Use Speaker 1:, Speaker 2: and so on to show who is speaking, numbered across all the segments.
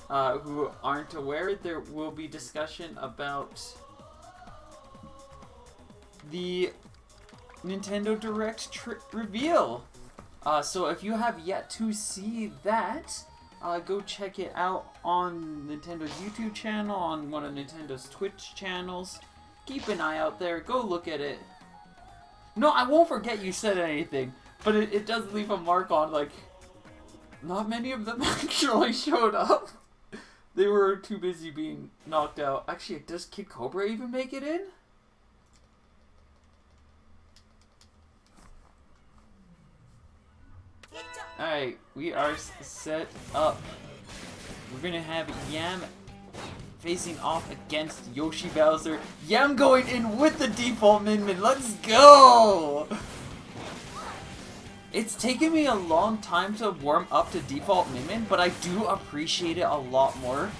Speaker 1: who aren't aware, there will be discussion about the Nintendo Direct reveal. So if you have yet to see that, go check it out on Nintendo's YouTube channel, on one of Nintendo's Twitch channels. Keep an eye out there. Go look at it. No, I won't forget you said anything, but it does leave a mark on, like, not many of them actually showed up. They were too busy being knocked out. Actually, does Kid Cobra even make it in? Alright, we are set up. We're gonna have Yam facing off against Yoshi Bowser. Yam going in with the default Min. Let's go! It's taken me a long time to warm up to default Min, but I do appreciate it a lot more.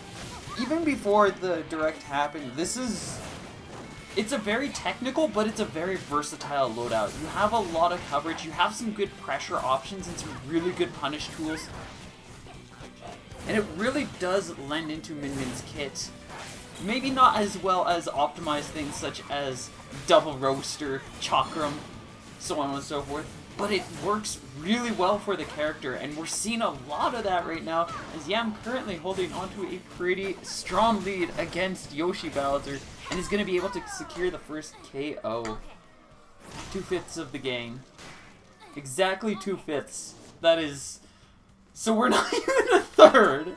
Speaker 1: Even before the Direct happened, it's a very technical, but it's a very versatile loadout. You have a lot of coverage, you have some good pressure options, and some really good punish tools. And it really does lend into Min-Min's kit. Maybe not as well as optimized things such as Double Roaster, Chakram, so on and so forth, but it works really well for the character, and we're seeing a lot of that right now, as Yam currently holding onto a pretty strong lead against Yoshi Bowser, and is going to be able to secure the first KO. 2/5 of the game. Exactly 2/5. That is... So we're not even a third!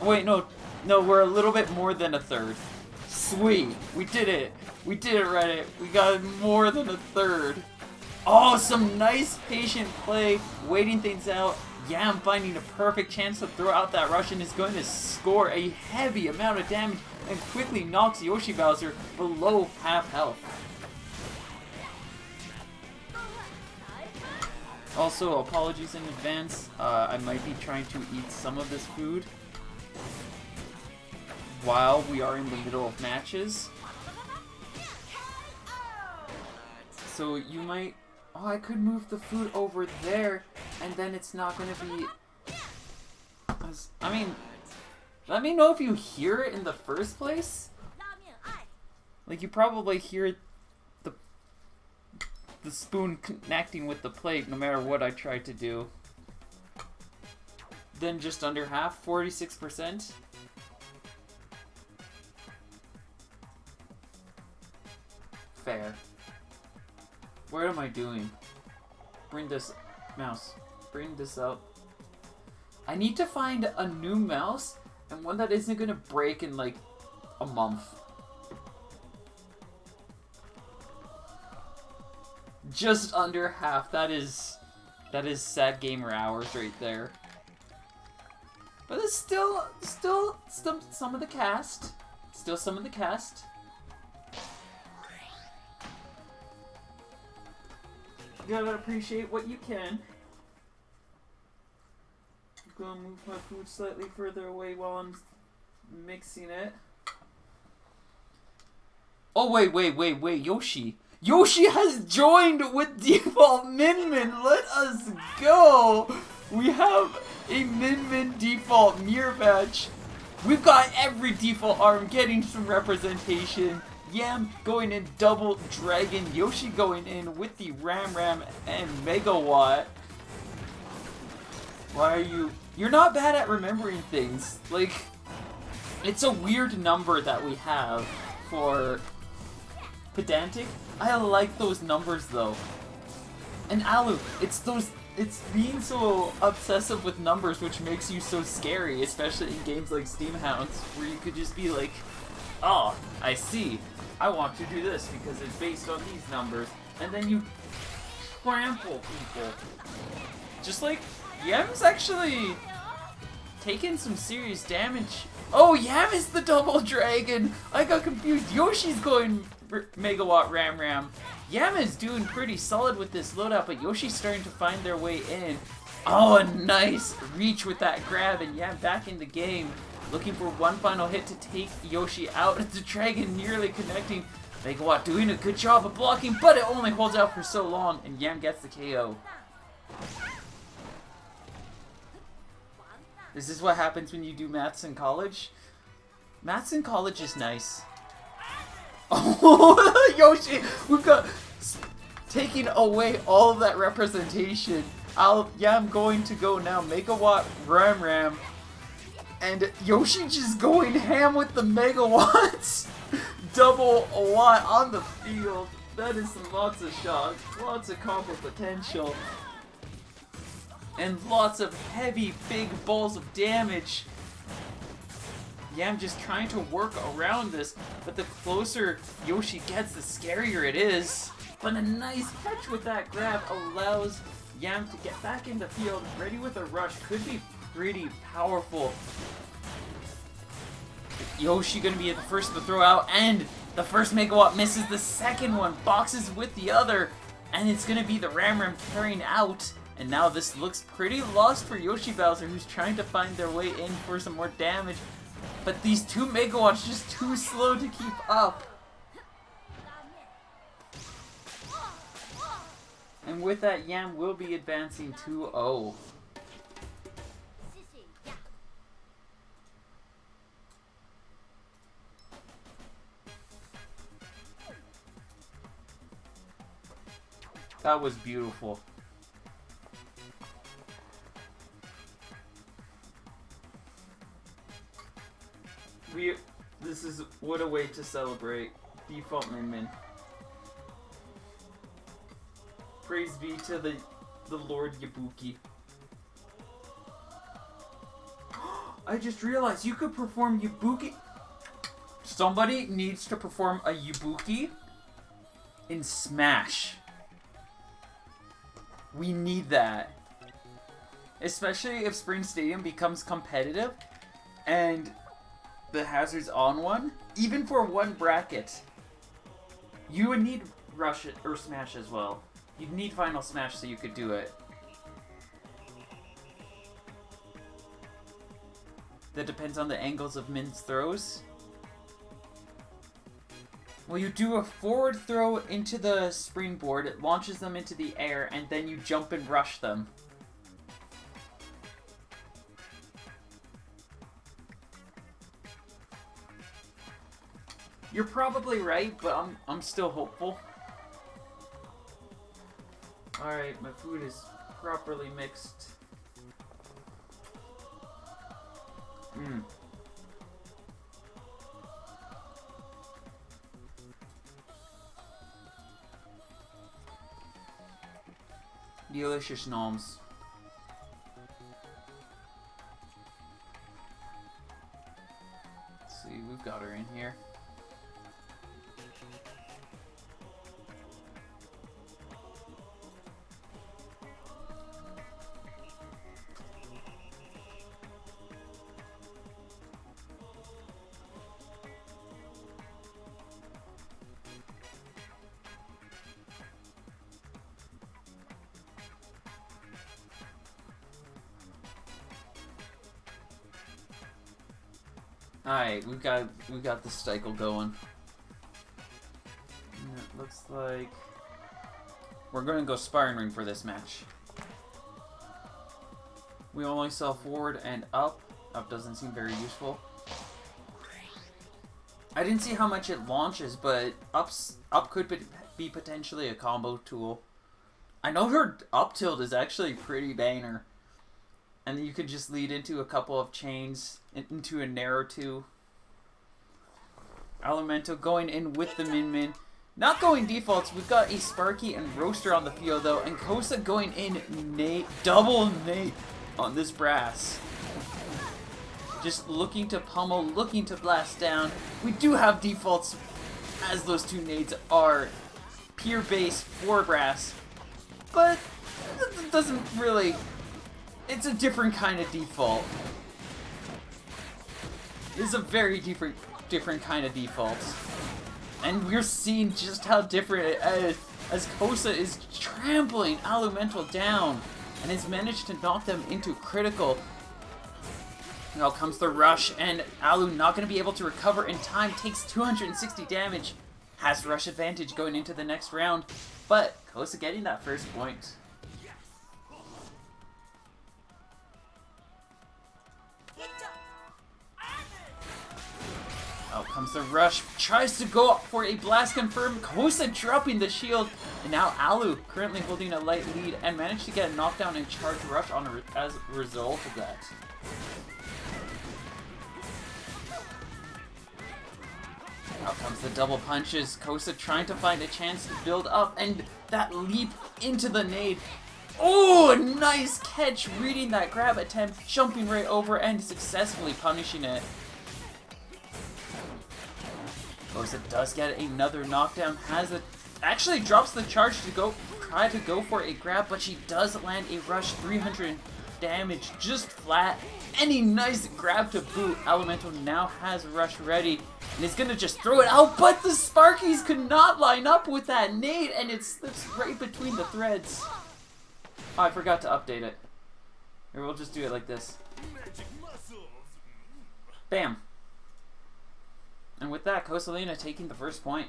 Speaker 1: Wait, no, we're a little bit more than a third. Sweet! We did it! We did it, Reddit! We got more than a third! Oh, some nice patient play, waiting things out. Yam finding a perfect chance to throw out that rush and is going to score a heavy amount of damage and quickly knocks Yoshi Bowser below half health. Also, apologies in advance, I might be trying to eat some of this food while we are in the middle of matches. So you might... Oh, I could move the food over there, and then it's not going to be... I mean, let me know if you hear it in the first place. Like, you probably hear the spoon connecting with the plate no matter what I try to do. Then just under half, 46%. Fair. What am I doing? Bring this mouse. Bring this up. I need to find a new mouse and one that isn't gonna break in like a month. Just under half. That is sad gamer hours right there. But it's still some of the cast. Still some of the cast. You gotta appreciate what you can. I'm gonna move my food slightly further away while I'm mixing it. Oh, wait, Yoshi. Yoshi has joined with default Min. Let us go. We have a Min default mirror match. We've got every default arm getting some representation. Yam going in double dragon, Yoshi going in with the Ram and Megawatt. Why are you... You're not bad at remembering things. Like, it's a weird number that we have for pedantic. I like those numbers though. And Alu, it's being so obsessive with numbers which makes you so scary, especially in games like Steam Hounds, where you could just be like, oh, I see. I want to do this because it's based on these numbers. And then you trample people. Just like, Yam's actually taking some serious damage. Oh, Yam is the double dragon! I got confused. Yoshi's going Megawatt Ram. Yam is doing pretty solid with this loadout, but Yoshi's starting to find their way in. Oh, a nice reach with that grab, and Yam back in the game. Looking for one final hit to take Yoshi out. The dragon nearly connecting. Megawatt doing a good job of blocking, but it only holds out for so long, and Yam gets the KO. Is this what happens when you do maths in college? Maths in college is nice. Oh, Yoshi! We've got... Taking away all of that representation. I'm going to go now. Megawatt Ram. And Yoshi just going ham with the megawatts. Double a watt on the field. That is lots of shots. Lots of combo potential. And lots of heavy, big balls of damage. Yeah, I'm just trying to work around this, but the closer Yoshi gets, the scarier it is. But a nice catch with that grab allows Yam to get back in the field, ready with a rush. Could be pretty powerful. Yoshi gonna be the first to throw out, and the first Megawatt misses the second one, boxes with the other, and it's gonna be the Ram carrying out. And now this looks pretty lost for Yoshi Bowser, who's trying to find their way in for some more damage. But these two Megawatts just too slow to keep up. And with that, Yam will be advancing 2-0. That was beautiful. This is what a way to celebrate. Default Min. Praise be to the Lord Yabuki. I just realized you could perform Yabuki. Somebody needs to perform a Yabuki in Smash. We need that. Especially if Spring Stadium becomes competitive and the hazard's on one, even for one bracket. You would need Rush or Smash as well. You'd need Final Smash so you could do it. That depends on the angles of Min's throws. Well, you do a forward throw into the springboard, it launches them into the air, and then you jump and rush them. You're probably right, but I'm still hopeful. Alright, my food is properly mixed. Delicious noms. Let's see, we've got her in here. Alright, we got the cycle going. And it looks like we're gonna go sparring ring for this match. We only saw forward and up. Up doesn't seem very useful. I didn't see how much it launches, but up could be potentially a combo tool. I know her up tilt is actually pretty banger. And you could just lead into a couple of chains, into a Nair or two. Alumento going in with the Min. Not going defaults, we've got a Sparky and Roaster on the field though, and Kosa going in double Nate on this brass. Just looking to pummel, looking to blast down. We do have defaults, as those two nades are pure base for brass, but it doesn't really... It's a different kind of default. It's a very different kind of default. And we're seeing just how different it is as Kosa is trampling Alumento down and has managed to knock them into critical. Now comes the rush, and Alu not going to be able to recover in time, takes 260 damage, has rush advantage going into the next round, but Kosa getting that first point. comes the rush, tries to go for a blast confirm, Kosa dropping the shield, and now Alu currently holding a light lead and managed to get a knockdown and charge rush on as a result of that. Out comes the double punches, Kosa trying to find a chance to build up, and that leap into the nade. Oh, nice catch, reading that grab attempt, jumping right over and successfully punishing it. Kosa does get another knockdown, actually drops the charge to try to go for a grab, but she does land a rush, 300 damage, just flat. Any nice grab to boot. Alumento now has rush ready and is gonna just throw it out, but the Sparkies could not line up with that nade, and it slips right between the threads. Oh, I forgot to update it. Here, we'll just do it like this. Bam. And with that, Kosalina taking the first point.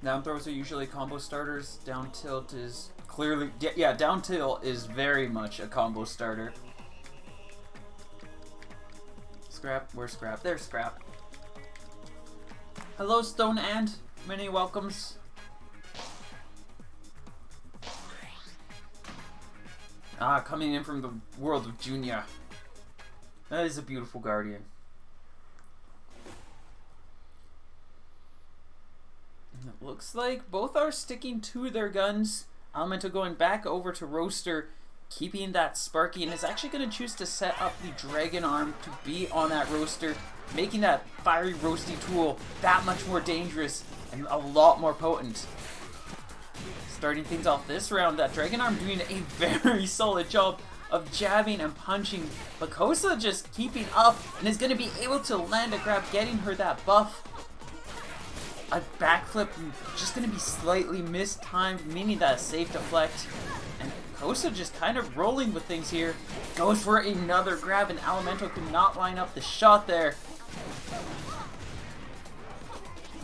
Speaker 1: Down throws are usually combo starters. Down tilt is clearly... Yeah, down tilt is very much a combo starter. Scrap, where's Scrap? There's Scrap. Hello, Stone Ant. Many welcomes. Ah, coming in from the world of Junior. That is a beautiful Guardian. It looks like both are sticking to their guns. Alumento going back over to Roaster, keeping that Sparky, and is actually going to choose to set up the Dragon Arm to be on that Roaster, making that fiery roasty tool that much more dangerous and a lot more potent. Starting things off this round, that Dragon Arm doing a very solid job of jabbing and punching, but Kosa just keeping up and is going to be able to land a grab, getting her that buff. A backflip just going to be slightly mistimed, meaning that a safe deflect. And Kosa just kind of rolling with things here. Goes for another grab, and Alumento could not line up the shot there.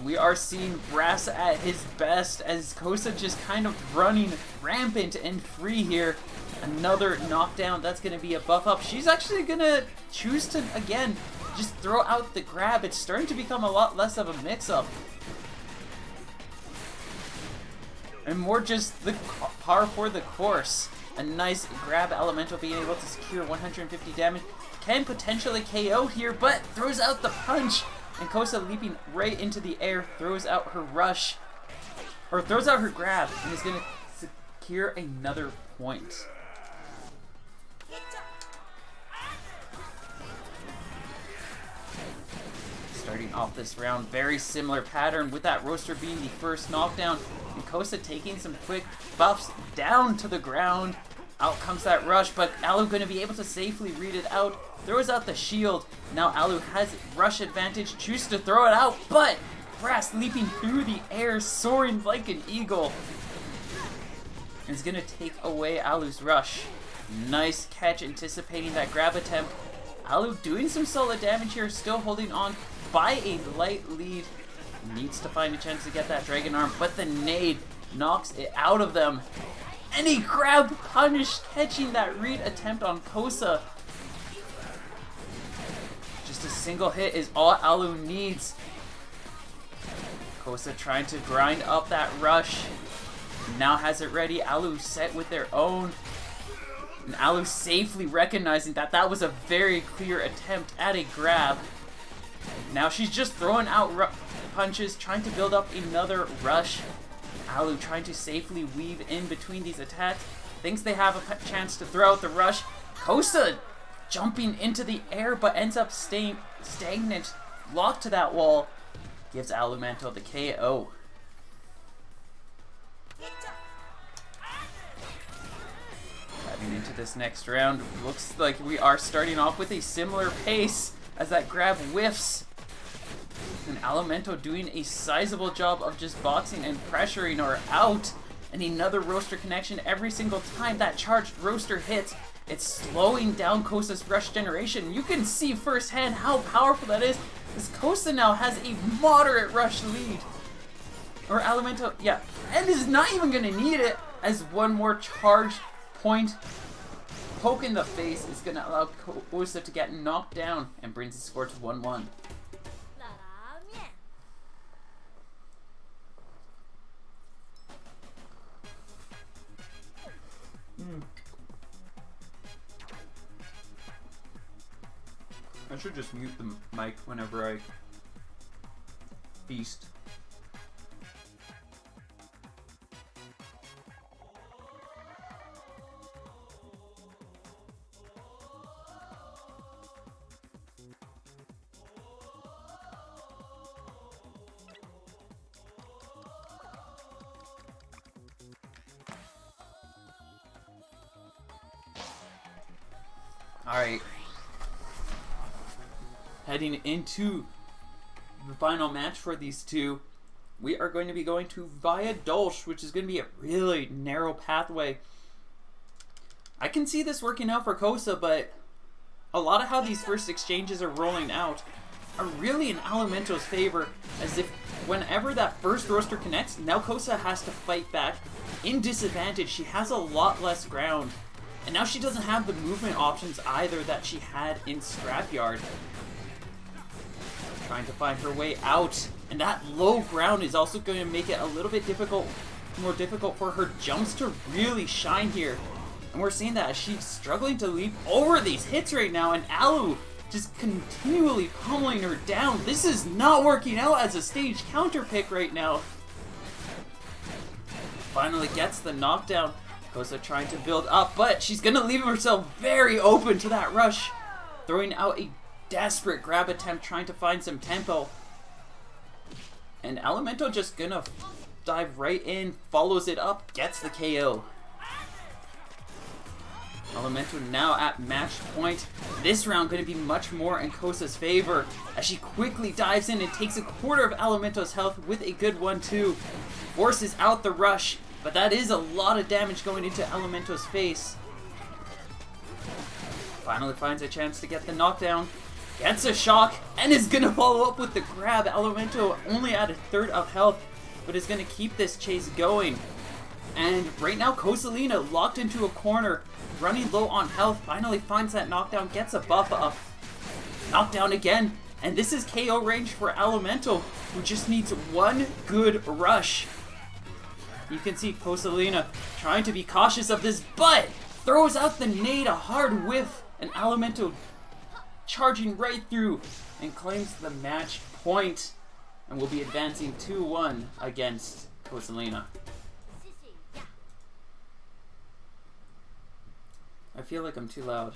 Speaker 1: We are seeing Brass at his best as Kosa just kind of running rampant and free here. Another knockdown, that's going to be a buff up. She's actually going to choose to, again, just throw out the grab. It's starting to become a lot less of a mix-up. And more just the par for the course. A nice grab, Alumento being able to secure 150 damage. Can potentially KO here, but throws out the punch. And Kosa leaping right into the air, throws out her rush. Or throws out her grab, and is going to secure another point. Starting off this round, very similar pattern with that Roaster being the first knockdown. And Kosa taking some quick buffs down to the ground. Out comes that rush, but Alu going to be able to safely read it out. Throws out the shield. Now Alu has rush advantage, chooses to throw it out, but Brass leaping through the air, soaring like an eagle. And is going to take away Alu's rush. Nice catch, anticipating that grab attempt. Alu doing some solid damage here, still holding on by a light lead. Needs to find a chance to get that Dragon Arm, but the nade knocks it out of them. And he grab punish, catching that read attempt on Kosa. Just a single hit is all Alu needs. Kosa trying to grind up that rush. Now has it ready. Alu set with their own. And Alu safely recognizing that that was a very clear attempt at a grab. Now she's just throwing out punches, trying to build up another rush. Alu trying to safely weave in between these attacks. Thinks they have a chance to throw out the rush. Kosa jumping into the air, but ends up staying stagnant. locked to that wall, gives Alumento the KO. Heading into this next round, looks like we are starting off with a similar pace as that grab whiffs. And Alumento doing a sizable job of just boxing and pressuring her out. And another roaster connection every single time that charged roaster hits. It's slowing down Kosa's rush generation. You can see firsthand how powerful that is, as Kosa now has a moderate rush lead. Or Alumento, yeah, and is not even going to need it, as one more charged point poke in the face is going to allow Kosa to get knocked down and brings the score to 1-1. I should just mute the mic whenever I feast. Alright. Heading into the final match for these two, we are going to be going to Via Dolch, which is going to be a really narrow pathway. I can see this working out for Kosa, but a lot of how these first exchanges are rolling out are really in Alumento's favor, as if whenever that first roaster connects, now Kosa has to fight back in disadvantage. She has a lot less ground, and now she doesn't have the movement options either that she had in Scrapyard. Trying to find her way out, and that low ground is also going to make it a little bit more difficult for her jumps to really shine here. And we're seeing that as she's struggling to leap over these hits right now, and Alu just continually pummeling her down. This is not working out as a stage counter pick right now. Finally gets the knockdown. Kosa trying to build up, but she's going to leave herself very open to that rush, throwing out a desperate grab attempt, trying to find some tempo. And Alumento just gonna dive right in, follows it up, gets the KO. Alumento now at match point. This round gonna be much more in Kosa's favor, as she quickly dives in and takes a quarter of Alumento's health with a good 1-2. Forces out the rush, but that is a lot of damage going into Alumento's face. Finally finds a chance to get the knockdown. Gets a shock, and is going to follow up with the grab. Alumento only at a third of health, but is going to keep this chase going. And right now, Kosalina locked into a corner, running low on health, finally finds that knockdown, gets a buff up. Knockdown again, and this is KO range for Alumento, who just needs one good rush. You can see Kosalina trying to be cautious of this, but throws out the nade, a hard whiff, and Alumento charging right through and claims the match point, and will be advancing 2-1 against Kosalina. I feel like I'm too loud.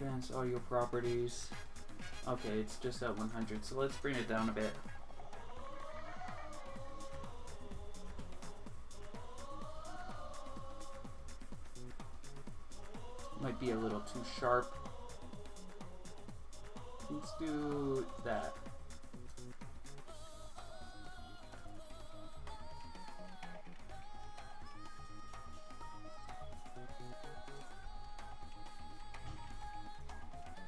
Speaker 1: Advanced audio properties. Okay, it's just at 100, so let's bring it down a bit. Might be a little too sharp. Let's do that.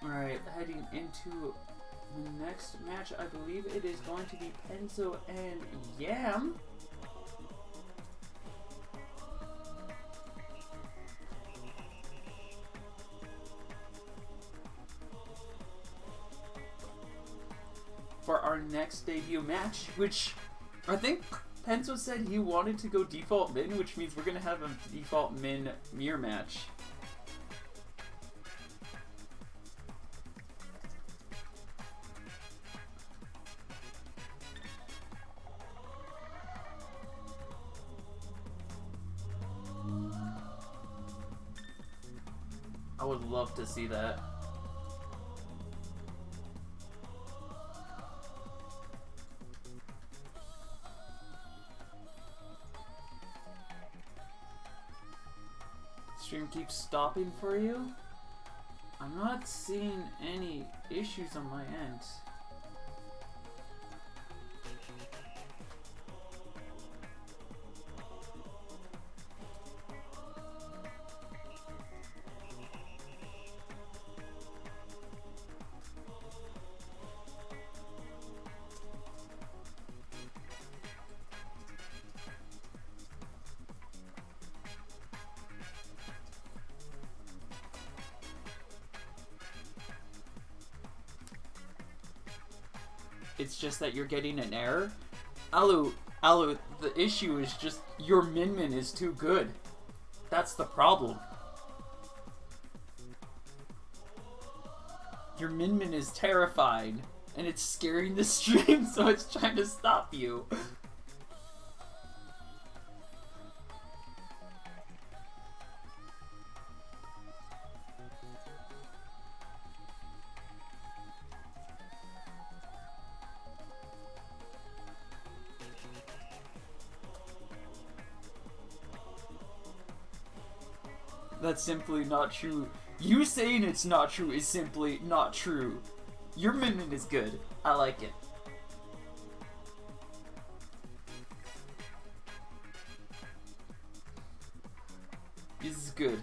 Speaker 1: Alright, heading into the next match, I believe it is going to be Penso and Yam. For our next debut match, which I think Penso said he wanted to go default min, which means we're going to have a default min mirror match. I would love to see that. Stream keeps stopping for you? I'm not seeing any issues on my end. It's just that you're getting an error. Alu, the issue is just your Min is too good. That's the problem. Your Min is terrified, and it's scaring the stream, so it's trying to stop you. That's simply not true. You saying it's not true is simply not true. Your Min is good. I like it. This is good.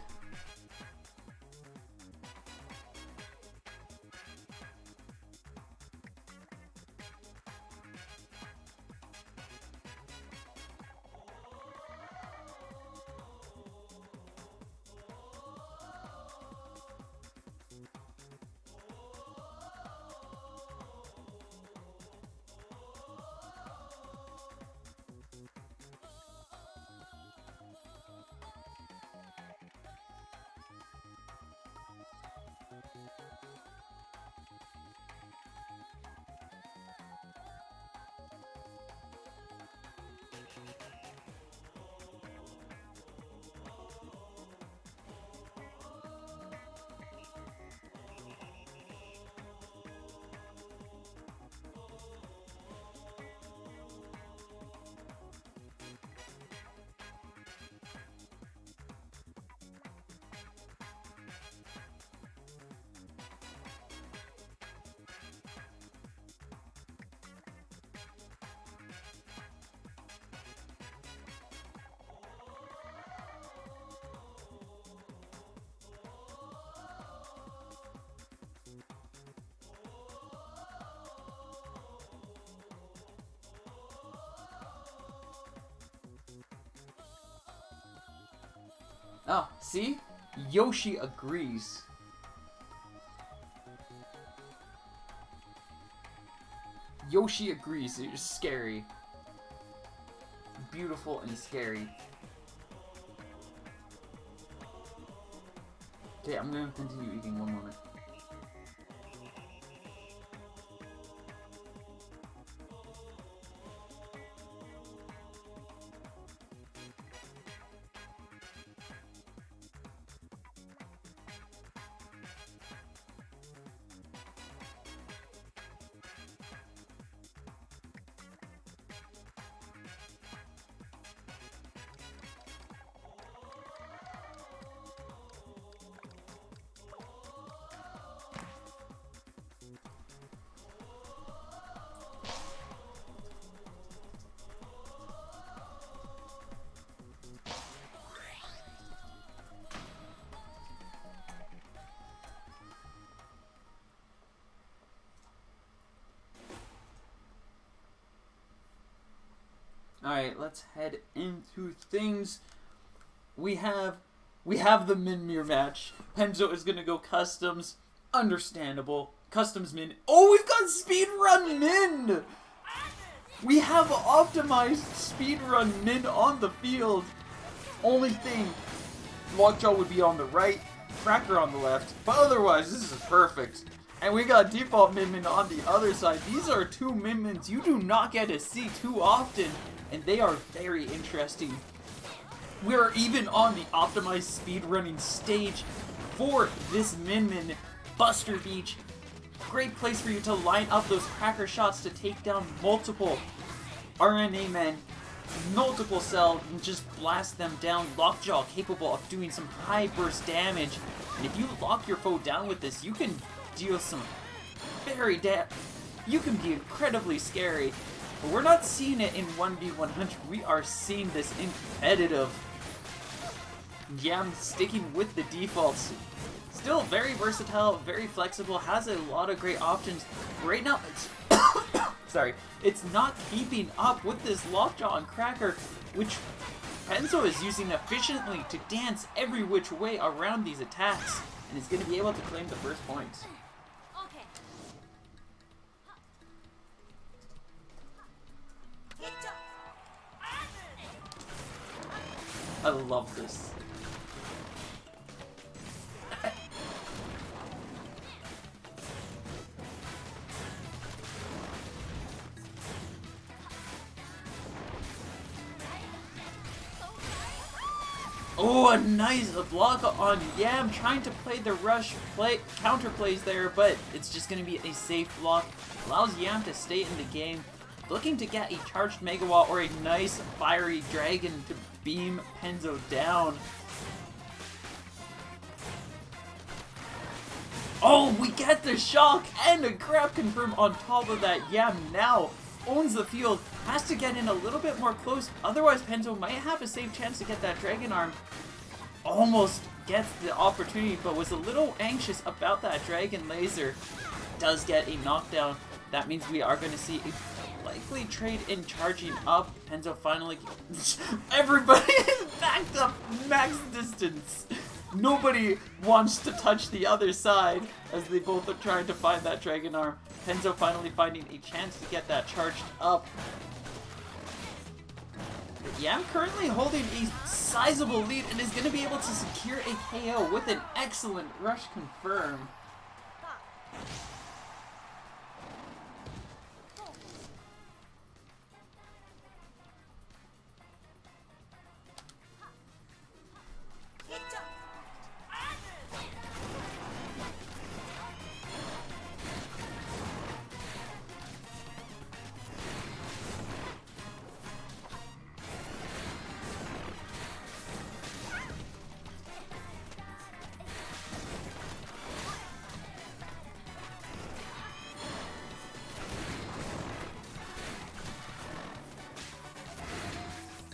Speaker 1: Oh, see? Yoshi agrees. Yoshi agrees. It's scary. Beautiful and scary. Okay, I'm gonna continue eating one moment. Alright, let's head into things. We have the Min-Mir match. Penzo is gonna go customs. Understandable. Customs Min. Oh, we've got speedrun Min! We have optimized speedrun Min on the field. Only thing, Lockjaw would be on the right, Cracker on the left, but otherwise this is perfect. And we got default Min on the other side. These are two Min you do not get to see too often, and they are very interesting. We're even on the optimized speedrunning stage for this Min Buster Beach. Great place for you to line up those cracker shots to take down multiple RNA men, multiple cell, and just blast them down. Lockjaw capable of doing some high burst damage. And if you lock your foe down with this, you can deal some very you can be incredibly scary. But we're not seeing it in 1v100. We are seeing this in competitive. Yam sticking with the defaults. Still very versatile, very flexible, has a lot of great options. Right now, it's sorry, it's not keeping up with this Lockjaw and Cracker, which Penzo is using efficiently to dance every which way around these attacks, and is going to be able to claim the first point. I love this. Oh, a nice block on Yam, trying to play the rush counter plays there, but it's just going to be a safe block. Allows Yam to stay in the game, looking to get a charged Mega Wall or a nice fiery dragon to beam Penzo down. Oh, we get the shock and a grab confirm on top of that. Yam now owns the field, has to get in a little bit more close, otherwise Penzo might have a safe chance to get that Dragon Arm. Almost gets the opportunity, but was a little anxious about that Dragon Laser. Does get a knockdown. That means we are going to see a likely trade in charging up. Penzo finally... Everybody is backed up max distance. Nobody wants to touch the other side as they both are trying to find that Dragon Arm. Penzo finally finding a chance to get that charged up. But Yam currently holding a sizable lead and is going to be able to secure a KO with an excellent rush confirm.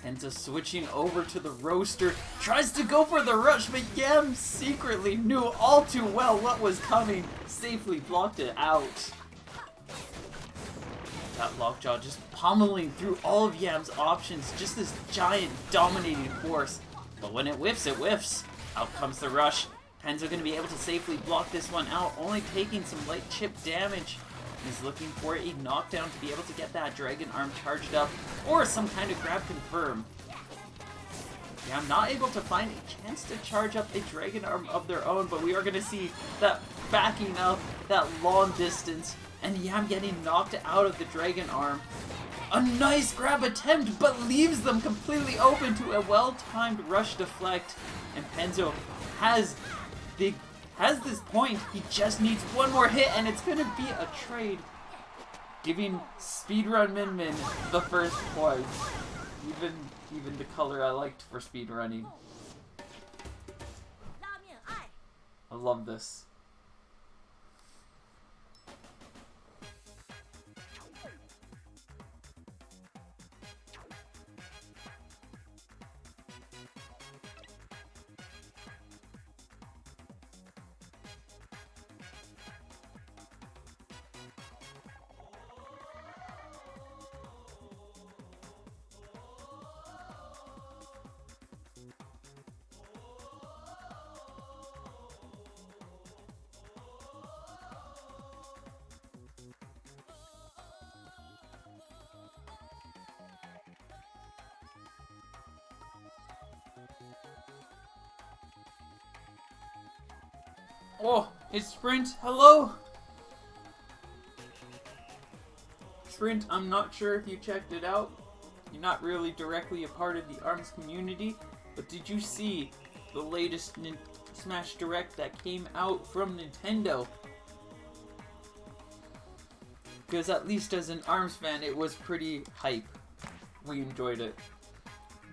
Speaker 1: Penzo switching over to the roaster, tries to go for the rush, but Yam secretly knew all too well what was coming, safely blocked it out. That Lockjaw just pummeling through all of Yam's options, just this giant dominating force. But when it whiffs. Out comes the rush. Penzo going to be able to safely block this one out, only taking some light chip damage. He's looking for a knockdown to be able to get that Dragon Arm charged up, or some kind of grab confirm. Yeah, I'm not able to find a chance to charge up a Dragon Arm of their own, but we are going to see that backing up, that long distance, and Yam getting knocked out of the Dragon Arm. A nice grab attempt, but leaves them completely open to a well-timed rush deflect, and Penzo has this point. He just needs one more hit and it's gonna be a trade, giving Speedrun Min the first point. Even the color I liked for speedrunning. I love this. Oh, it's Sprint. Hello? Sprint, I'm not sure if you checked it out. You're not really directly a part of the ARMS community, but did you see the latest Smash Direct that came out from Nintendo. Because at least as an ARMS fan, it was pretty hype. We enjoyed it.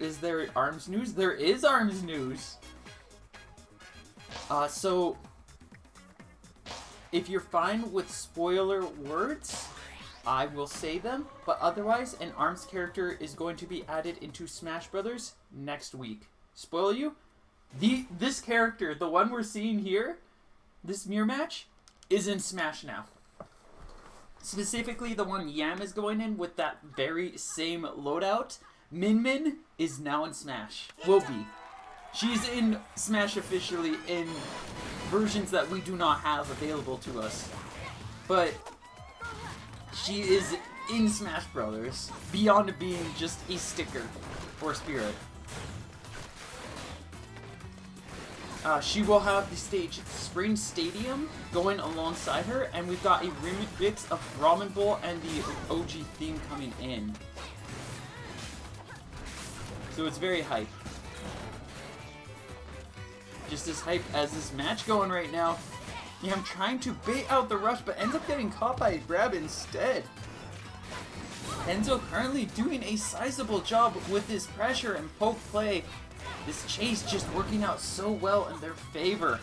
Speaker 1: Is there ARMS news? There is ARMS news! So, if you're fine with spoiler words, I will say them, but otherwise, an ARMS character is going to be added into Smash Brothers next week. Spoil you? This character, the one we're seeing here, this mirror match, is in Smash now. Specifically, the one Yam is going in with that very same loadout. Min Min is now in Smash. Will be. She's in Smash officially in versions that we do not have available to us. But she is in Smash Brothers, beyond being just a sticker or spirit. She will have the stage Spring Stadium going alongside her, and we've got a remix of Ramen Bowl and the OG theme coming in. So it's very hype. Just as hype as this match going right now. Yeah, I'm trying to bait out the rush, but ends up getting caught by a grab instead. Enzo currently doing a sizable job with his pressure and poke play. This chase just working out so well in their favor.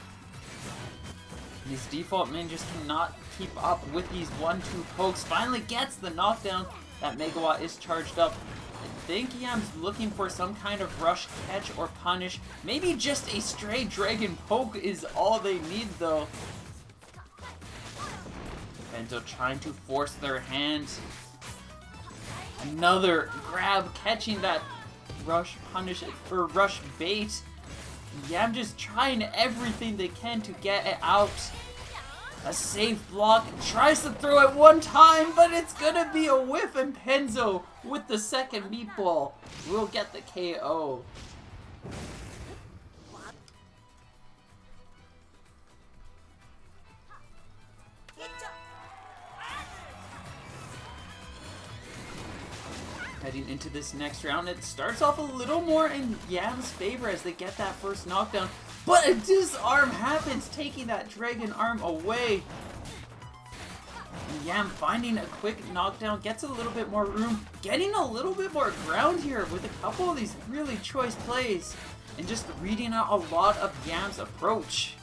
Speaker 1: And his default min just cannot keep up with these 1-2 pokes. Finally gets the knockdown. That Megawatt is charged up. I think Yam's looking for some kind of rush catch or punish. Maybe just a stray dragon poke is all they need though. Enzo trying to force their hand. Another grab catching that rush punish or rush bait. Yam just trying everything they can to get it out. A safe block, tries to throw it one time, but it's gonna be a whiff, and Penzo with the second meatball will get the KO. Heading into this next round, it starts off a little more in Yam's favor as they get that first knockdown, but a disarm happens, taking that dragon arm away. And Yam finding a quick knockdown, gets a little bit more room, getting a little bit more ground here with a couple of these really choice plays, and just reading out a lot of Yam's approach.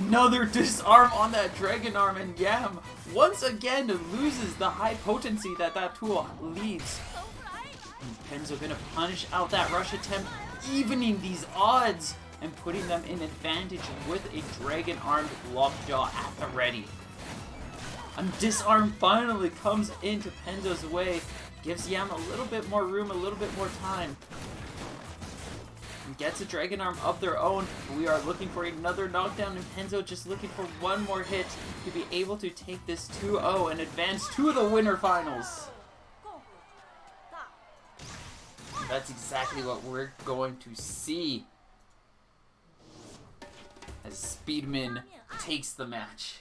Speaker 1: Another disarm on that dragon arm, and Yam once again loses the high potency that tool leads. And Penzo gonna punish out that rush attempt, evening these odds and putting them in advantage with a dragon armed lockjaw at the ready. And disarm finally comes into Penzo's way, gives Yam a little bit more room, a little bit more time. Gets a dragon arm of their own. We are looking for another knockdown, and Penzo just looking for one more hit to be able to take this 2-0 and advance to the winter finals. That's exactly what we're going to see as Speedman takes the match.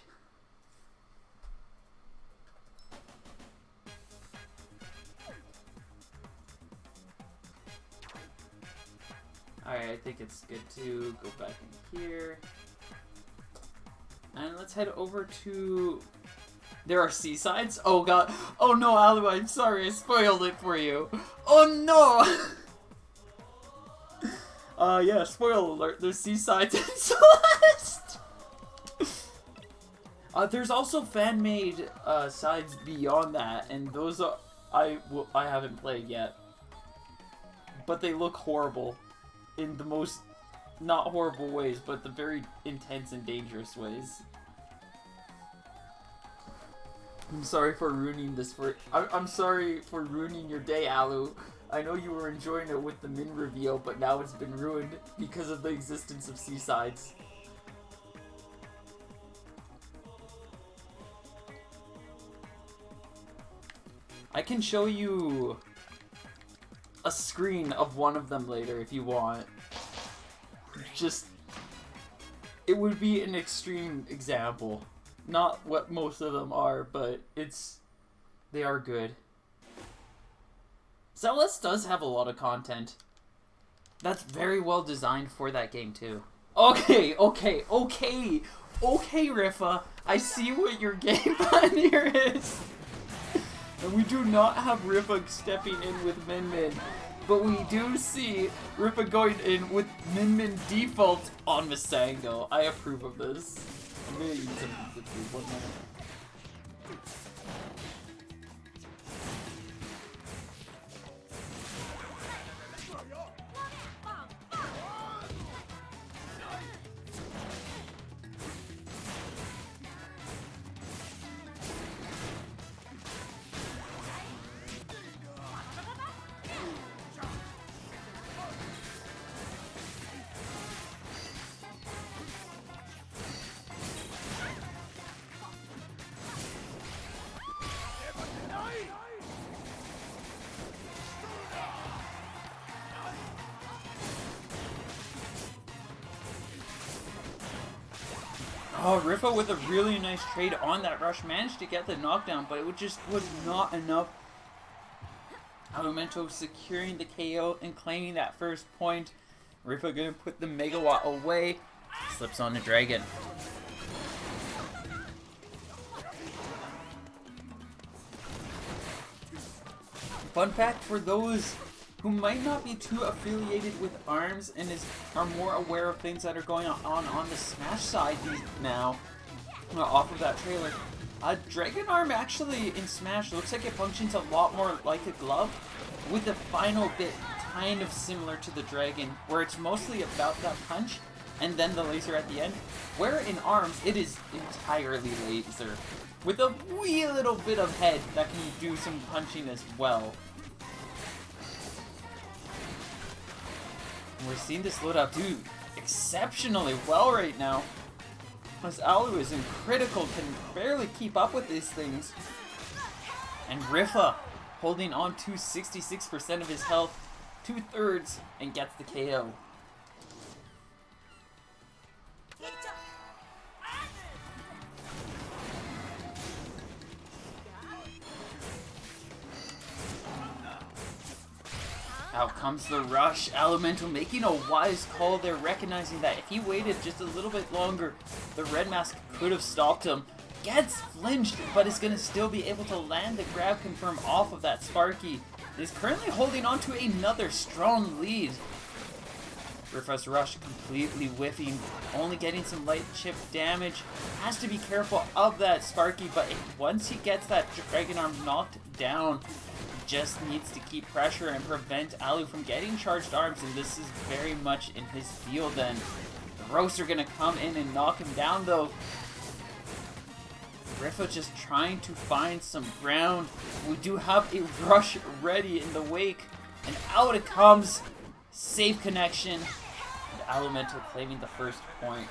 Speaker 1: Alright, I think it's good to go back in here. And let's head over to... There are seasides? Oh god. Oh no, Alu, I'm sorry, I spoiled it for you. Oh no! Yeah, spoiler alert, there's seasides in Celeste! There's also fan-made sides beyond that, and those are... I haven't played yet. But they look horrible. In the most, not horrible ways, but the very intense and dangerous ways. I'm sorry for ruining this I'm sorry for ruining your day, Alu. I know you were enjoying it with the Min reveal, but now it's been ruined because of the existence of seasides. I can show you a screen of one of them later if you want. Just, it would be an extreme example. Not what most of them are, but they are good. Celeste does have a lot of content. That's very well designed for that game too. Okay, Rifa. I see what your game plan here is. And we do not have Rifa stepping in with Min Min. But we do see Rifa going in with Min Min default on Masango. I approve of this. I'm gonna use some pizza food 1 minute. Oh, Rifa with a really nice trade on that rush managed to get the knockdown, but it just was not enough. Alumento securing the KO and claiming that first point. Rifa gonna put the megawatt away. Slips on the dragon. Fun fact for those who might not be too affiliated with ARMS and are more aware of things that are going on the Smash side now, off of that trailer. Dragon Arm actually in Smash looks like it functions a lot more like a glove, with the final bit kind of similar to the Dragon, where it's mostly about that punch and then the laser at the end, where in ARMS it is entirely laser, with a wee little bit of head that can do some punching as well. We're seeing this loadout do exceptionally well right now. As Alu is in critical, can barely keep up with these things. And Rifa holding on to 66% of his health, 2/3, and gets the KO. Out comes the rush. Alumento making a wise call there, recognizing that if he waited just a little bit longer, the Red Mask could have stopped him. Gets flinched, but is going to still be able to land the grab confirm off of that Sparky. Is currently holding on to another strong lead. Rifa's rush completely whiffing, only getting some light chip damage. Has to be careful of that Sparky, but once he gets that Dragon Arm knocked down, just needs to keep pressure and prevent Alu from getting charged arms, and this is very much in his field then. The Roaster gonna come in and knock him down though. Rifa just trying to find some ground. We do have a rush ready in the wake, and out it comes. Safe connection, and Alumento claiming the first point.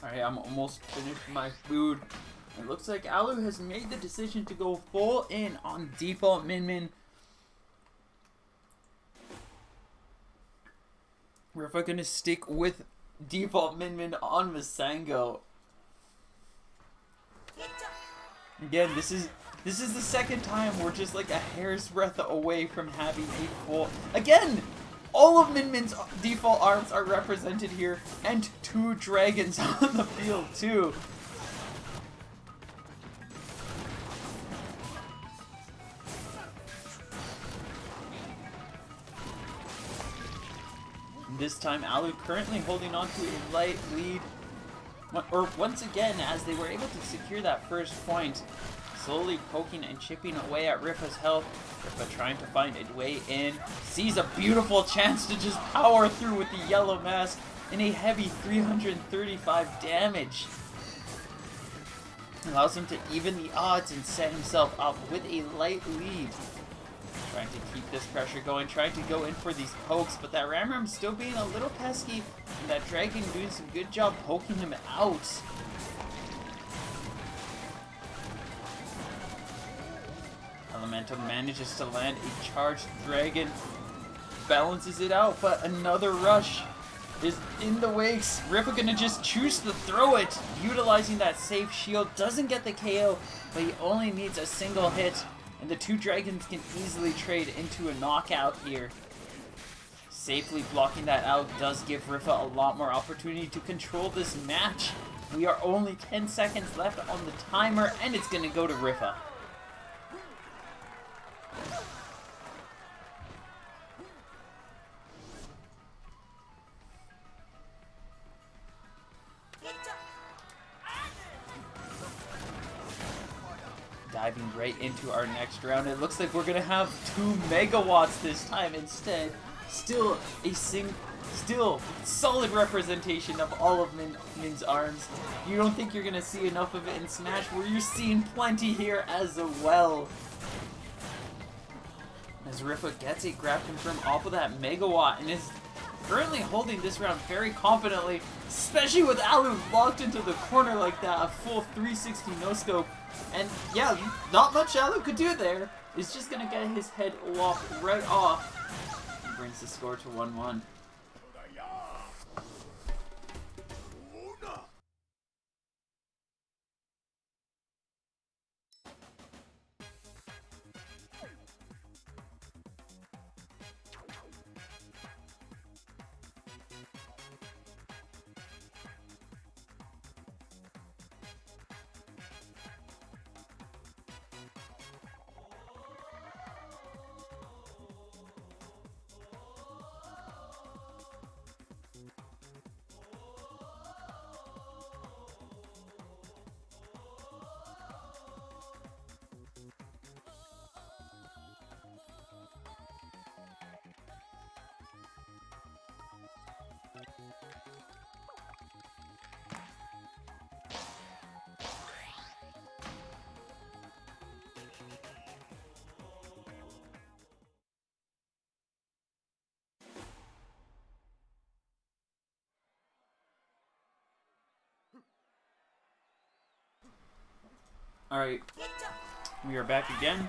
Speaker 1: Alright, I'm almost finished my food. It looks like Alu has made the decision to go full in on default Min Min. Rifa gonna stick with default Min Min on Masango. Again, this is the second time we're just like a hair's breadth away from having a full... Again! All of Min Min's default arms are represented here, and 2 dragons on the field too. This time, Alu currently holding on to a light lead. Or once again, as they were able to secure that first point, slowly poking and chipping away at Rifa's health. Rifa trying to find a way in, sees a beautiful chance to just power through with the yellow mask and a heavy 335 damage. Allows him to even the odds and set himself up with a light lead. Trying to keep this pressure going, trying to go in for these pokes, but that Ramram still being a little pesky, and that Dragon doing some good job poking him out. Alumento manages to land a charged Dragon, balances it out, but another rush is in the wakes. Rifa gonna just choose to throw it, utilizing that safe shield, doesn't get the KO, but he only needs a single hit. And the 2 dragons can easily trade into a knockout here. Safely blocking that out does give Rifa a lot more opportunity to control this match. We are only 10 seconds left on the timer, and it's going to go to Rifa. Diving right into our next round. It looks like we're gonna have 2 megawatts this time instead. Still solid representation of all of Min's arms. You don't think you're gonna see enough of it in Smash, where you're seeing plenty here as well. As Rifa gets a grab confirm off of that megawatt and is currently holding this round very confidently, especially with Alu locked into the corner like that, a full 360 no-scope. And yeah, not much Alu could do there. He's just gonna get his head lopped right off. And brings the score to 1-1. Alright, we are back again.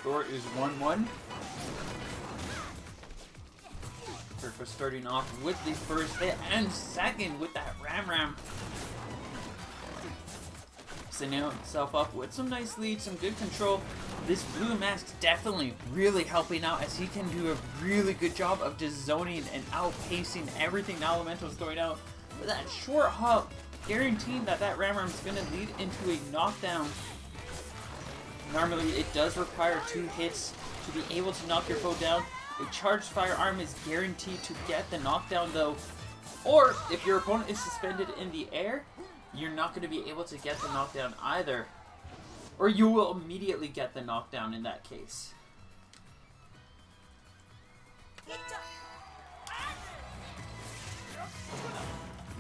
Speaker 1: Score is 1-1. Rifa starting off with the first hit and second with that Ram. Setting himself up with some nice lead, some good control. This blue mask definitely really helping out, as he can do a really good job of just zoning and outpacing everything Alumento's throwing out. With that short hop, guaranteeing that Ram is going to lead into a knockdown. Normally, it does require 2 hits to be able to knock your foe down. A charged firearm is guaranteed to get the knockdown though. Or, if your opponent is suspended in the air, you're not going to be able to get the knockdown either. Or you will immediately get the knockdown in that case.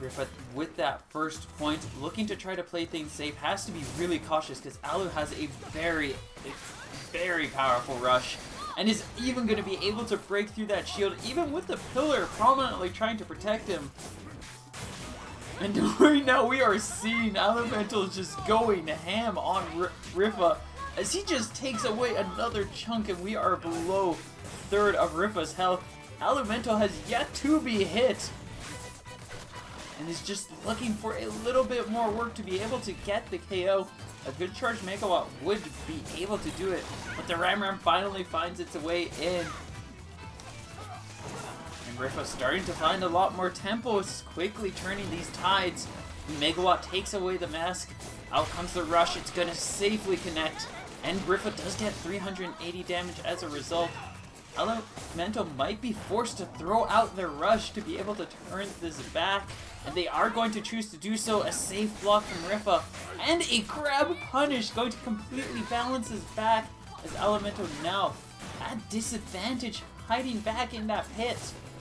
Speaker 1: Rifa, with that first point, looking to try to play things safe, has to be really cautious because Alu has a very powerful rush and is even going to be able to break through that shield, even with the pillar prominently trying to protect him. And right now we are seeing Alumento just going ham on Rifa as he just takes away another chunk, and we are below third of Rifa's health. Alumento has yet to be hit and is just looking for a little bit more work to be able to get the KO. A good charged megawatt would be able to do it, but the Ram finally finds its way in. And Rifa's starting to find a lot more tempo, it's quickly turning these tides. Megawatt takes away the mask. Out comes the rush, it's gonna safely connect. And Rifa does get 380 damage as a result. Alumento might be forced to throw out their rush to be able to turn this back. And they are going to choose to do so. A safe block from Rifa. And a grab punish going to completely balance his back. As Alumento now at disadvantage, hiding back in that pit.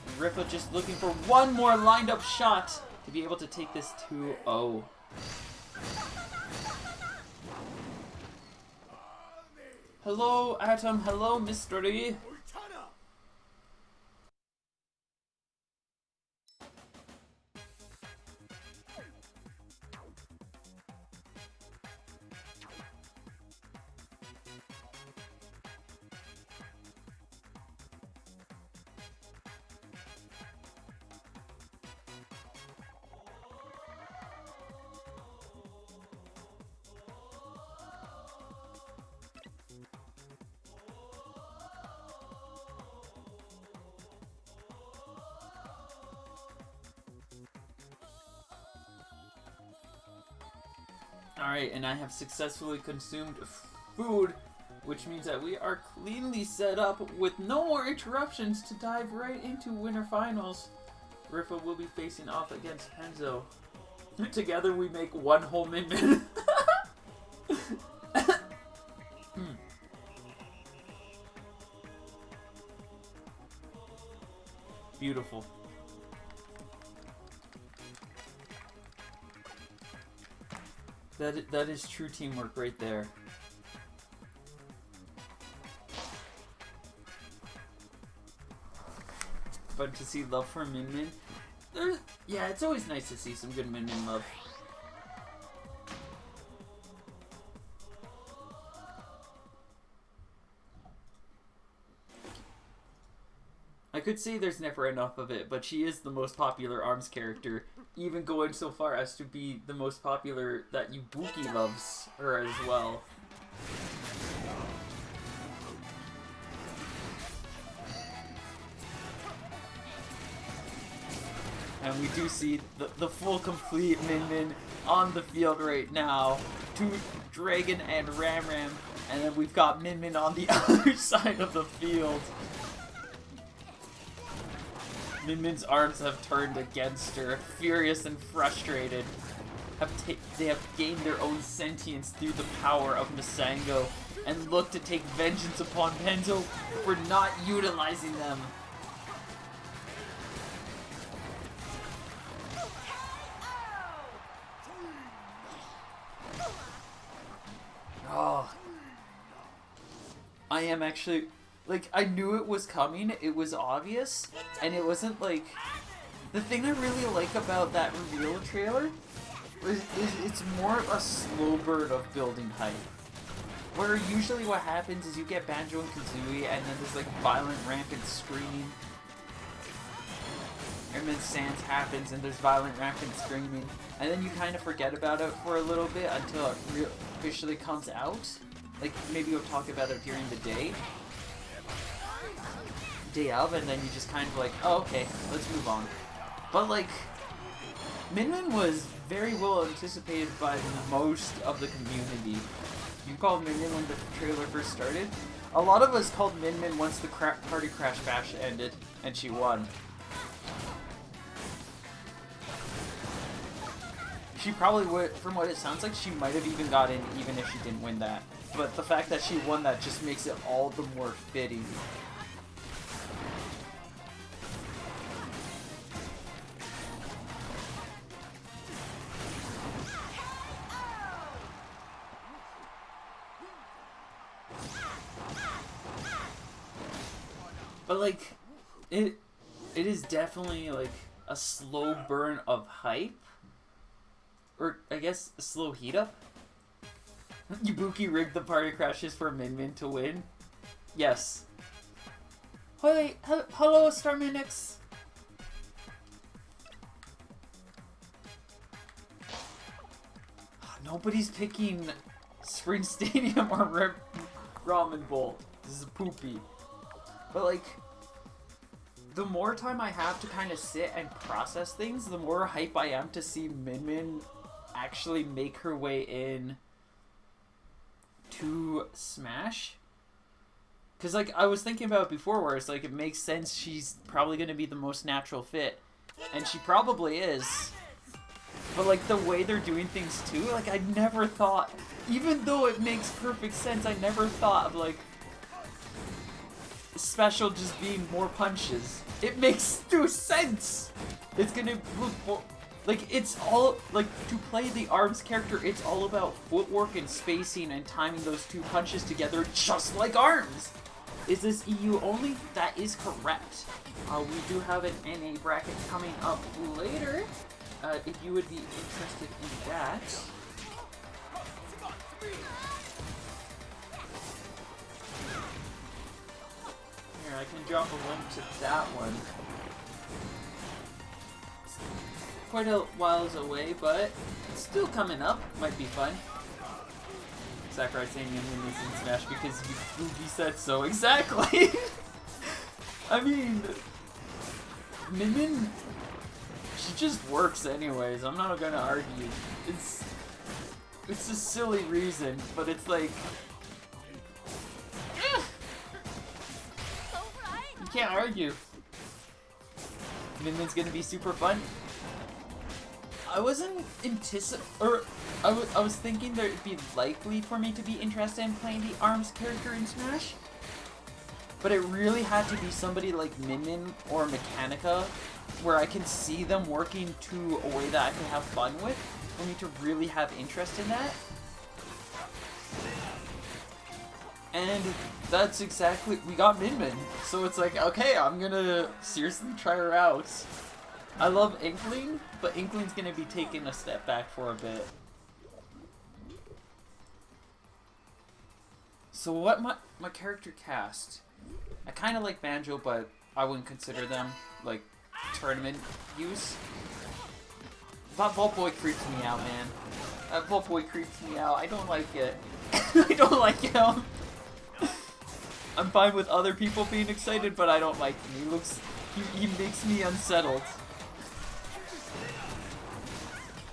Speaker 1: And Rifa just looking for one more lined up shot to be able to take this 2-0. Hello, Atom. Hello, Mystery. Alright, and I have successfully consumed food, which means that we are cleanly set up with no more interruptions to dive right into winter finals. Rifa will be facing off against Henzo. Together we make one whole Min-Min. Beautiful. That is true teamwork right there. Fun to see love for Min-Min. Yeah, it's always nice to see some good Min-Min love. I could say there's never enough of it, but she is the most popular ARMS character, even going so far as to be the most popular that Ibuki loves her as well. And we do see the full complete Min-Min on the field right now. Two Dragon and Ram, and then we've got Min-Min on the other side of the field. Min-Min's arms have turned against her, furious and frustrated. They have gained their own sentience through the power of Masango, and look to take vengeance upon Penzo for not utilizing them. Oh. I am actually... Like, I knew it was coming, it was obvious, and it wasn't like... The thing I really like about that reveal trailer is it's more a slow burn of building hype. Where usually what happens is you get Banjo and Kazooie, and then there's like violent, rampant screaming. And then Sans happens, and there's violent, rampant screaming. And then you kind of forget about it for a little bit until it officially comes out. Like, maybe you'll talk about it during the day of, and then you just kind of like, oh, okay, let's move on. But like, Min-Min was very well anticipated by most of the community. You called Min-Min when the trailer first started. A lot of us called Min-Min once the Party Crash Bash ended, and she won. She probably would, from what it sounds like, she might have even got in even if she didn't win that. But the fact that she won that just makes it all the more fitting. But like, it is definitely like a slow burn of hype. Or, I guess, a slow heat up? Ibuki rigged the party crashes for Min-Min to win? Yes. Hello, Starminix! Nobody's picking Spring Stadium or Ramen Bowl. This is poopy. But, like, the more time I have to kind of sit and process things, the more hype I am to see Min Min actually make her way in to Smash. Because, like, I was thinking about it before where it's like, it makes sense she's probably going to be the most natural fit. And she probably is. But, like, the way they're doing things, too, like, I never thought, even though it makes perfect sense, I never thought of, like, special just being more punches. It makes no sense! It's gonna, like, it's all, like, to play the ARMS character, it's all about footwork and spacing and timing those two punches together just like ARMS! Is this EU only? That is correct. We do have an NA bracket coming up later. If you would be interested in that. Here, I can drop a link to that one. It's quite a whiles away, but it's still coming up. Might be fun. Sakurai saying Min Min is in Smash because you said so. Exactly! I mean, Min Min, she just works anyways. I'm not gonna argue. It's a silly reason, but it's like, you can't argue. Min Min's gonna be super fun. I wasn't I was thinking that it'd be likely for me to be interested in playing the ARMS character in Smash, but it really had to be somebody like Min Min or Mechanica, where I can see them working to a way that I can have fun with, for me to really have interest in that. And that's exactly, we got Min Min, so it's like, okay, I'm gonna seriously try her out. I love Inkling, but Inkling's gonna be taking a step back for a bit. So what my character cast? I kind of like Banjo, but I wouldn't consider them like tournament use. That Vault Boy creeps me out, man. That Vault Boy creeps me out. I don't like it. I don't like him. I'm fine with other people being excited, but I don't like him. He makes me unsettled.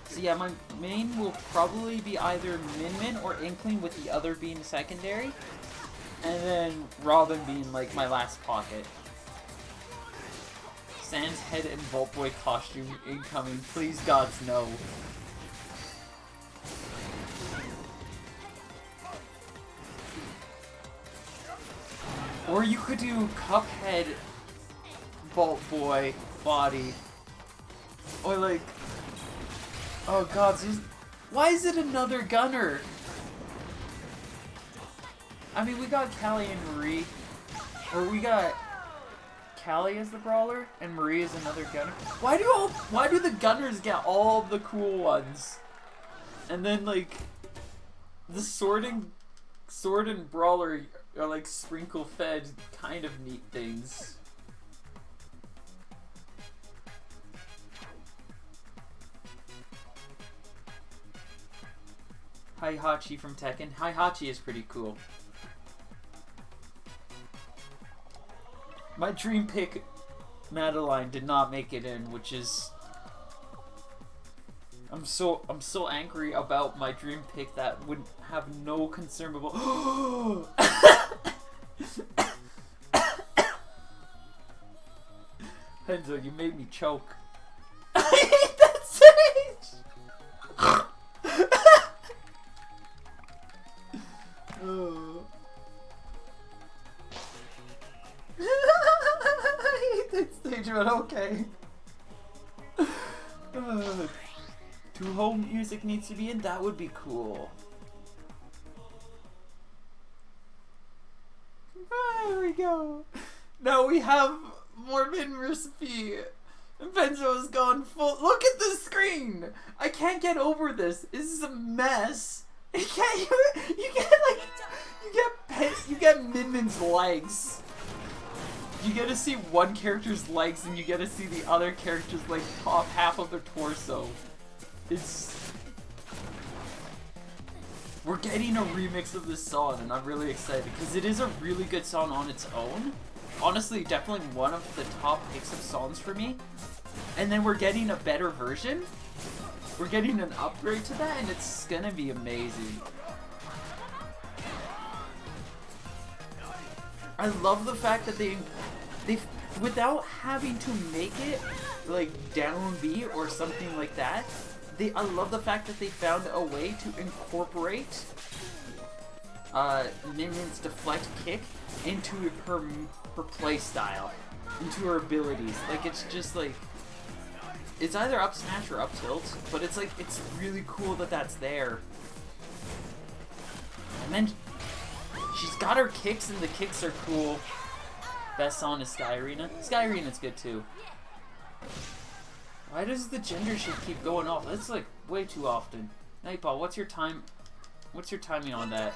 Speaker 1: So yeah, my main will probably be either Min Min or Inkling, with the other being secondary. And then Robin being like my last pocket. Sans head and Vault Boy costume incoming. Please gods no. Or you could do Cuphead Vault Boy body. Or like, oh god, why is it another gunner? I mean, we got Callie and Marie. Or we got Callie as the brawler and Marie as another gunner. Why do the gunners get all the cool ones? And then like the sword and brawler are like sprinkle fed kind of neat things. Hi Hachi from Tekken. Hi Hachi is pretty cool. My dream pick, Madeline, did not make it in, which is, I'm so angry about my dream pick that would have no concern about. Henzo, you made me choke. I hate that stage. Oh. I hate that stage, but okay. Two home music needs to be in? That would be cool. There we go. Now we have more Min recipe. Benzo has gone full. Look at the screen! I can't get over this. This is a mess. You get Min Min's legs. You get to see one character's legs and you get to see the other character's like top half of their torso. We're getting a remix of this song and I'm really excited because it is a really good song on its own. honestly definitely one of the top picks of songs for me. And then we're getting a better version. We're getting an upgrade to that, and it's gonna be amazing. I love the fact that they without having to make it like down B or something like that, I love the fact that they found a way to incorporate Minion's deflect kick into her play style, into her abilities. Like, it's just like, it's either up smash or up tilt, but it's like, it's really cool that that's there. And then she's got her kicks, and the kicks are cool. Best song is Sky Arena. Sky Arena's good too. Why does the gender shift keep going off? That's like way too often. Nightball, what's your time? What's your timing on that?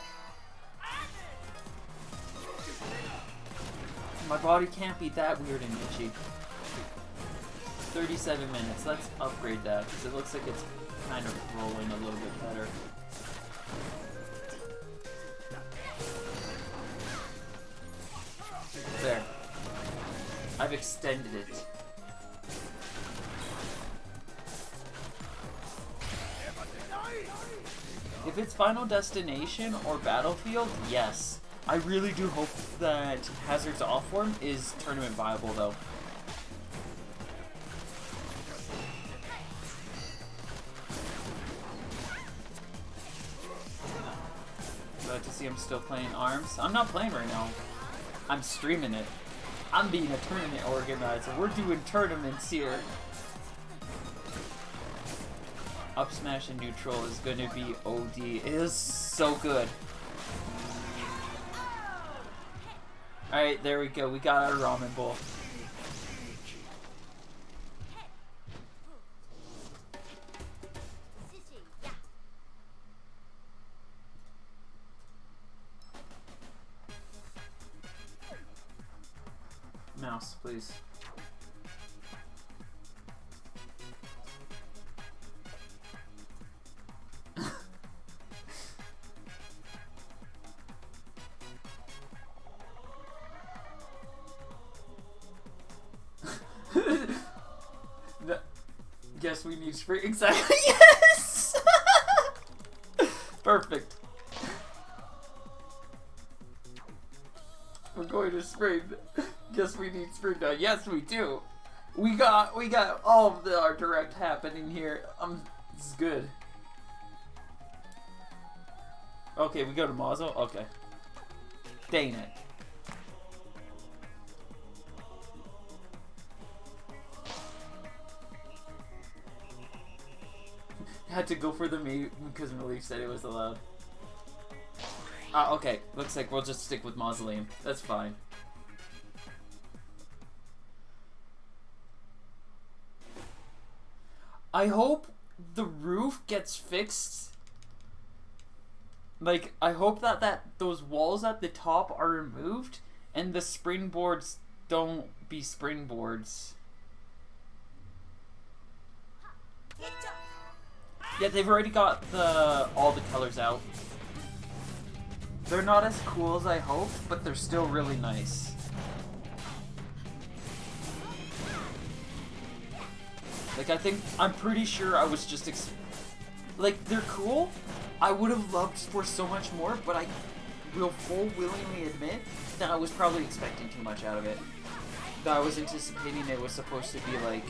Speaker 1: My body can't be that weird and itchy. 37 minutes. Let's upgrade that because it looks like it's kind of rolling a little bit better. There. I've extended it. If it's Final Destination or Battlefield, yes. I really do hope that Hazard's off form is tournament viable though. Glad to see I'm still playing ARMS. I'm not playing right now. I'm streaming it. I'm being a tournament organizer. We're doing tournaments here. Up smash and neutral is gonna be OD. It is so good. Alright, there we go. We got our ramen bowl. Mouse, please. Guess we need spring. Exactly. Yes. Perfect. We're going to spring. Guess we need spring now. Yes, we do. We got all of our direct happening here. This is good. Okay, we go to Mazo. Okay. Dang it. Had to go for the me because Mileve said it was allowed. Okay. Looks like we'll just stick with Mausoleum. That's fine. I hope the roof gets fixed. Like, I hope that those walls at the top are removed and the springboards don't be springboards. Yeah, they've already got all the colors out. They're not as cool as I hoped, but they're still really nice. Like, I'm pretty sure I was just like, they're cool. I would have loved for so much more, but I will willingly admit that I was probably expecting too much out of it. That I was anticipating it was supposed to be like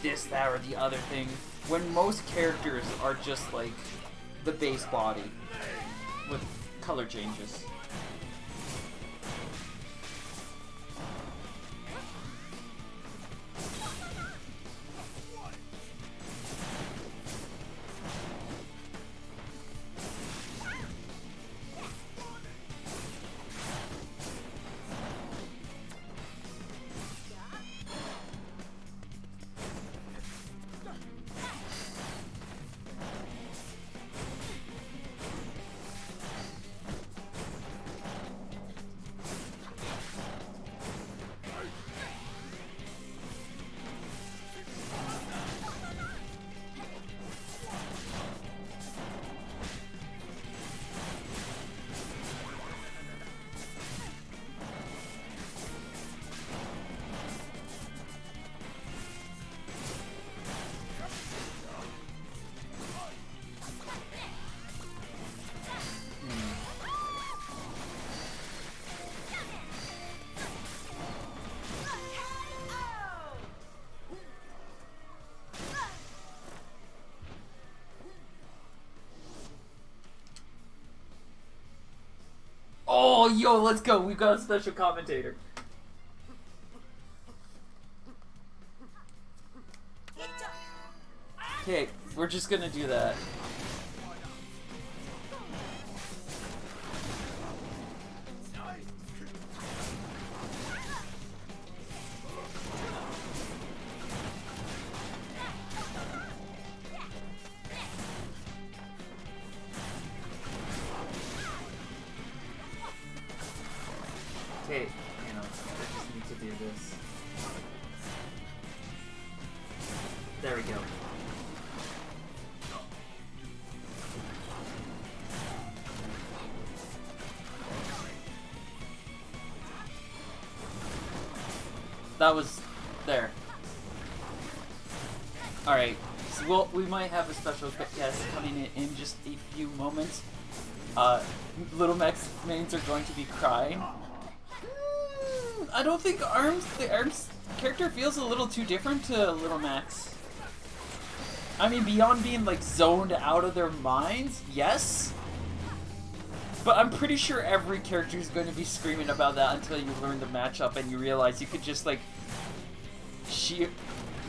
Speaker 1: this, that, or the other thing, when most characters are just like the base body with color changes. Oh, yo, let's go. We've got a special commentator. Okay, we're just gonna do that. Okay, you know, I just need to do this. There we go. That was there. Alright, so we might have a special guest coming in just a few moments. Little Max mains are going to be crying. I don't think the ARMS character feels a little too different to Little Max. I mean, beyond being like zoned out of their minds, yes. But I'm pretty sure every character is going to be screaming about that until you learn the matchup and you realize you could just like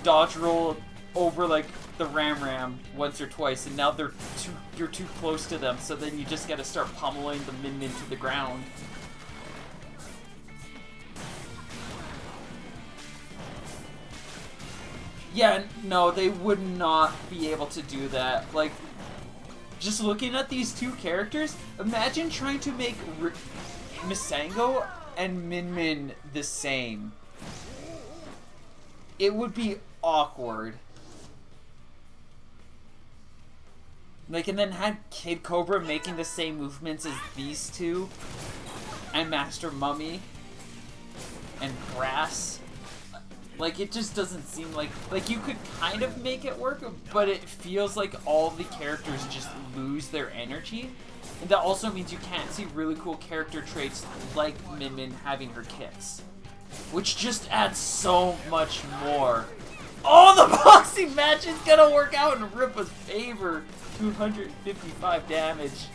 Speaker 1: dodge roll over like the Ram once or twice, and now you're too close to them, so then you just gotta start pummeling the Min to the ground. Yeah, no, they would not be able to do that. Like, just looking at these two characters, imagine trying to make Misango and Min the same. It would be awkward. Like, and then had Kid Cobra making the same movements as these two, and Master Mummy, and Brass. Like, it just doesn't seem like you could kind of make it work, but it feels like all the characters just lose their energy. And that also means you can't see really cool character traits like Min having her kicks, which just adds so much more. Oh, the boxing match is gonna work out in Rippa's favor. 255 damage.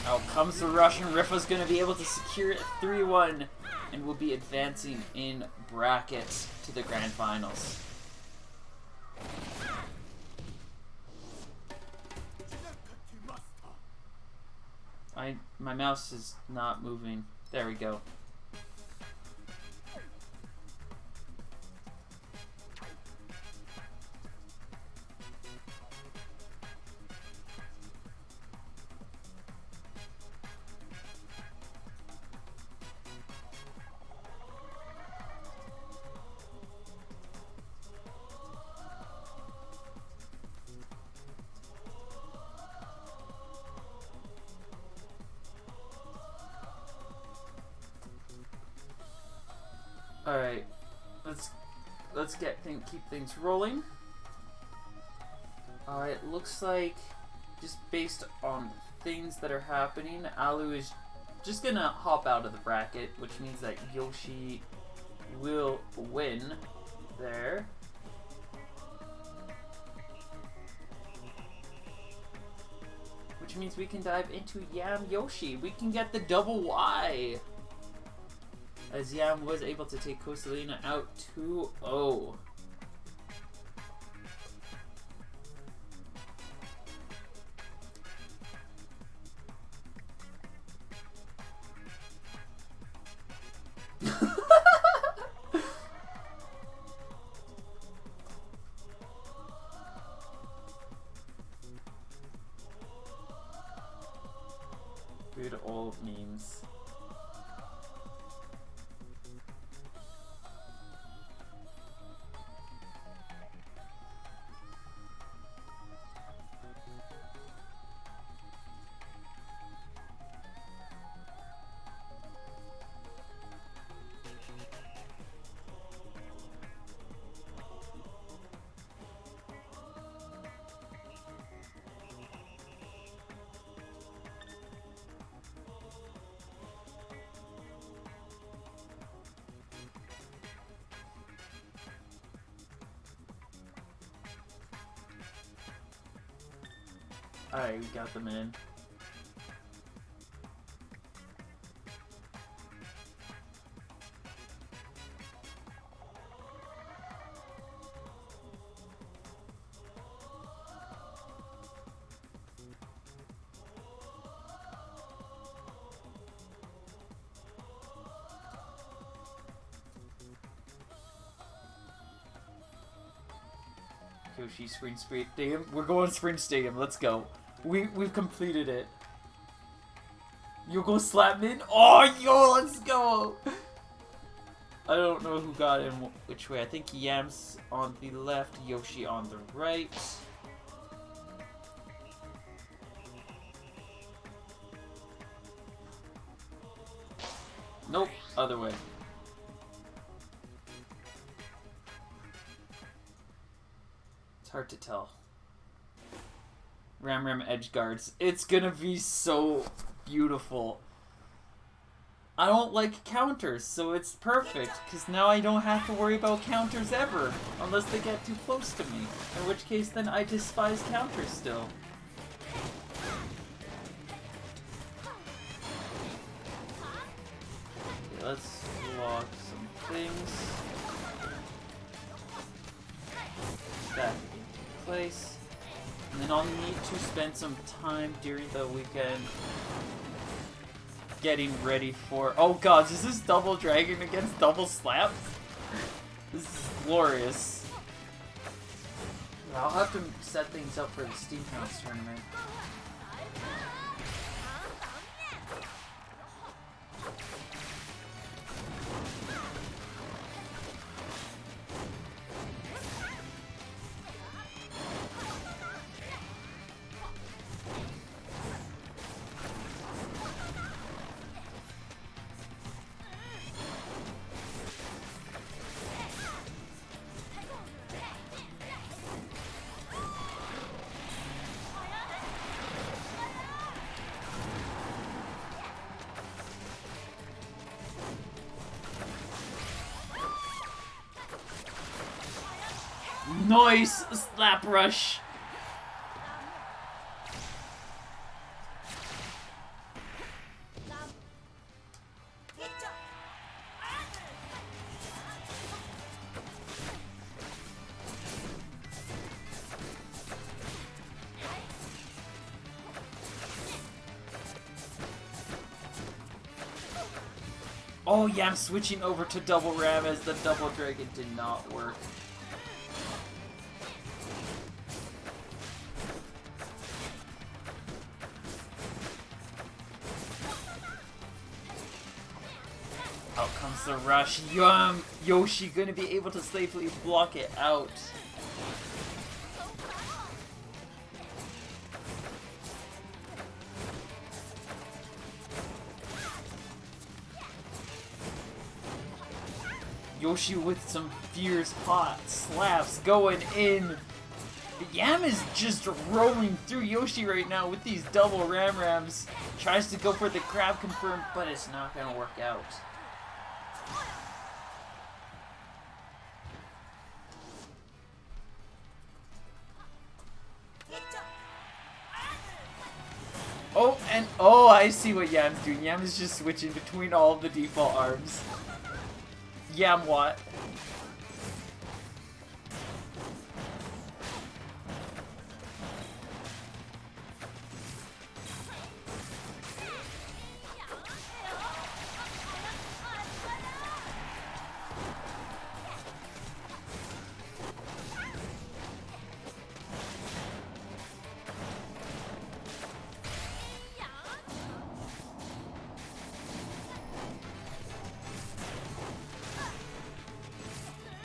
Speaker 1: Out comes the rush, and Riffa's going to be able to secure it 3-1 and will be advancing in brackets to the grand finals. My mouse is not moving. There we go. Alright, let's keep things rolling. It looks like, just based on things that are happening, Alu is just gonna hop out of the bracket, which means that Yoshi will win there. Which means we can dive into Yam Yoshi. We can get the double Y, as Yam was able to take Coastalina out 2-0. Good old memes. Alright, we got them in. Yoshi Spring Stadium. We're going Spring Stadium. Let's go. We've completed it. You go slap in. Oh, yo, let's go. I don't know who got in which way. I think Yam's on the left, Yoshi on the right. Nope, other way. Hard to tell. Ram edge guards. It's gonna be so beautiful. I don't like counters, so it's perfect, because now I don't have to worry about counters ever, unless they get too close to me, in which case then I despise counters still. Okay, let's lock some things. Back place, and then I'll need to spend some time during the weekend getting ready for... Oh god, is this double dragon against double slap? This is glorious. I'll have to set things up for the Steam House tournament. Nice slap rush. Oh yeah, I'm switching over to double ram as the double dragon did not work. Out comes the rush. Yum! Yoshi gonna be able to safely block it out. Yoshi with some fierce hot slaps going in. Yam is just rolling through Yoshi right now with these double rams. Tries to go for the grab confirm, but it's not gonna work out. Oh, and oh, I see what Yam's doing. Yam is just switching between all of the default arms. Yam what?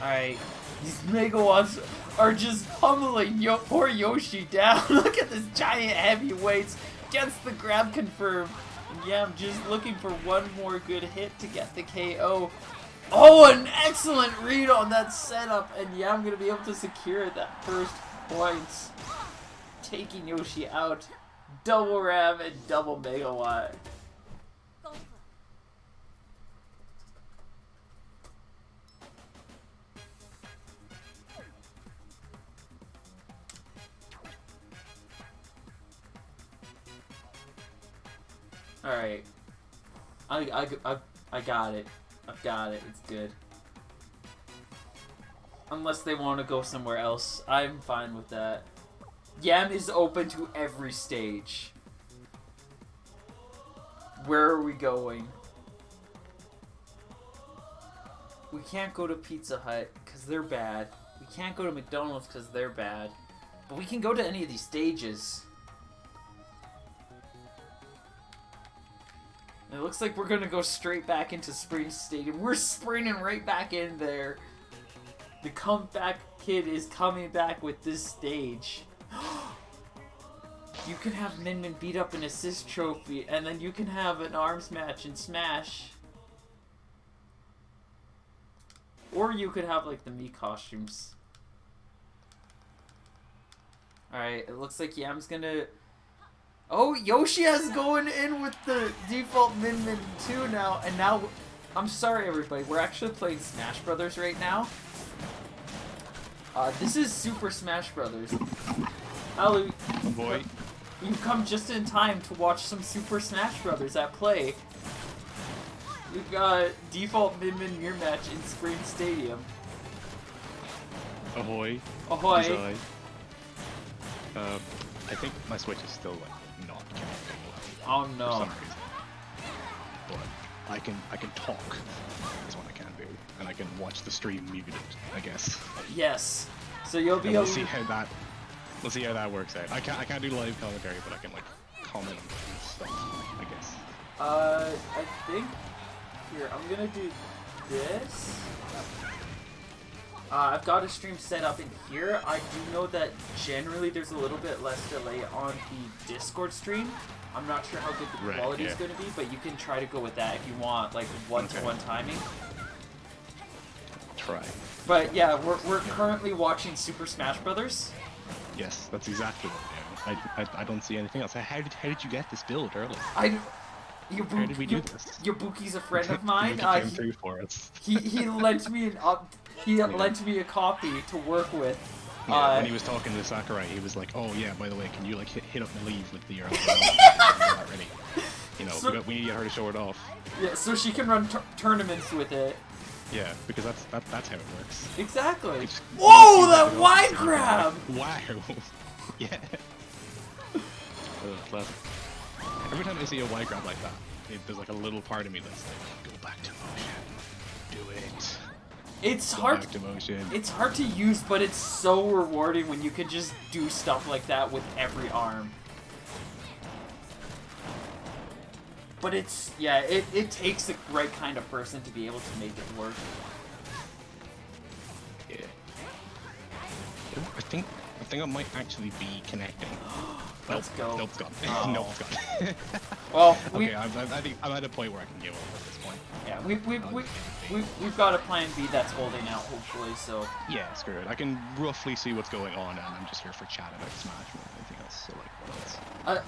Speaker 1: Alright, these megawatts are just pummeling poor Yoshi down. Look at this giant heavyweights. Gets the grab confirm. And yeah, I'm just looking for one more good hit to get the KO. Oh, an excellent read on that setup. And yeah, I'm going to be able to secure that first points. Taking Yoshi out. Double ram and double megawatt. Alright. I got it. I've got it. It's good. Unless they want to go somewhere else. I'm fine with that. Yam is open to every stage. Where are we going? We can't go to Pizza Hut because they're bad. We can't go to McDonald's because they're bad. But we can go to any of these stages. It looks like we're gonna go straight back into Spring Stadium. We're sprinting right back in there. The comeback kid is coming back with this stage. You can have Min Min beat up an assist trophy, and then you can have an arms match in Smash. Or you could have, like, the Mii costumes. Alright, it looks like Yam's gonna... Oh, Yoshi is going in with the default Min Min too now, and now... I'm sorry, everybody, we're actually playing Smash Brothers right now. This is Super Smash Brothers. Ali,
Speaker 2: oh boy.
Speaker 1: You've come just in time to watch some Super Smash Brothers at play. We've got default Min Min mirror match in Spring Stadium.
Speaker 2: Ahoy.
Speaker 1: Ahoy.
Speaker 2: Ahoy. I think my Switch is still like not connected.
Speaker 1: Oh no.
Speaker 2: For some reason. But I can talk. That's what I can do, and I can watch the stream muted, I guess.
Speaker 1: Yes. So you'll be
Speaker 2: and
Speaker 1: able.
Speaker 2: We'll see how that works out. I can't do live commentary, but I can like comment on stuff, I guess.
Speaker 1: I think here I'm gonna do this. I've got a stream set up in here. I do know that generally there's a little bit less delay on the Discord stream. I'm not sure how good the quality is going to be, but you can try to go with that if you want, like one-to-one timing.
Speaker 2: Try.
Speaker 1: But yeah, we're currently watching Super Smash Brothers.
Speaker 2: Yes, that's exactly what I'm doing. I don't see anything else. How did you get this build early? How did we do this?
Speaker 1: Yabuki's a friend of mine.
Speaker 2: He came through for us.
Speaker 1: he lent me lent me a copy to work with.
Speaker 2: Yeah, when he was talking to Sakurai, he was like, "Oh yeah, by the way, can you like hit up Mileve with the ready? You know,
Speaker 1: so,
Speaker 2: we need to get her to show it off."
Speaker 1: Yeah, so she can run tournaments with it.
Speaker 2: Yeah, because that's how it works.
Speaker 1: Exactly. Whoa, that wide grab!
Speaker 2: Wow. Yeah. Every time I see a wide grab like that, there's like a little part of me that's like, go back to motion. Do it.
Speaker 1: It's hard. It's hard to use, but it's so rewarding when you can just do stuff like that with every arm. But it's it takes the right kind of person to be able to make it work.
Speaker 2: Yeah. I think I might actually be connecting.
Speaker 1: Let's go.
Speaker 2: Nope, it's gone.
Speaker 1: Oh.
Speaker 2: Nope, it's gone.
Speaker 1: Well,
Speaker 2: okay, I think I'm at a point where I can give up at this point.
Speaker 1: Yeah, we've got a plan B that's holding out, hopefully. So.
Speaker 2: Yeah, screw it. I can roughly see what's going on, and I'm just here for chat about Smash more than anything else. So like, what else?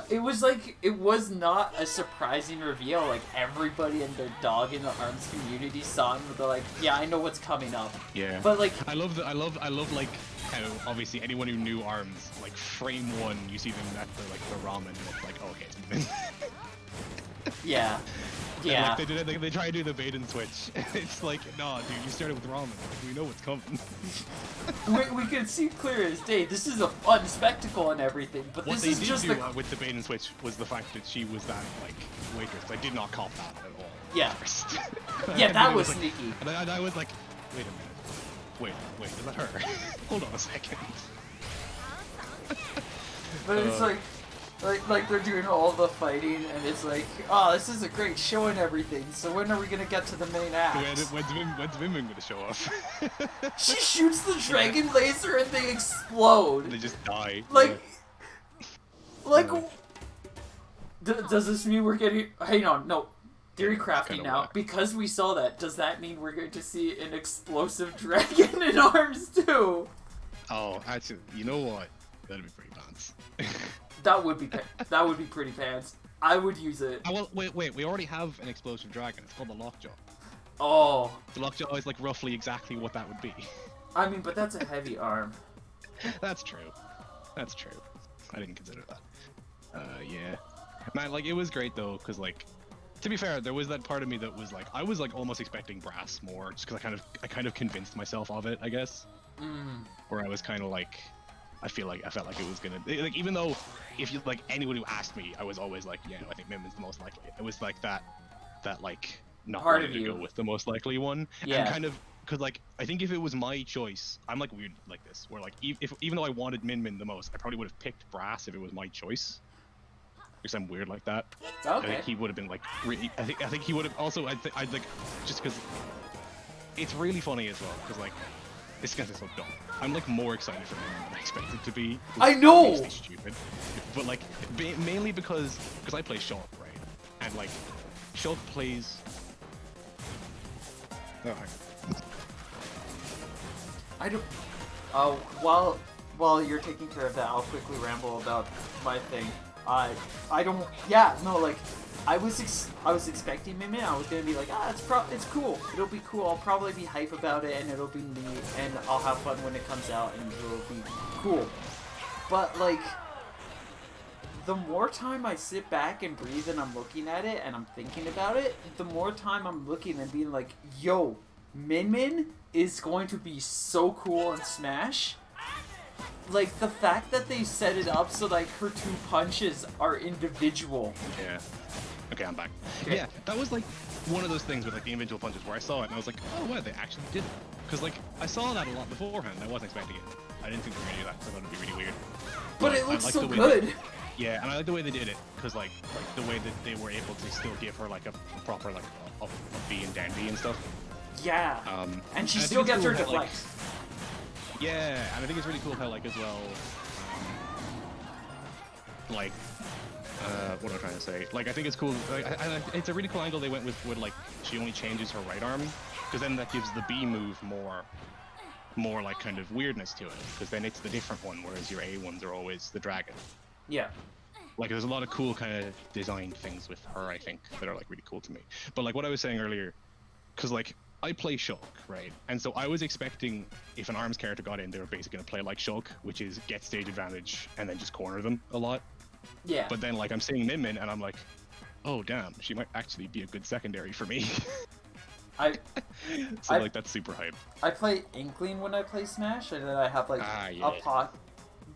Speaker 1: It was not a surprising reveal. Like everybody and their dog in the ARMS community saw it, and they're like, "Yeah, I know what's coming up."
Speaker 2: Yeah.
Speaker 1: But like,
Speaker 2: I love like how obviously anyone who knew ARMS, like frame one, you see them at the ramen, and it's like, oh, okay, it's moving.
Speaker 1: Yeah. Yeah.
Speaker 2: And, like, they try to do the bait and switch. It's like, nah, dude, you started with ramen. Like, we know what's coming.
Speaker 1: we can see clear as day. This is a fun spectacle and everything, but
Speaker 2: what
Speaker 1: this
Speaker 2: they
Speaker 1: is
Speaker 2: did
Speaker 1: just
Speaker 2: do with the bait and switch was the fact that she was that like waitress. I did not cop that at all.
Speaker 1: Yeah.
Speaker 2: First.
Speaker 1: Yeah, that was
Speaker 2: like,
Speaker 1: sneaky.
Speaker 2: And I was like, wait a minute. Wait, is that her? Hold on a second.
Speaker 1: But it's like they're doing all the fighting, and it's like, oh, this is a great show and everything. So when are we gonna get to the main act?
Speaker 2: When's Vim gonna show off?
Speaker 1: She shoots the dragon laser and they explode.
Speaker 2: They just die.
Speaker 1: Like, does this mean we're getting? Hang on, no. Theory crafting now. Whack. Because we saw that, does that mean we're going to see an explosive dragon in ARMS too?
Speaker 2: Oh, actually, you know what? That'd be pretty pants.
Speaker 1: That would be pretty pants. I would use it.
Speaker 2: Oh, well, wait. We already have an explosive dragon. It's called the Lockjaw.
Speaker 1: Oh.
Speaker 2: The Lockjaw is like roughly exactly what that would be.
Speaker 1: I mean, but that's a heavy arm.
Speaker 2: That's true. That's true. I didn't consider that. Yeah. Man, like, it was great though, because like, to be fair, there was that part of me that was like, I was like almost expecting brass more, just because I kind of convinced myself of it, I guess. Where I was kind of like, I felt like it was gonna, like, even though if you like anyone who asked me, I was always like, yeah, no, I think Minmin's the most likely. It was like that like not
Speaker 1: Part
Speaker 2: wanting
Speaker 1: of
Speaker 2: to
Speaker 1: you.
Speaker 2: go with the most likely one,
Speaker 1: Yeah.
Speaker 2: and kind of. Because like I think if it was my choice, I'm like weird like this, where like if even though I wanted Min the most, I probably would have picked Brass if it was my choice. Because I'm weird like that.
Speaker 1: Okay.
Speaker 2: I think he would have been like really. I think he would have also. I'd like just because it's really funny as well. Because like this guy's so dumb. I'm like more excited for Min than I expected to be.
Speaker 1: I know.
Speaker 2: Obviously stupid, but like mainly because I play Shulk, right? And like Shulk plays. Oh,
Speaker 1: I don't. While you're taking care of that, I'll quickly ramble about my thing. I don't. Yeah, no, like I was expecting Min. I was gonna be like, it's cool. It'll be cool. I'll probably be hype about it, and it'll be neat, and I'll have fun when it comes out, and it'll be cool. But like, the more time I sit back and breathe, and I'm looking at it, and I'm thinking about it, the more time I'm looking and being like, yo, Min is going to be so cool in Smash. Like, the fact that they set it up so, like, her two punches are individual.
Speaker 2: Yeah. Okay, I'm back.
Speaker 1: Okay.
Speaker 2: Yeah, that was, like, one of those things with, like, the individual punches where I saw it and I was like, oh, wow, they actually did it. Because, like, I saw that a lot beforehand and I wasn't expecting it. I didn't think they were going to do that because I thought it'd be really weird.
Speaker 1: But it looks so good.
Speaker 2: Yeah, and I like the way they did it because, like the way that they were able to still give her, like, a proper, like, a bee and dandy and stuff.
Speaker 1: Yeah. And she
Speaker 2: and
Speaker 1: still gets her
Speaker 2: cool how,
Speaker 1: deflect.
Speaker 2: Yeah, and I think it's really cool how, like, as well, like, what am I trying to say? Like, I think it's cool, like, it's a really cool angle they went with, like, she only changes her right arm, because then that gives the B move more, like, kind of weirdness to it, because then it's the different one, whereas your A ones are always the dragon.
Speaker 1: Yeah.
Speaker 2: Like, there's a lot of cool kind of design things with her, I think, that are, like, really cool to me. But, like, what I was saying earlier, because, like, I play Shulk, right? And so I was expecting if an ARMS character got in, they were basically going to play like Shulk, which is get stage advantage and then just corner them a lot.
Speaker 1: Yeah.
Speaker 2: But then, like, I'm seeing Min and I'm like, oh, damn, she might actually be a good secondary for me. Like, that's super hype.
Speaker 1: I play Inkling when I play Smash, and then I have, like, a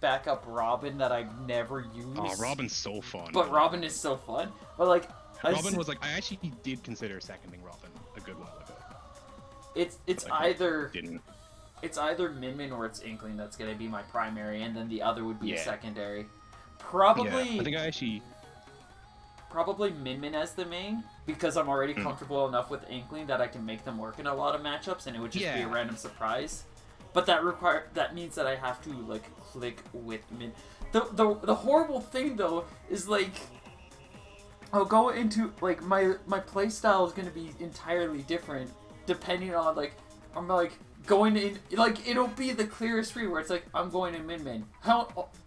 Speaker 1: backup Robin that I never use.
Speaker 2: Oh, Robin's so fun.
Speaker 1: But Robin is so fun. But, like...
Speaker 2: Robin was, like, I actually did consider seconding Robin a good while ago.
Speaker 1: It's either Min or it's Inkling that's gonna be my primary, and then the other would be a secondary. Probably.
Speaker 2: Yeah, I think I actually.
Speaker 1: Probably Min as the main, because I'm already comfortable enough with Inkling that I can make them work in a lot of matchups, and it would just be a random surprise. But that means that I have to, like, click with Min. The horrible thing though is, like, I'll go into, like, my playstyle is gonna be entirely different depending on, like, I'm, like, going in, like, it'll be the clearest read where it's like, I'm going in Min.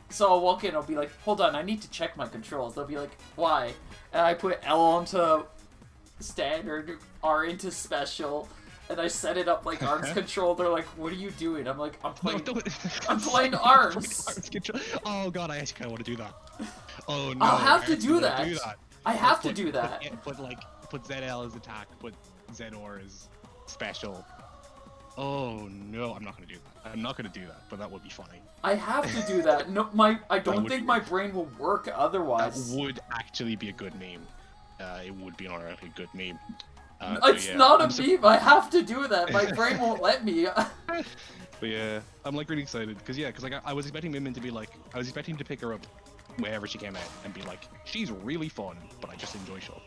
Speaker 1: So I'll walk in, I'll be like, hold on, I need to check my controls. They'll be like, why? And I put L onto standard, R into special, and I set it up like ARMS control. They're like, what are you doing? I'm like, I'm playing ARMS.
Speaker 2: Oh god, I actually kind of want to do that. Oh no.
Speaker 1: I'll have to do that. I have to do that.
Speaker 2: Put ZL as attack, put ZOR as special. Oh no, I'm not gonna do that. I'm not gonna do that, but that would be funny.
Speaker 1: I have to do that. No, I don't think my brain will work otherwise.
Speaker 2: That would actually be a good meme. It would be an already good meme.
Speaker 1: It's not a meme. I have to do that. My brain won't let me.
Speaker 2: But yeah, I'm like really excited because like I was expecting Min to be like, I was expecting to pick her up wherever she came out and be like, she's really fun, but I just enjoy Shulk.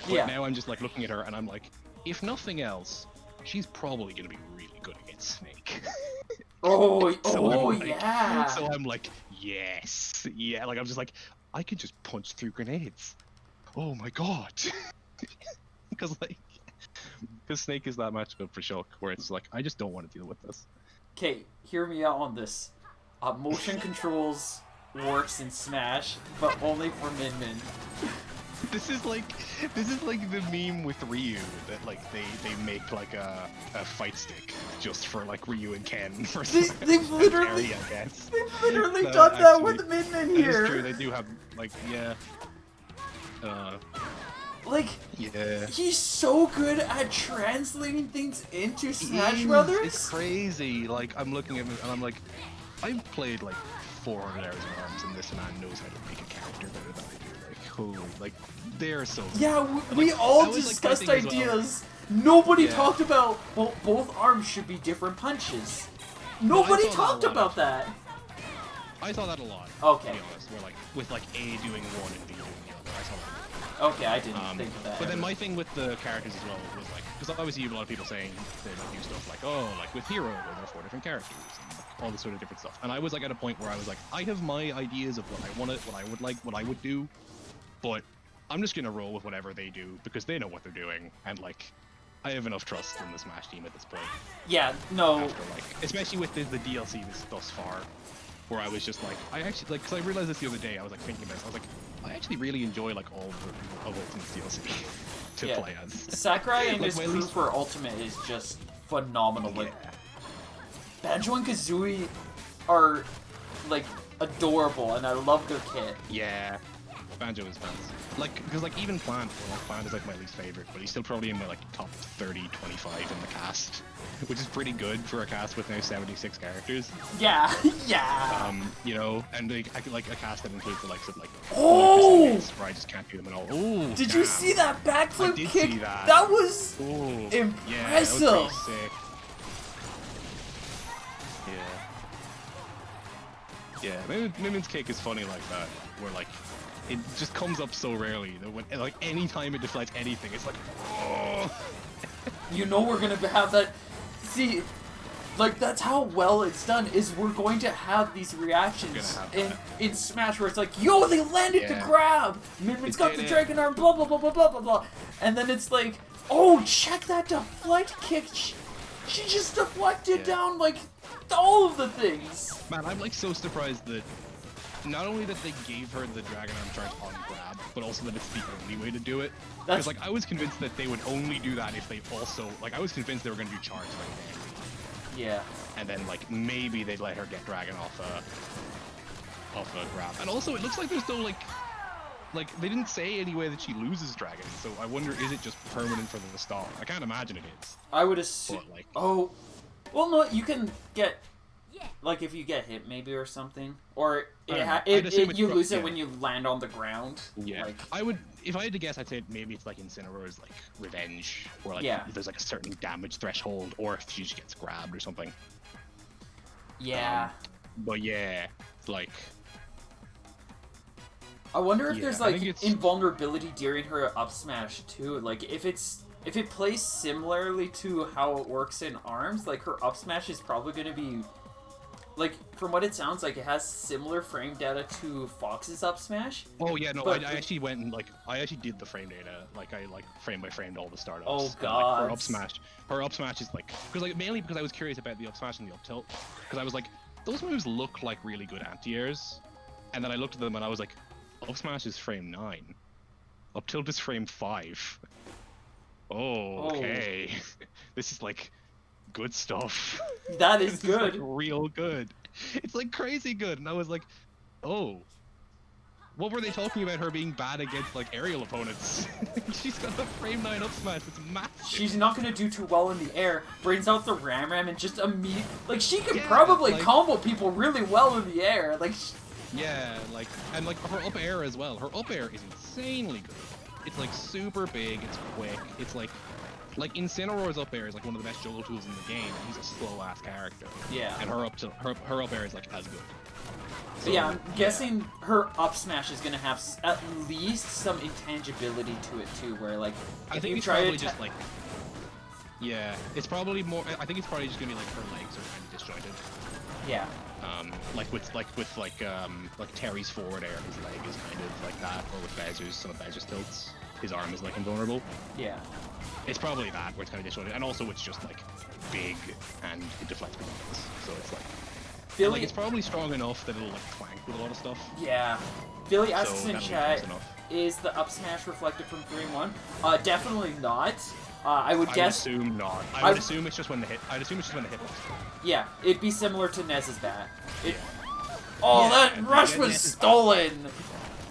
Speaker 2: But now I'm just like looking at her and I'm like, if nothing else, she's probably gonna be really good against Snake.
Speaker 1: Yeah.
Speaker 2: So I'm like, yes, yeah. Like I'm just like, I can just punch through grenades. Oh my god. Because Snake is that matchup for Shulk, where it's like, I just don't want to deal with this.
Speaker 1: Okay, hear me out on this. Motion controls works in Smash, but only for Min.
Speaker 2: This is like the meme with Ryu that like they make like a fight stick just for like Ryu and Ken for
Speaker 1: they've literally
Speaker 2: I guess.
Speaker 1: They've literally done that with Min here.
Speaker 2: It's true, they do have like
Speaker 1: Like,
Speaker 2: Yeah.
Speaker 1: he's so good at translating things into Smash
Speaker 2: It
Speaker 1: Brothers.
Speaker 2: is. It's crazy. Like, I'm looking at him and I'm like, I've played like 400 hours of ARMS, and this man knows how to make a character better than I do. Like, holy, like, they're so good.
Speaker 1: Yeah,
Speaker 2: And,
Speaker 1: we
Speaker 2: like,
Speaker 1: all
Speaker 2: that was, like, my
Speaker 1: discussed
Speaker 2: thing as well.
Speaker 1: ideas. Nobody
Speaker 2: Yeah.
Speaker 1: talked about, well, both arms should be different punches. Nobody
Speaker 2: saw that a
Speaker 1: talked
Speaker 2: lot,
Speaker 1: about that.
Speaker 2: I saw that a lot.
Speaker 1: Okay.
Speaker 2: To be honest, where like with like A doing one and B doing the other. I saw that.
Speaker 1: Okay, I didn't think of that.
Speaker 2: But then my thing with the characters as well was like, because obviously you have a lot of people saying they do stuff like, oh, like with Hero, where there are 4 different characters, and like, all this sort of different stuff. And I was like at a point where I was like, I have my ideas of what I want, what I would like, what I would do, but I'm just gonna roll with whatever they do because they know what they're doing, and like, I have enough trust in the Smash team at this point.
Speaker 1: Yeah, no.
Speaker 2: After, like, especially with the DLC thus far, where I was just like, I actually like, because I realized this the other day. I was like thinking about this. I was like, I actually really enjoy like all of Ultimate's DLC to play as.
Speaker 1: Sakurai and
Speaker 2: Like,
Speaker 1: his
Speaker 2: at
Speaker 1: crew
Speaker 2: least-
Speaker 1: for Ultimate is just phenomenal. Like, Banjo and Kazooie are like adorable, and I love their kit.
Speaker 2: Yeah. Banjo is fans. Like, because like even Plant, well, like, Plant is like my least favorite, but he's still probably in my like top 30, 25 in the cast, which is pretty good for a cast with now 76 characters.
Speaker 1: Yeah, yeah.
Speaker 2: You know, and like a cast that includes the likes of like
Speaker 1: Oh!
Speaker 2: where I just can't do them at all. Oh,
Speaker 1: Did you see that backflip
Speaker 2: I did
Speaker 1: kick?
Speaker 2: see that.
Speaker 1: That was
Speaker 2: Oh,
Speaker 1: impressive.
Speaker 2: Yeah, that was pretty sick. Yeah. Yeah, Mimin's kick is funny like that, where like it just comes up so rarely that when like any time it deflects anything, it's like, oh.
Speaker 1: You know we're gonna have that. See, like that's how well it's done. Is we're going to have these reactions in Smash where it's like, yo, they landed the grab. Minmin's got the dragon arm. Blah blah blah blah blah blah blah. And then it's like, oh, check that deflect kick. She just deflected down like all of the things.
Speaker 2: Man, I'm like so surprised that not only that they gave her the dragon arm charge on grab, but also that it's the only way to do it. Because like I was convinced that they would only do that if they also like I was convinced they were going to do charge like that.
Speaker 1: Yeah.
Speaker 2: And then like maybe they'd let her get dragon off a grab. And also it looks like there's no like they didn't say any way that she loses dragon. So I wonder, is it just permanent for the star? I can't imagine it is.
Speaker 1: I would assume.
Speaker 2: Like,
Speaker 1: oh, well, no, you can get. Like if you get hit maybe or something, or you lose it when you land on the ground.
Speaker 2: Yeah,
Speaker 1: like,
Speaker 2: I would, if I had to guess, I'd say maybe it's like Incineroar's like revenge, where like there's like a certain damage threshold, or if she just gets grabbed or something.
Speaker 1: Yeah.
Speaker 2: But yeah, like.
Speaker 1: I wonder if there's like invulnerability during her up smash too. Like if it plays similarly to how it works in ARMS, like her up smash is probably going to be. Like, from what it sounds like, it has similar frame data to Fox's up smash.
Speaker 2: Oh yeah, no, I actually went and I actually did the frame data. Like I frame by framed all the startups.
Speaker 1: Oh god.
Speaker 2: And, like, her up smash is like, mainly because I was curious about the up smash and the up tilt, because I was like, those moves look like really good anti-airs, and then I looked at them and I was like, up smash is frame 9, up tilt is frame 5. Oh, okay. This is like good stuff.
Speaker 1: That is good.
Speaker 2: Like real good. It's like crazy good. And I was like, oh. What were they talking about her being bad against like aerial opponents? She's got a frame 9 up smash. It's massive.
Speaker 1: She's not going to do too well in the air. Brings out the Ram and just immediately... Like, she can probably combo people really well in the air. Like...
Speaker 2: Yeah, like... And like her up air as well. Her up air is insanely good. It's like super big. It's quick. It's like Incineroar's up air is like one of the best juggle tools in the game. He's a slow ass character.
Speaker 1: Yeah.
Speaker 2: And her up air is like as good.
Speaker 1: So yeah, I'm guessing her up smash is gonna have at least some intangibility to it too, where like
Speaker 2: I think it's probably just like it's probably more. I think it's probably just gonna be like her legs are kind of disjointed.
Speaker 1: Yeah.
Speaker 2: Like Terry's forward air, his leg is kind of like that, or with Bowser's, some of Bowser's tilts, his arm is like invulnerable.
Speaker 1: Yeah.
Speaker 2: It's probably that, where it's kind of disjointed, and also it's just like big and it deflects bullets, so it's like. Like it's probably strong enough that it'll like clank with a lot of stuff.
Speaker 1: Yeah. Billy asks in chat, is the up smash reflected from 3-1? Definitely not. I would guess.
Speaker 2: I would assume not. I would assume it's just when the hit. I'd assume it's just when the hit.
Speaker 1: Yeah, it'd be similar to Nez's bat. Oh, that rush was stolen.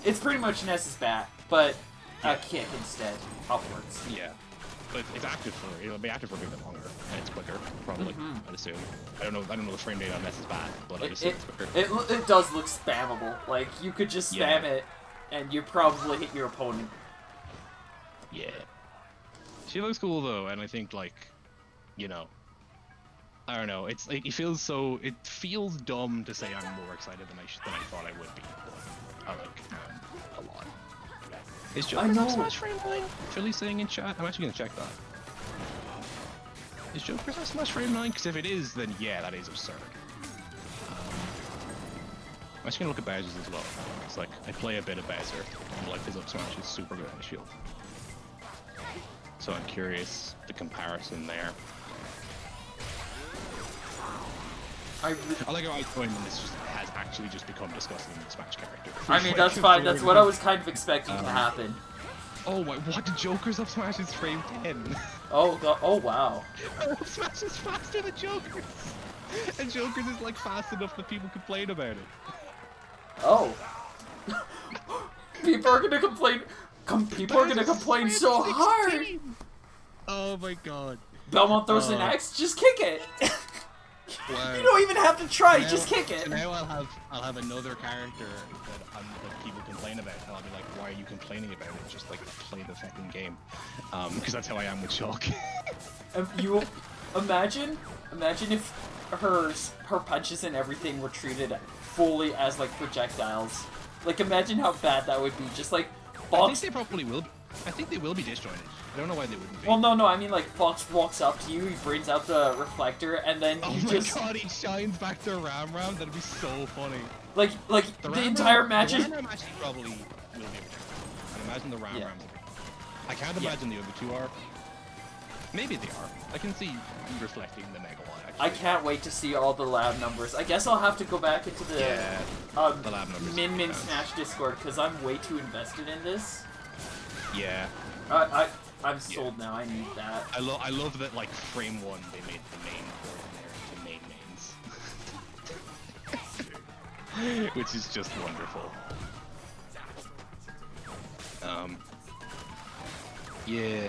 Speaker 1: It's pretty much Nez's bat, but a kick instead, upwards.
Speaker 2: Yeah. But it'll be active for a bit longer, and it's quicker, probably, I'd assume. I don't know the frame rate on this is bad, but I'd assume it's quicker.
Speaker 1: It does look spammable. Like, you could just spam it, and you probably hit your opponent.
Speaker 2: Yeah. She looks cool, though, and I think, like, you know, I don't know, it's like, it feels dumb to say I'm more excited than I thought I would be, but I like a lot. Is Joker's on Smash Frame 9? Philly's saying in chat. I'm actually gonna check that. Is Joker's on Smash Frame 9? Because if it is, then yeah, that is absurd. I'm actually gonna look at Bowser's as well. It's like, I play a bit of Bowser, and like his up smash is super good on the shield. So I'm curious the comparison there. I like how I find this has actually just become disgusting in the Smash character.
Speaker 1: I mean, that's fine. That's what I was kind of expecting to happen.
Speaker 2: Oh my! What? The Joker's up smash is frame 10.
Speaker 1: Oh god! Oh wow!
Speaker 2: Up smash is faster than Joker's, and Joker's is like fast enough that people complain about it.
Speaker 1: Oh. People are gonna complain. People are gonna complain so hard.
Speaker 2: Oh my god!
Speaker 1: Belmont throws an X. Just kick it.
Speaker 2: Wow.
Speaker 1: You don't even have to try,
Speaker 2: now,
Speaker 1: just kick it.
Speaker 2: So now I'll have another character that people complain about, and I'll be like, why are you complaining about it? Just like play the fucking game, because that's how I am with Shulk.
Speaker 1: You imagine if her punches and everything were treated fully as like projectiles. Like imagine how bad that would be. Just like Fox.
Speaker 2: I think they probably will. I think they will be disjointed. I don't know why they wouldn't be.
Speaker 1: Well, no, I mean, like, Fox walks up to you, he brings out the reflector, and then
Speaker 2: oh my god, he shines back to Ram. That'd be so funny.
Speaker 1: Like the entire match is...
Speaker 2: The Ram actually probably will be rejected. I imagine the Ram. I can't imagine the other two are. Maybe they are. I can see reflecting the Mega one, actually.
Speaker 1: I can't wait to see all the lab numbers. I guess I'll have to go back into the
Speaker 2: lab numbers
Speaker 1: Min Smash Discord, because I'm way too invested in this.
Speaker 2: Yeah.
Speaker 1: I'm sold now. I need that.
Speaker 2: I love that like frame 1 they made the main there to main mains, which is just wonderful. Yeah.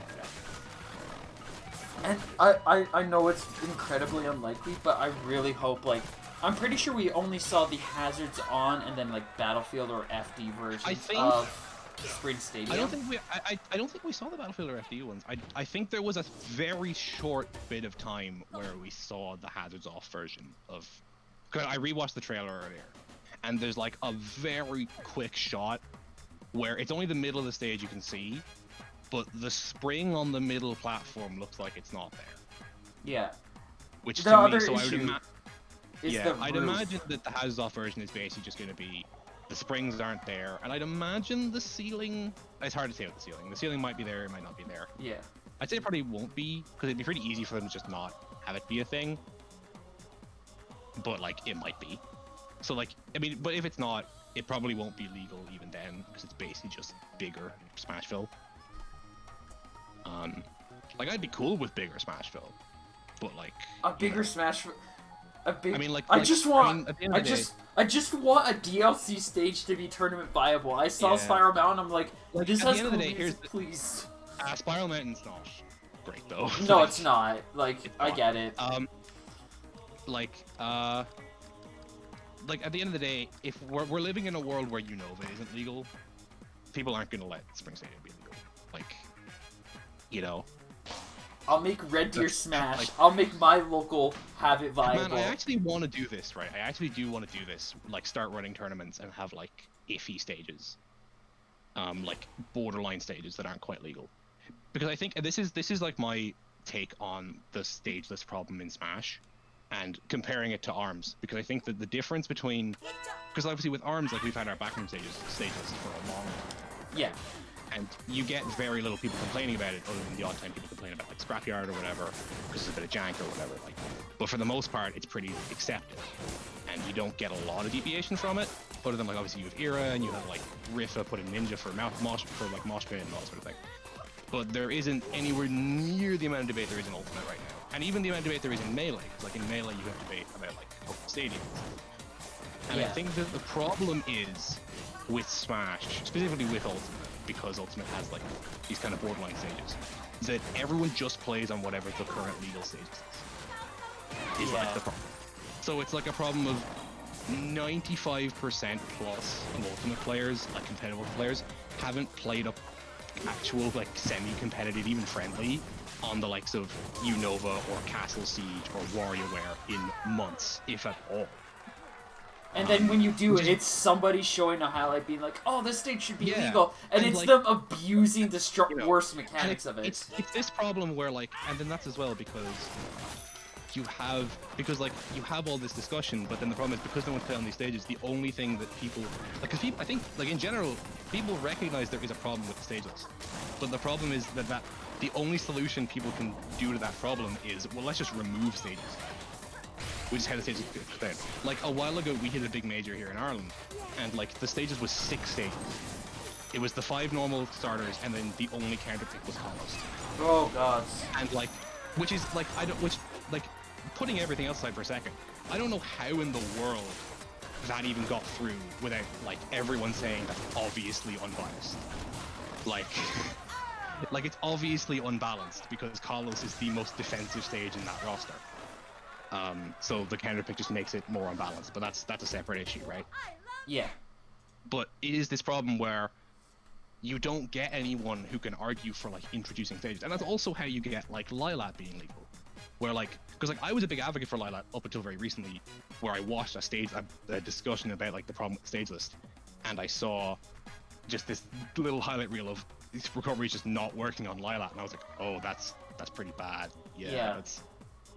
Speaker 1: And I know it's incredibly unlikely, but I really hope, like, I'm pretty sure we only saw the Hazards on and then like Battlefield or FD versions of Sprint Stadium.
Speaker 2: I don't think we saw the Battlefield or FD ones. I think there was a very short bit of time where we saw the Hazards off version of. Cause I rewatched the trailer earlier, and there's like a very quick shot where it's only the middle of the stage you can see, but the spring on the middle platform looks like it's not there.
Speaker 1: Yeah.
Speaker 2: Which
Speaker 1: the
Speaker 2: to me, so I'd
Speaker 1: I'd
Speaker 2: imagine that the Hazards off version is basically just going to be. The springs aren't there, and I'd imagine the ceiling... It's hard to say with the ceiling. The ceiling might be there, it might not be there.
Speaker 1: Yeah.
Speaker 2: I'd say it probably won't be, because it'd be pretty easy for them to just not have it be a thing. But, like, it might be. So, like, I mean, but if it's not, it probably won't be legal even then, because it's basically just bigger Smashville. Like, I'd be cool with bigger Smashville, but, like...
Speaker 1: A bigger Smash... I mean,
Speaker 2: like,
Speaker 1: I just want a DLC stage to be tournament viable. I saw Spiral Mountain, I'm like this has cool music, please.
Speaker 2: Spiral Mountain's not great though.
Speaker 1: No, it's not. Like, I get it.
Speaker 2: Like at the end of the day, if we're living in a world where Unova isn't legal, people aren't gonna let Spring Stadium be legal. Like, you know.
Speaker 1: I'll make Red Deer Smash. Like, I'll make my local have it viable.
Speaker 2: Man, I actually want to do this, right? I actually do want to do this. Like, start running tournaments and have, like, iffy stages. Like, borderline stages that aren't quite legal. Because I think this is like, my take on the stageless problem in Smash. And comparing it to ARMS. Because I think that the difference between... Because obviously with ARMS, like, we've had our backroom stages for a long time.
Speaker 1: Yeah.
Speaker 2: And you get very little people complaining about it, other than the odd time people complain about like Scrapyard or whatever, because it's a bit of jank or whatever. Like, but for the most part, it's pretty accepted, and you don't get a lot of deviation from it. Other than like obviously you have Era and you have like Rifa put in Ninja for mosh pit and all that sort of thing. But there isn't anywhere near the amount of debate there is in Ultimate right now, and even the amount of debate there is in Melee. Because like in Melee you have debate about like open stadiums, and I think that the problem is with Smash, specifically with Ultimate. because Ultimate has like these kind of borderline stages, is that everyone just plays on whatever the current legal stages is like the problem. So it's like a problem of 95% plus of Ultimate players, like competitive players, haven't played up actual like semi-competitive, even friendly, on the likes of Unova or Castle Siege or WarioWare in months, if at all.
Speaker 1: And then when you do it, it's somebody showing a highlight being like, oh, this stage should be legal. And it's like, them abusing the worst mechanics of it.
Speaker 2: It's this problem where, like, and then that's as well because you have all this discussion, but then the problem is because no one's playing on these stages, the only thing that people, like, because people, I think, like, in general, people recognize there is a problem with the stage list. But the problem is that the only solution people can do to that problem is, well, let's just remove stages. We just had the stages put down. Like, a while ago, we hit a big major here in Ireland, and, like, the stages was 6 stages. It was the 5 normal starters, and then the only counter pick was Carlos.
Speaker 1: Oh, God.
Speaker 2: And, like, which is, like, putting everything else aside for a second, I don't know how in the world that even got through without, like, everyone saying that's obviously unbiased. Like, it's obviously unbalanced, because Carlos is the most defensive stage in that roster. So the counter pick just makes it more unbalanced, but that's a separate issue, right?
Speaker 1: Yeah.
Speaker 2: But it is this problem where you don't get anyone who can argue for, like, introducing stages, and that's also how you get, like, Lilat being legal, where, like, because, like, I was a big advocate for Lilat up until very recently, where I watched a discussion about, like, the problem with the stage list, and I saw just this little highlight reel of recovery just not working on Lilat, and I was like, oh, that's pretty bad. Yeah.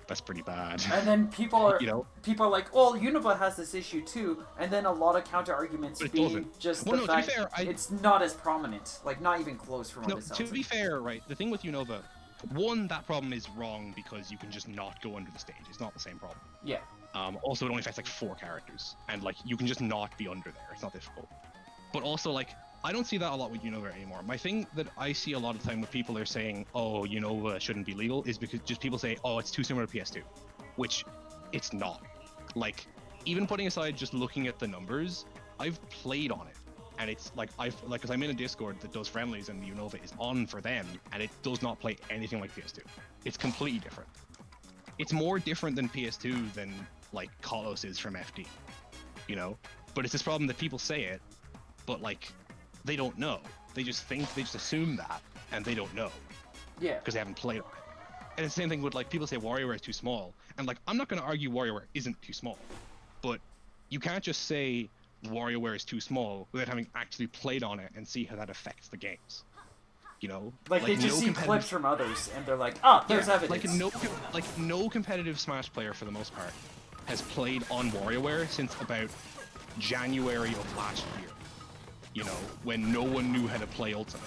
Speaker 2: That's pretty bad.
Speaker 1: And then people are, people are like, well, Unova has this issue too, and then a lot of counter arguments being just the fact it's not as prominent, like not even close from what it sounds like.
Speaker 2: To be fair, right, the thing with Unova, one, that problem is wrong because you can just not go under the stage. It's not the same problem.
Speaker 1: Yeah.
Speaker 2: Also, it only affects like 4 characters, and like you can just not be under there. It's not difficult. But also, like, I don't see that a lot with Unova anymore. My thing that I see a lot of the time when people are saying, oh, Unova shouldn't be legal, is because just people say, oh, it's too similar to PS2, which it's not. Like, even putting aside just looking at the numbers, I've played on it, and it's like, because I'm in a Discord that does friendlies, and the Unova is on for them, and it does not play anything like PS2. It's completely different. It's more different than PS2 than, like, Kalos is from FD, you know? But it's this problem that people say it, but, like, they don't know. They just assume that, and they don't know.
Speaker 1: Yeah.
Speaker 2: Because they haven't played on it. And it's the same thing with, like, people say WarioWare is too small, and, like, I'm not going to argue WarioWare isn't too small, but you can't just say WarioWare is too small without having actually played on it and see how that affects the games. You know?
Speaker 1: Like they just see clips from others, and they're like, oh, there's evidence.
Speaker 2: Like, no competitive Smash player, for the most part, has played on WarioWare since about January of last year. You know, when no one knew how to play Ultimate.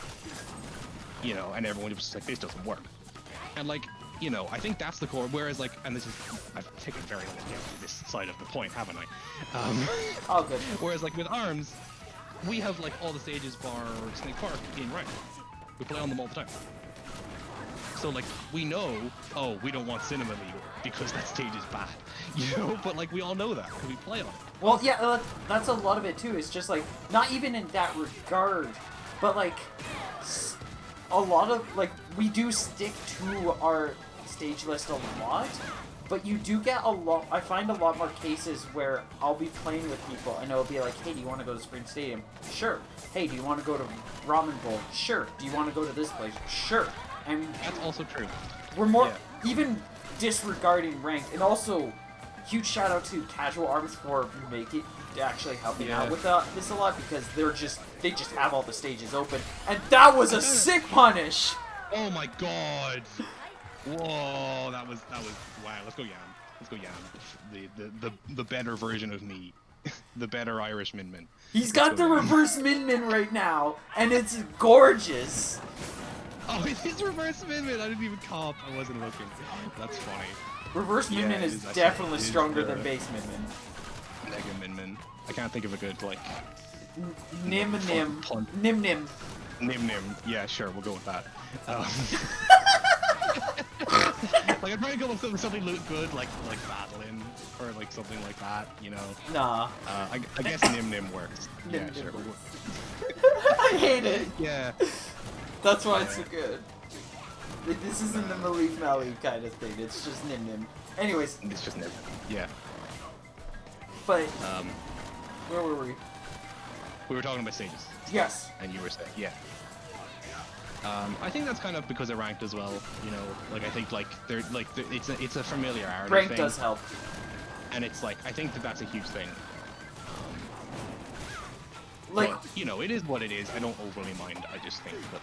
Speaker 2: You know, and everyone was just like, this doesn't work. And, like, you know, I think that's the core. Whereas, like, and this is, I've taken very little to this side of the point, haven't I?
Speaker 1: Oh, good.
Speaker 2: Whereas, like, with ARMS, we have, like, all the stages bar Snake Park in rank. We play on them all the time. So, like, we know, oh, we don't want Cinema League because that stage is bad. You know, but, like, we all know that because we play on it.
Speaker 1: Well, yeah, that's a lot of it, too. It's just, like, not even in that regard, but, like, a lot of, like, we do stick to our stage list a lot, but you do get a lot, I find a lot more cases where I'll be playing with people and it'll be like, hey, do you want to go to Spring Stadium? Sure. Hey, do you want to go to Ramen Bowl? Sure. Do you want to go to this place? Sure. And
Speaker 2: that's also true.
Speaker 1: We're more, even disregarding rank, and also, huge shout out to Casual Arms for actually helping out with this a lot, because they just have all the stages open, and that was a sick punish.
Speaker 2: Oh my god! Whoa, that was wow. Let's go Yam. The better version of me, the better Irish Min.
Speaker 1: He's got the reverse Min right now, and it's gorgeous.
Speaker 2: Oh, it is reverse Min. I didn't even cop. I wasn't looking. That's funny.
Speaker 1: Reverse Min is definitely stronger than base Min.
Speaker 2: Mega Min. I can't think of a good, like...
Speaker 1: Nim.
Speaker 2: Yeah, sure, we'll go with that. Like, I'd probably go with something good, like Battling, or like something like that, you know?
Speaker 1: Nah.
Speaker 2: I guess Nim works. Yeah, sure.
Speaker 1: I hate it.
Speaker 2: Yeah.
Speaker 1: That's why it's so good. Like, this isn't the Mileve Maleve kind of thing. It's just Nim Nim. Anyways.
Speaker 2: It's just Nim. Yeah.
Speaker 1: But where were we?
Speaker 2: We were talking about stages.
Speaker 1: Yes.
Speaker 2: And you were saying, yeah. I think that's kind of because of ranked as well. You know, like I think like it's a familiarity
Speaker 1: Rank
Speaker 2: thing.
Speaker 1: does help.
Speaker 2: And it's like I think that's a huge thing.
Speaker 1: Like,
Speaker 2: but, you know, it is what it is. I don't overly mind. I just think that,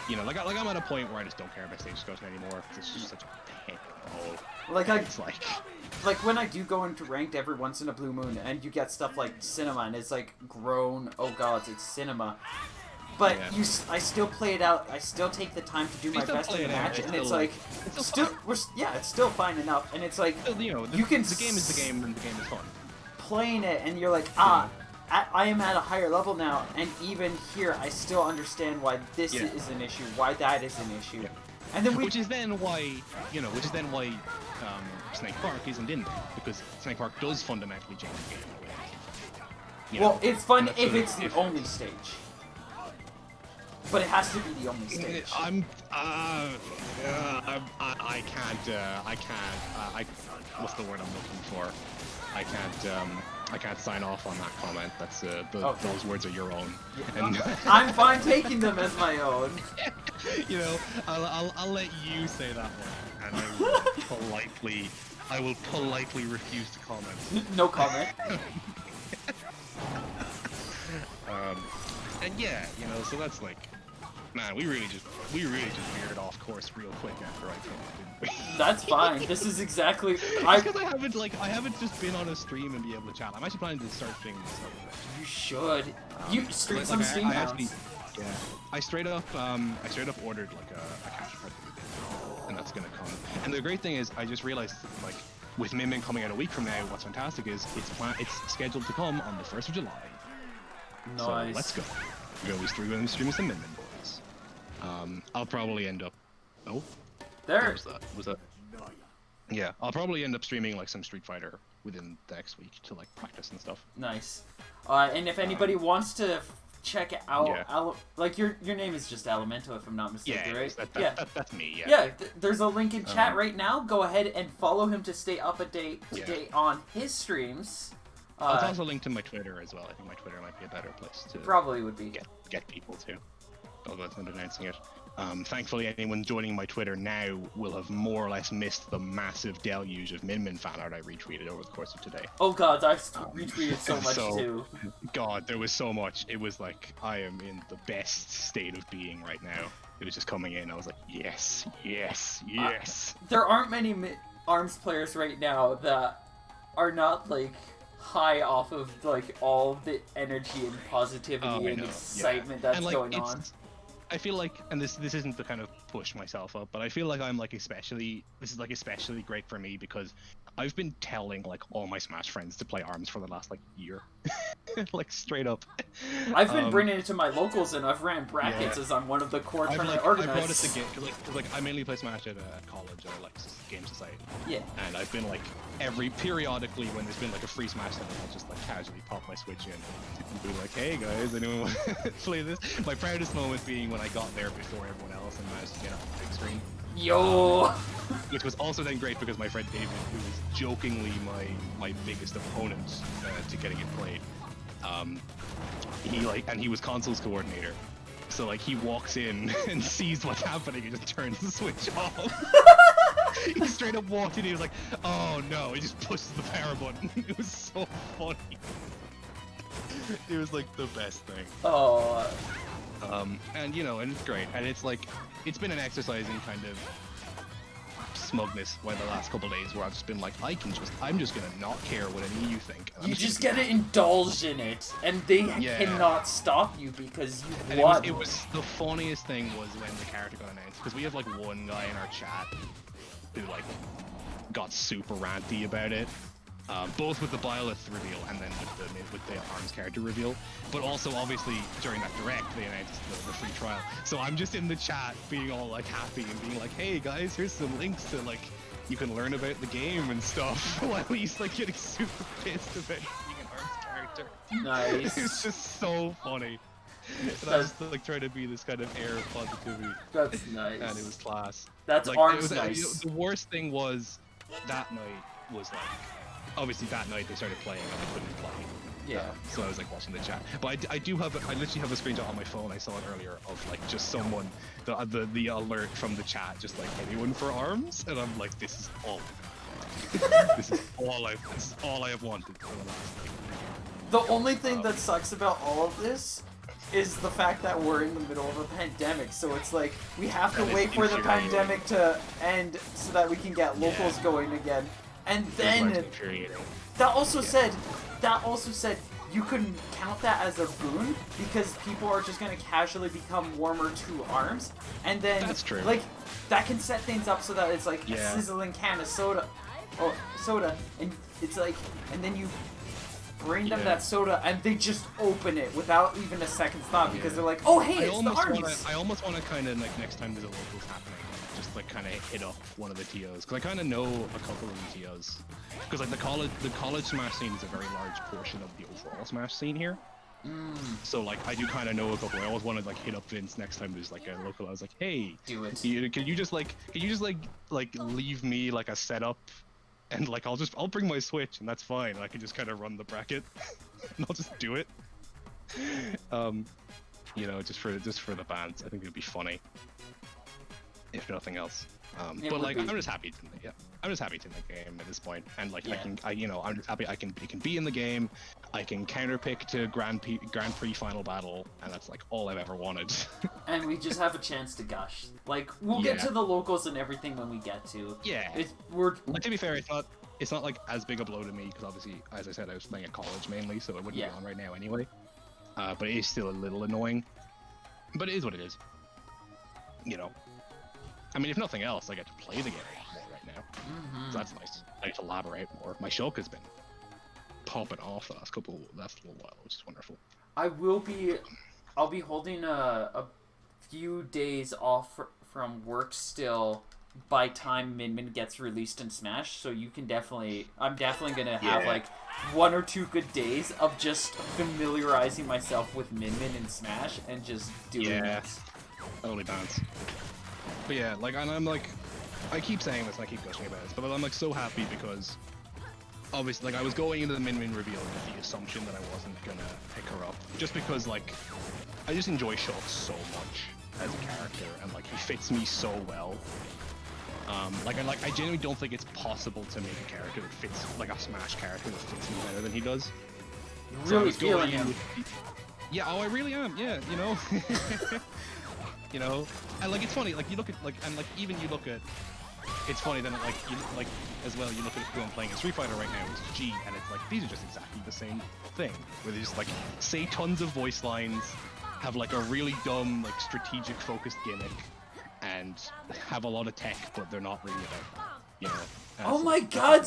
Speaker 2: you know, like I'm at a point where I just don't care about stage discussion anymore. It's just such a pain.
Speaker 1: Like
Speaker 2: it's
Speaker 1: like when I do go into ranked every once in a blue moon, and you get stuff like cinema, and it's like grown. Oh god, it's cinema. But
Speaker 2: yeah.
Speaker 1: I still play it out. I still take the time to do my best in the match, and it's like it's still it's still fine enough. And it's like
Speaker 2: you know,
Speaker 1: you can
Speaker 2: the game is the game, and the game is fun.
Speaker 1: Playing it, and you're like I am at a higher level now, and even here I still understand why this is an issue, why that is an issue.
Speaker 2: Yeah.
Speaker 1: And then
Speaker 2: which is then why Snake Park isn't in there, because Snake Park does fundamentally change the game. You know,
Speaker 1: well, it's fun if it's the only stage. But it has to be the only stage.
Speaker 2: I can't, what's the word I'm looking for? I can't sign off on that comment. That's, those words are your own. Yeah. And
Speaker 1: I'm fine taking them as my own.
Speaker 2: You know, I'll let you say that one, and I will politely refuse to comment.
Speaker 1: No comment.
Speaker 2: And yeah, you know, so that's like, man, we really just veered off course real quick after I commented, didn't we?
Speaker 1: That's fine. This is exactly.
Speaker 2: Because I haven't just been on a stream and be able to chat. I'm actually planning to start streaming stuff.
Speaker 1: You should. You stream some stream rounds.
Speaker 2: Yeah, I straight up ordered like a cash card, and that's gonna come. And the great thing is, I just realized like with Min Min coming out a week from now, what's fantastic is it's scheduled to come on the 1st of July.
Speaker 1: Nice.
Speaker 2: So let's go. We're going to be streaming some Min Min boys. I'll probably end up. Oh,
Speaker 1: there.
Speaker 2: What was that? Yeah, I'll probably end up streaming like some Street Fighter within the next week to like practice and stuff.
Speaker 1: Nice. And if anybody wants to check out,
Speaker 2: yeah.
Speaker 1: like your name is just Alumento, if I'm not mistaken, right?
Speaker 2: That's me. Yeah.
Speaker 1: Yeah. There's a link in chat right now. Go ahead and follow him to stay up to date on his streams.
Speaker 2: I'll also link to my Twitter as well. I think my Twitter might be a better place to
Speaker 1: probably would be
Speaker 2: get people to. Although I'm announcing it. Thankfully, anyone joining my Twitter now will have more or less missed the massive deluge of Min Min fan art I retweeted over the course of today.
Speaker 1: Oh god, I've retweeted so much too.
Speaker 2: God, there was so much. It was like, I am in the best state of being right now. It was just coming in. I was like, yes, yes, yes.
Speaker 1: There aren't many ARMS players right now that are not like high off of like all the energy and positivity and excitement that's
Speaker 2: and, like,
Speaker 1: going on.
Speaker 2: I feel like, and this isn't to kind of push myself up, but I feel like I'm like especially great for me because I've been telling like all my Smash friends to play ARMS for the last like year, like straight up.
Speaker 1: I've been bringing it to my locals and I've ran brackets as I'm one of the core tournament organizers.
Speaker 2: I brought it to game because like I mainly play Smash at college or like Game Society. Yeah. And I've been like periodically when there's been like a free Smash thing, I'll just like casually pop my Switch in and be like, hey guys, anyone want to play this? My proudest moment being when I got there before everyone else and managed to get up on the big screen.
Speaker 1: Yo!
Speaker 2: Which was also then great because my friend David, who was jokingly my biggest opponent to getting it played, he was consoles coordinator. So like he walks in and sees what's happening and just turns the Switch off. He straight up walked in, he was like, oh no, he just pushes the power button. It was so funny. It was like the best thing.
Speaker 1: Oh.
Speaker 2: And you know, and it's great. And it's like, it's been an exercise in kind of smugness by the last couple of days where I've just been like, I'm just gonna not care what any of you think.
Speaker 1: You just gotta indulge in it, and they cannot stop you because you won.
Speaker 2: It was the funniest thing was when the character got announced, because we have like one guy in our chat who like got super ranty about it. Both with the Byleth reveal and then with the ARMS character reveal, but also obviously during that direct they announced the free trial. So I'm just in the chat being all like happy and being like, hey guys, here's some links to like you can learn about the game and stuff, while he's like getting super pissed about being an ARMS character.
Speaker 1: Nice.
Speaker 2: It's just so funny. And I was like trying to be this kind of air of positivity.
Speaker 1: That's nice.
Speaker 2: And it was class.
Speaker 1: That's
Speaker 2: like,
Speaker 1: arms
Speaker 2: nice.
Speaker 1: nice.
Speaker 2: The worst thing was that night was like, obviously that night they started playing and I couldn't play.
Speaker 1: Yeah.
Speaker 2: So I was like watching the chat. But I do have, I literally have a screenshot on my phone. I saw it earlier of like just someone, the alert from the chat, just like anyone for arms, and I'm like, this is all. this is all I have wanted for the last thing.
Speaker 1: The only thing that sucks about all of this is the fact that we're in the middle of a pandemic, so it's like we have to wait for the pandemic to end so that we can get locals going again. And then that also said you couldn't count that as a boon because people are just gonna casually become warmer to arms, and then
Speaker 2: that's true.
Speaker 1: Like that can set things up so that it's like a sizzling can of soda, and it's like, and then you bring them that soda and they just open it without even a second thought because they're like, oh hey, it's the armies.
Speaker 2: I almost want to kind of like next time there's a locals happening, just like kind of hit up one of the TOs because I kind of know a couple of the TOs because like the college Smash scene is a very large portion of the overall Smash scene here. So like I do kind of know a couple. I always want to like hit up Vince next time there's like a local. I was like, hey,
Speaker 1: do it.
Speaker 2: Can you just leave me like a setup? And like I'll bring my Switch and that's fine. I can just kind of run the bracket and I'll just do it. You know, just for the bands. I think it'd be funny, if nothing else. But like I'm just happy to I'm just happy to the game at this point. And like I'm just happy I can be in the game. I can counterpick to Grand Prix final battle, and that's like all I've ever wanted.
Speaker 1: And we just have a chance to gush. Like we'll get to the locals and everything when we get to.
Speaker 2: Yeah. Like, to be fair, it's not like as big a blow to me because obviously, as I said, I was playing at college mainly, so it wouldn't be on right now anyway. But it is still a little annoying. But it is what it is. You know. I mean, if nothing else, I get to play the game a lot more right now. So that's nice. I get to elaborate more. My Shulk has been popping off the last little while, which is wonderful.
Speaker 1: I'll be holding a few days off from work still by time Min Min gets released in Smash, so you can I'm definitely gonna have like 1 or 2 good days of just familiarizing myself with Min Min in Smash and just doing it.
Speaker 2: Totally bounce. But yeah, like, and I'm like, I keep saying this and I keep gushing about this, but I'm like so happy because obviously, like, I was going into the Min Min reveal with the assumption that I wasn't gonna pick her up, just because like I just enjoy Shulk so much as a character, and like he fits me so well. I genuinely don't think it's possible to make a character that fits, like a Smash character that fits me better than he does.
Speaker 1: You're really feeling him.
Speaker 2: Yeah, oh, I really am. Yeah, you know. You know, and like it's funny. Like you look at even you look at. It's funny then like you like as well. You look at who I'm playing in Street Fighter right now is G, and it's like these are just exactly the same thing. Where they just like say tons of voice lines, have like a really dumb like strategic focused gimmick, and have a lot of tech, but they're not really about, you know.
Speaker 1: Oh my God,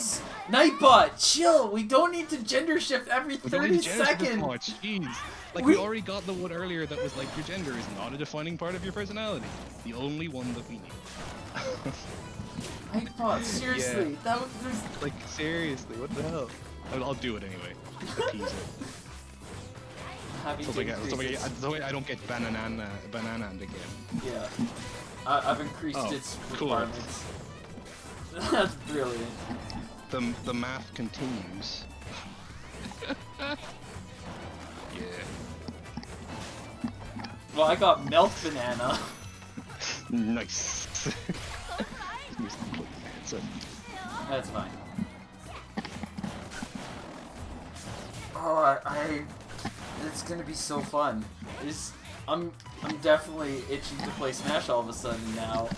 Speaker 1: Nightbot, chill. We don't need to gender shift every 30 seconds.
Speaker 2: Jeez. Like we already got the one earlier that was like your gender is not a defining part of your personality. The only one that we need.
Speaker 1: Nightbot, seriously, that was
Speaker 2: like seriously, what the hell? I'll do it anyway. Just appease it. So I don't get banana in the game.
Speaker 1: Yeah. I've increased its requirements. That's brilliant.
Speaker 2: The math continues. Yeah.
Speaker 1: Well, I got Melt Banana.
Speaker 2: Nice.
Speaker 1: That's fine. Oh, it's gonna be so fun. I'm definitely itching to play Smash all of a sudden now.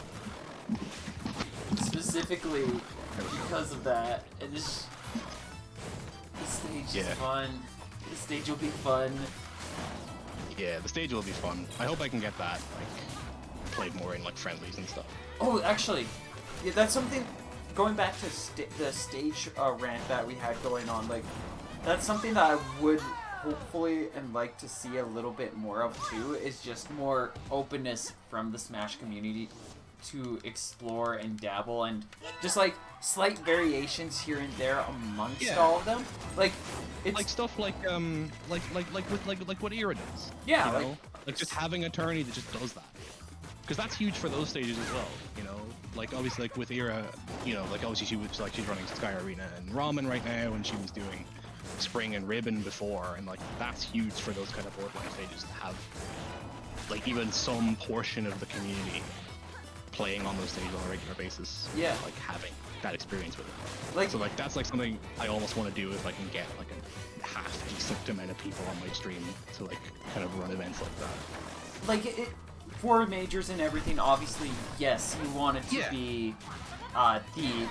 Speaker 1: Specifically because of that, and the stage is fun. The stage will be fun.
Speaker 2: Yeah, the stage will be fun. I hope I can get that like played more in like friendlies and stuff.
Speaker 1: Oh, actually, yeah, that's something. Going back to the stage rant that we had going on, like that's something that I would hopefully and like to see a little bit more of too. Is just more openness from the Smash community to explore and dabble, and just like slight variations here and there amongst all of them. Like it's
Speaker 2: like stuff like what Era does.
Speaker 1: Yeah,
Speaker 2: you
Speaker 1: like
Speaker 2: know? Like just having a tourney that just does that. Because that's huge for those stages as well, you know? Like obviously like with Ira, you know, like obviously she's running Sky Arena and Ramen right now, and she was doing Spring and Ribbon before, and like that's huge for those kind of Borderlands stages to have like even some portion of the community playing on those stages on a regular basis.
Speaker 1: Yeah.
Speaker 2: Like having that experience with it.
Speaker 1: Like,
Speaker 2: so like that's like something I almost want to do if I can get like a half decent amount of people on my stream to like kind of run events like that.
Speaker 1: Like for majors and everything, obviously, yes, you want it to be the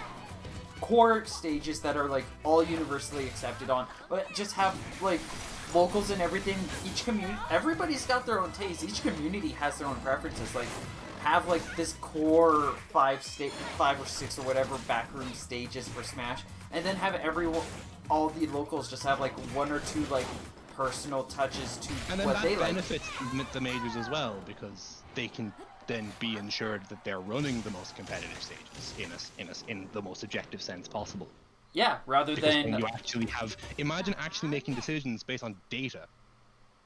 Speaker 1: core stages that are like all universally accepted on, but just have like locals and everything. Each community, everybody's got their own taste. Each community has their own preferences. Like have like this core 5 or 6 or whatever backroom stages for Smash, and then have all the locals just have like 1 or 2 like personal touches to
Speaker 2: and then
Speaker 1: what
Speaker 2: that
Speaker 1: they like.
Speaker 2: benefits the majors as well, because they can then be ensured that they're running the most competitive stages in the most objective sense possible.
Speaker 1: Yeah, rather
Speaker 2: because
Speaker 1: than
Speaker 2: you actually imagine actually making decisions based on data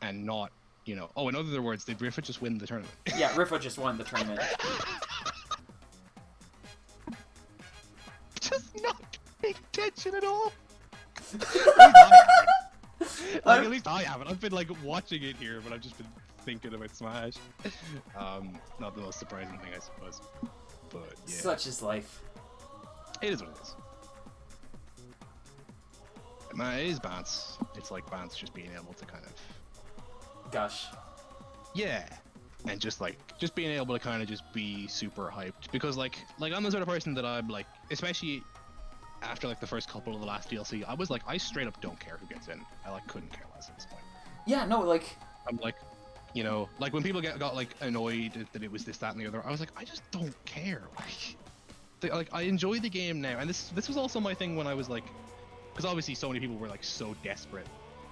Speaker 2: and not, you know, oh, in other words, did Rifa just win the tournament?
Speaker 1: Yeah, Rifa just won the tournament.
Speaker 2: Just not paying attention at all. At least I haven't. I've been like watching it here, but I've just been thinking about Smash. Not the most surprising thing, I suppose. But yeah.
Speaker 1: Such is life.
Speaker 2: It is what it is. Man, it is Bance. It's like Bance just being able to kind of
Speaker 1: Gush.
Speaker 2: Yeah. And just being able to kind of just be super hyped, because like I'm the sort of person that I'm like, especially after like the first couple of the last DLC, I was like, I straight up don't care who gets in. I like couldn't care less at this point.
Speaker 1: Yeah, no, like
Speaker 2: I'm like, you know, like when people got like annoyed that it was this, that, and the other, I was like, I just don't care. Like I enjoy the game now, and this was also my thing when I was like, because obviously so many people were like so desperate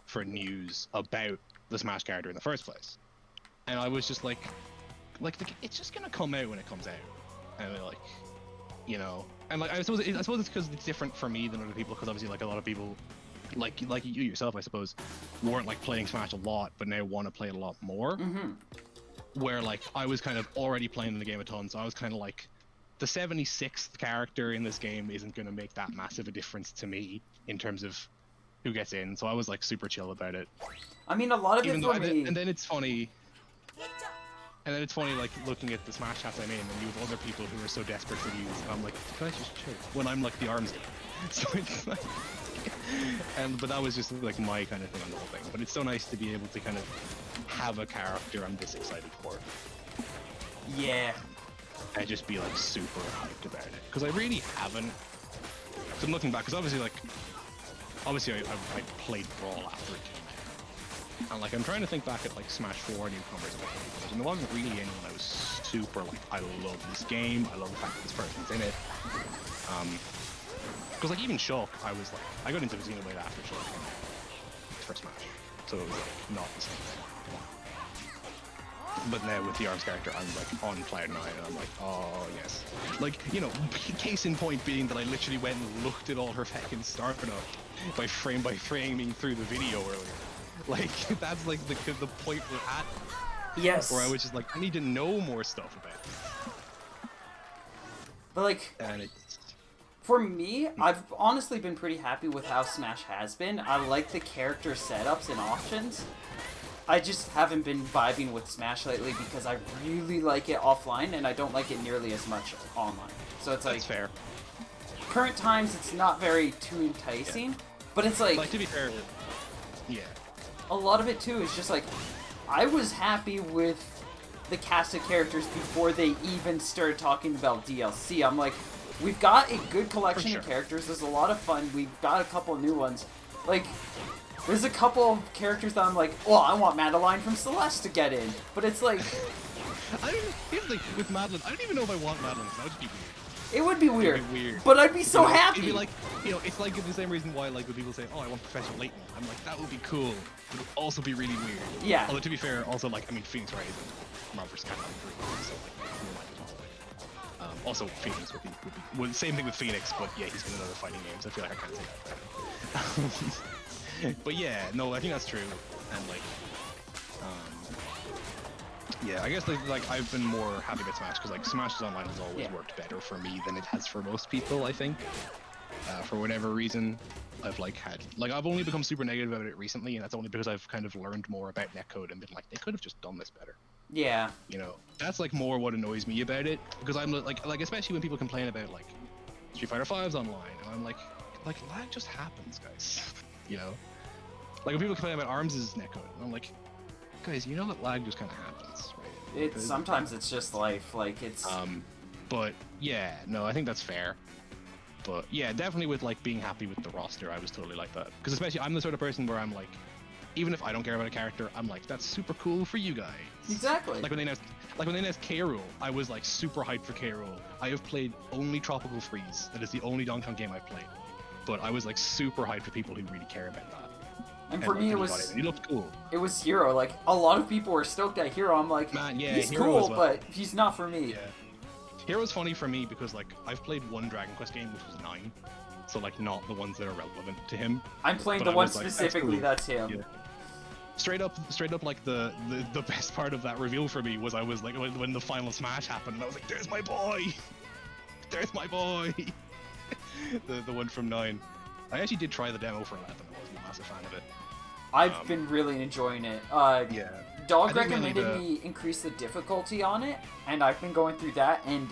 Speaker 2: for news about the Smash character in the first place, and I was just like it's just gonna come out when it comes out, and like, you know, and like I suppose it's because it's different for me than other people, because obviously like a lot of people, like you yourself, I suppose, weren't like playing Smash a lot, but now want to play it a lot more.
Speaker 1: Mm-hmm.
Speaker 2: Where like I was kind of already playing the game a ton, so I was kind of like, the 76th character in this game isn't going to make that massive a difference to me in terms of who gets in, so I was like super chill about it.
Speaker 1: I mean, a lot of it for me.
Speaker 2: And then it's funny. Like looking at the Smash chats I'm in, and you have other people who are so desperate for news. I'm like, can I just chill? When I'm like the arms guy. So it's like, but that was just like my kind of thing on the whole thing. But it's so nice to be able to kind of have a character I'm this excited for.
Speaker 1: Yeah.
Speaker 2: And just be like super hyped about it, because I really haven't. So I'm looking back, because obviously I played Brawl after it came out, and like I'm trying to think back at like Smash 4 newcomers, and there wasn't really anyone I was super like, I love this game, I love the fact that this person's in it. Because like even Shulk, I was like, I got into Xenoblade after Shulk came out for Smash, so it was like not the same thing. But now with the ARMS character, I'm like on Cloud 9, and I'm like, oh yes. Like, you know, case in point being that I literally went and looked at all her fucking startup by framing through the video earlier. Like, that's like the point we're at.
Speaker 1: Yes.
Speaker 2: Where I was just like, I need to know more stuff about it.
Speaker 1: But like,
Speaker 2: and it's...
Speaker 1: for me, I've honestly been pretty happy with how Smash has been. I like the character setups and options. I just haven't been vibing with Smash lately because I really like it offline and I don't like it nearly as much online. So it's like,
Speaker 2: that's fair.
Speaker 1: Current times, it's not very too enticing, but it's like,
Speaker 2: to be fair, yeah.
Speaker 1: A lot of it too is just like, I was happy with the cast of characters before they even started talking about DLC. I'm like, we've got a good collection of characters. There's a lot of fun. We've got a couple new ones. Like, there's a couple of characters that I'm like, well, I want Madeline from Celeste to get in. But it's like...
Speaker 2: here's the thing, with Madeline, I don't even know if I want Madeline, because that would just be weird.
Speaker 1: It would be weird.
Speaker 2: It'd be weird.
Speaker 1: But I'd be so happy.
Speaker 2: It'd be like, you know, it's like the same reason why, like, when people say, oh, I want Professor Layton. I'm like, that would be cool. It would also be really weird.
Speaker 1: Yeah.
Speaker 2: Although, to be fair, also, like, I mean, Phoenix Wright isn't Marvel vs. Capcom 3, so, like, you might as well. Also, Phoenix would be well, same thing with Phoenix, but yeah, he's been in other fighting games. I feel like I can't say that. But yeah, no, I think that's true. And like, Yeah, I guess like I've been more happy with Smash because like Smash Online has always worked better for me than it has for most people. I think for whatever reason, I've I've only become super negative about it recently, and that's only because I've kind of learned more about netcode and been like, they could have just done this better.
Speaker 1: Yeah.
Speaker 2: You know, that's like more what annoys me about it, because I'm like especially when people complain about like Street Fighter V's online, and I'm like lag just happens, guys. You know, like when people complain about ARMS' netcode, and I'm like, guys, you know that lag just kind of happens, right?
Speaker 1: Sometimes it's just life, like it's.
Speaker 2: But yeah, no, I think that's fair. But yeah, definitely with like being happy with the roster, I was totally like that. Because especially I'm the sort of person where I'm like, even if I don't care about a character, I'm like, that's super cool for you guys.
Speaker 1: Exactly.
Speaker 2: Like when they announced K. Rool, I was like super hyped for K. Rool. I have played only Tropical Freeze. That is the only Donkey Kong game I've played. But I was like super hyped for people who really care about that.
Speaker 1: And for me, it was.
Speaker 2: He looked cool.
Speaker 1: It was Hero. Like a lot of people were stoked at Hero. I'm like,
Speaker 2: man, yeah,
Speaker 1: he's
Speaker 2: Hero
Speaker 1: cool,
Speaker 2: well.
Speaker 1: but he's not for me.
Speaker 2: Yeah. Hero's funny for me because like I've played one Dragon Quest game, which was 9, so like not the ones that are relevant to him.
Speaker 1: I'm playing the one specifically that's him.
Speaker 2: Yeah. Straight up, like the best part of that reveal for me was I was like when the final smash happened, and I was like, "There's my boy, there's my boy." the one from 9. I actually did try the demo for 11. I wasn't a massive fan of it.
Speaker 1: I've been really enjoying it.
Speaker 2: Yeah.
Speaker 1: Dog recommended me increase the difficulty on it, and I've been going through that, and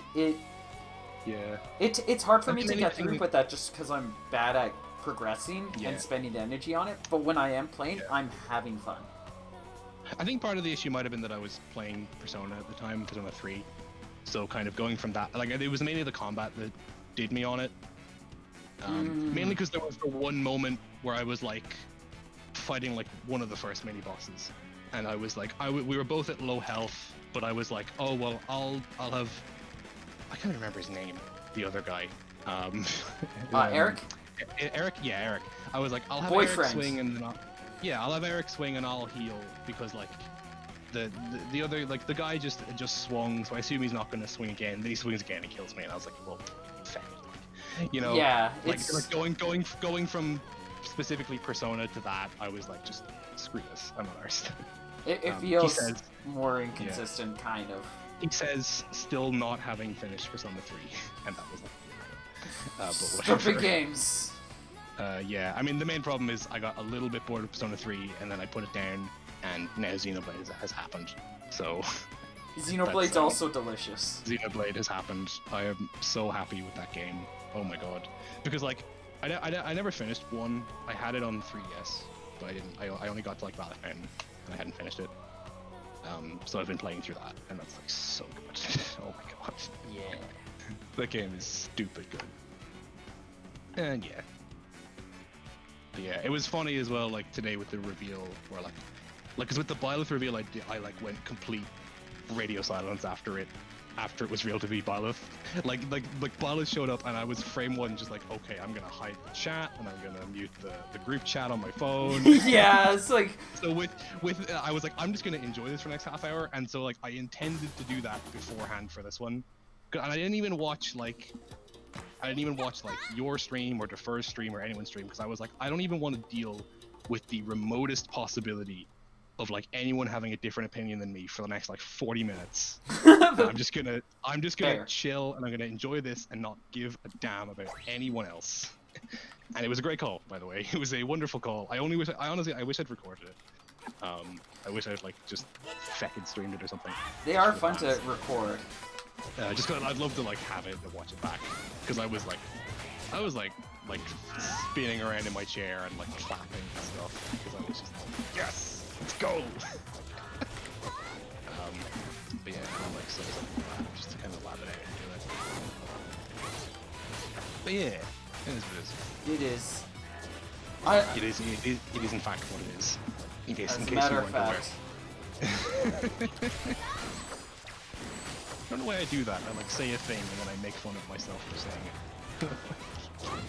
Speaker 1: it's hard for me to get through with that just because I'm bad at progressing and spending the energy on it. But when I am playing, I'm having fun.
Speaker 2: I think part of the issue might have been that I was playing Persona at the time, Persona 3. So kind of going from that, like it was mainly the combat that did me on it. Mainly because there was the one moment where I was like fighting like one of the first mini bosses, and I was like, we were both at low health, but I was like, oh well, I'll have, I can't remember his name, the other guy,
Speaker 1: Eric.
Speaker 2: Eric, yeah, Eric. I was like, I'll have
Speaker 1: Boyfriend.
Speaker 2: Eric swing and then I'll have Eric swing and I'll heal because like the other like the guy just swung, so I assume he's not going to swing again. Then he swings again and kills me, and I was like, well, fuck. You know,
Speaker 1: yeah,
Speaker 2: like going from specifically Persona to that, I was like, just screw this, I'm not arsed.
Speaker 1: It feels more inconsistent, kind of.
Speaker 2: He says still not having finished Persona 3, and that was like, but whatever.
Speaker 1: Stupid games.
Speaker 2: Yeah, I mean the main problem is I got a little bit bored of Persona 3, and then I put it down, and now Xenoblade has happened. So
Speaker 1: Xenoblade's also delicious.
Speaker 2: Xenoblade has happened. I am so happy with that game. Oh my god, because like I never finished 1. I had it on 3DS, but I didn't. I only got to like Valley Fountain, and I hadn't finished it. So I've been playing through that, and that's like so good. Oh my god.
Speaker 1: Yeah.
Speaker 2: That game is stupid good. And yeah. But yeah, it was funny as well, like today with the reveal, where like, cause with the Byleth reveal, I like went complete radio silence after it was revealed to be Byleth. Like Byleth showed up, and I was frame 1 just like, okay, I'm gonna hide the chat, and I'm gonna mute the group chat on my phone.
Speaker 1: Yeah, it's like.
Speaker 2: So with I was like, I'm just gonna enjoy this for the next half hour, and so like I intended to do that beforehand for this one, and I didn't even watch like your stream or Defer's stream or anyone's stream, because I was like, I don't even want to deal with the remotest possibility of like anyone having a different opinion than me for the next like 40 minutes. I'm just gonna chill, and I'm gonna enjoy this and not give a damn about anyone else. And it was a great call, by the way. It was a wonderful call. I honestly wish I'd recorded it. I wish I'd like just feckin' streamed it or something.
Speaker 1: They are fun to record.
Speaker 2: Just cause I'd love to like have it and watch it back, because I was like spinning around in my chair and like clapping and stuff, because I was just like, yes, let's go. But yeah, I'm like so just to kind of laugh it out and do it. But yeah, it is what
Speaker 1: It is.
Speaker 2: it is in fact what it is.
Speaker 1: As a matter of fact.
Speaker 2: I don't know why I do that. I like say a thing and then I make fun of myself for saying it.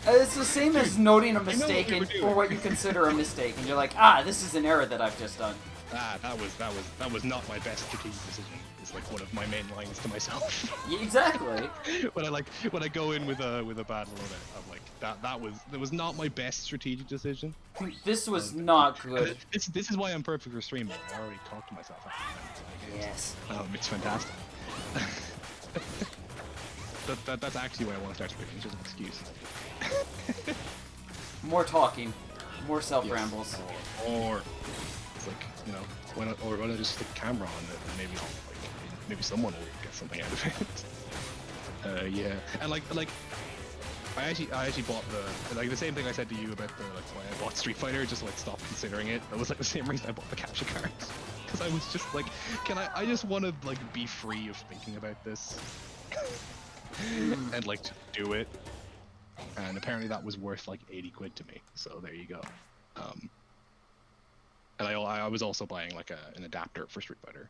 Speaker 1: It's the same as noting a mistake or what you consider a mistake, and you're like, this is an error that I've just done.
Speaker 2: That was not my best strategic decision. It's like one of my main lines to myself.
Speaker 1: Yeah, exactly.
Speaker 2: when I go in with a bad loadout, I'm like that was not my best strategic decision.
Speaker 1: This was not good.
Speaker 2: This is why I'm perfect for streaming. I already talked to myself.
Speaker 1: Yes.
Speaker 2: It's fantastic. That's actually why I want to start streaming. It's just an excuse.
Speaker 1: More talking, more self-rambles.
Speaker 2: Yes. Or it's like, you know, why not just stick a camera on it and maybe someone will get something out of it. Yeah, and like I actually bought the same thing I said to you about why I bought Street Fighter, just like stopped considering it. That was like the same reason I bought the capture cards, because I was just like, I just want to like be free of thinking about this and like to do it. And apparently that was worth like 80 quid to me. So there you go. And I was also buying like an adapter for Street Fighter,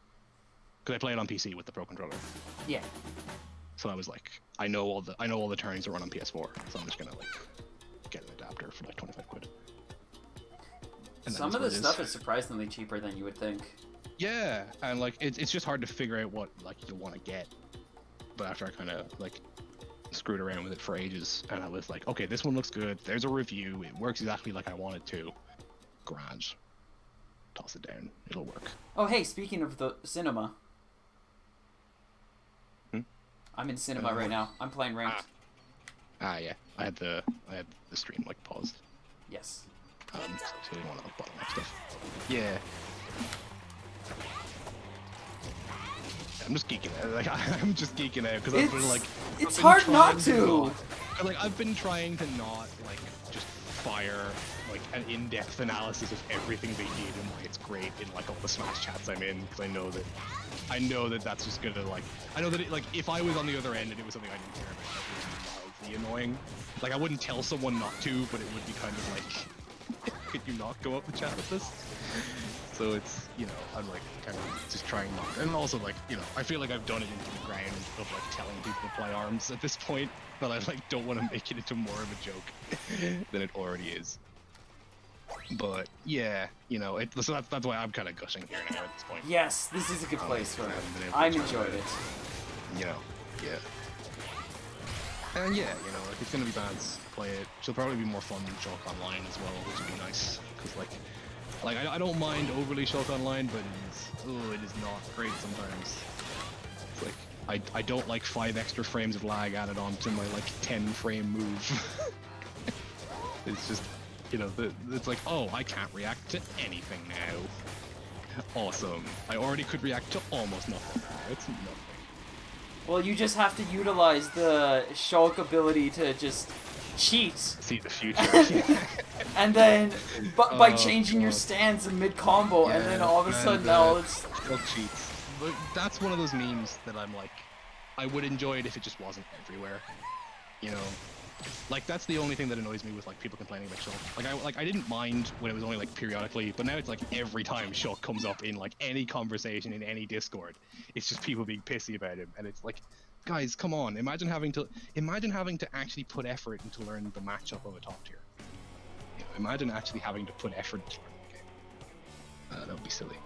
Speaker 2: because I play it on PC with the Pro Controller.
Speaker 1: Yeah.
Speaker 2: So I was like, I know all the turns that run on PS4, so I'm just gonna like get an adapter for like 25 quid. And
Speaker 1: some of the stuff is surprisingly cheaper than you would think.
Speaker 2: Yeah, and like it's just hard to figure out what like you want to get. But after I kind of like screwed around with it for ages, and I was like, okay, this one looks good. There's a review. It works exactly like I want it to. Grand. Toss it down. It'll work.
Speaker 1: Oh, hey, speaking of the cinema.
Speaker 2: Hmm?
Speaker 1: I'm in cinema right now. I'm playing ranked.
Speaker 2: Yeah. I had the stream like paused.
Speaker 1: Yes.
Speaker 2: So I didn't want to like bottleneck stuff. Yeah. I'm just geeking out. Like I'm just geeking out because I've been like.
Speaker 1: It's hard not to.
Speaker 2: Like I've been trying to not like just fire like an in-depth analysis of everything they did and why it's great in like all the Smash chats I'm in, because I know that that's just gonna like, I know that it, like if I was on the other end and it was something I didn't care about, that would be mildly annoying. Like I wouldn't tell someone not to, but it would be kind of like, could you not go up the chat with this? So it's, you know, I'm like kind of just trying not, and also like, you know, I feel like I've done it into the ground of like telling people to play ARMS at this point, but I like don't want to make it into more of a joke than it already is. But yeah, you know, so that's why I'm kind of gushing here now at this point.
Speaker 1: Yes, this is a good place for it. I'm enjoying it.
Speaker 2: You know, yeah. And yeah, you know, if it's gonna be bad, play it. She'll probably be more fun than Shulk Online as well, which would be nice. Because like I don't mind overly Shulk Online, but it is not great sometimes. It's like I don't like 5 extra frames of lag added onto my like 10 frame move. It's just, you know, it's like, oh, I can't react to anything now. Awesome. I already could react to almost nothing now. It's nothing.
Speaker 1: Well, you just have to utilize the Shulk ability to just cheat.
Speaker 2: See the future.
Speaker 1: And then, by changing your stance in mid-combo, and then all of a sudden now it's...
Speaker 2: Shulk cheats. But that's one of those memes that I'm like, I would enjoy it if it just wasn't everywhere. You know? Like, that's the only thing that annoys me with, like, people complaining about Shulk. Like, I didn't mind when it was only, like, periodically, but now it's, like, every time Shulk comes up in, like, any conversation in any Discord, it's just people being pissy about him, and it's like, guys, come on, imagine having to actually put effort into learning the matchup of a top tier. You know, imagine actually having to put effort into learning the game. That would be silly.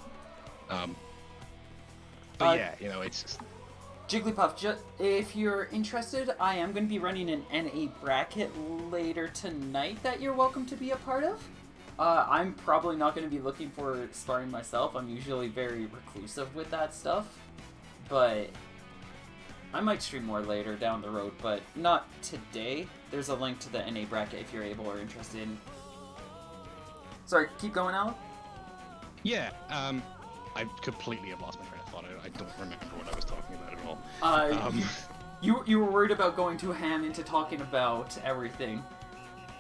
Speaker 2: But yeah, you know, it's just...
Speaker 1: Jigglypuff, if you're interested, I am going to be running an NA bracket later tonight that you're welcome to be a part of. I'm probably not going to be looking for sparring myself. I'm usually very reclusive with that stuff. But I might stream more later down the road, but not today. There's a link to the NA bracket if you're able or interested. Sorry, keep going, Alan?
Speaker 2: Yeah, I completely have lost my train of thought. I don't remember what I was talking about at all.
Speaker 1: You were worried about going too ham into talking about everything,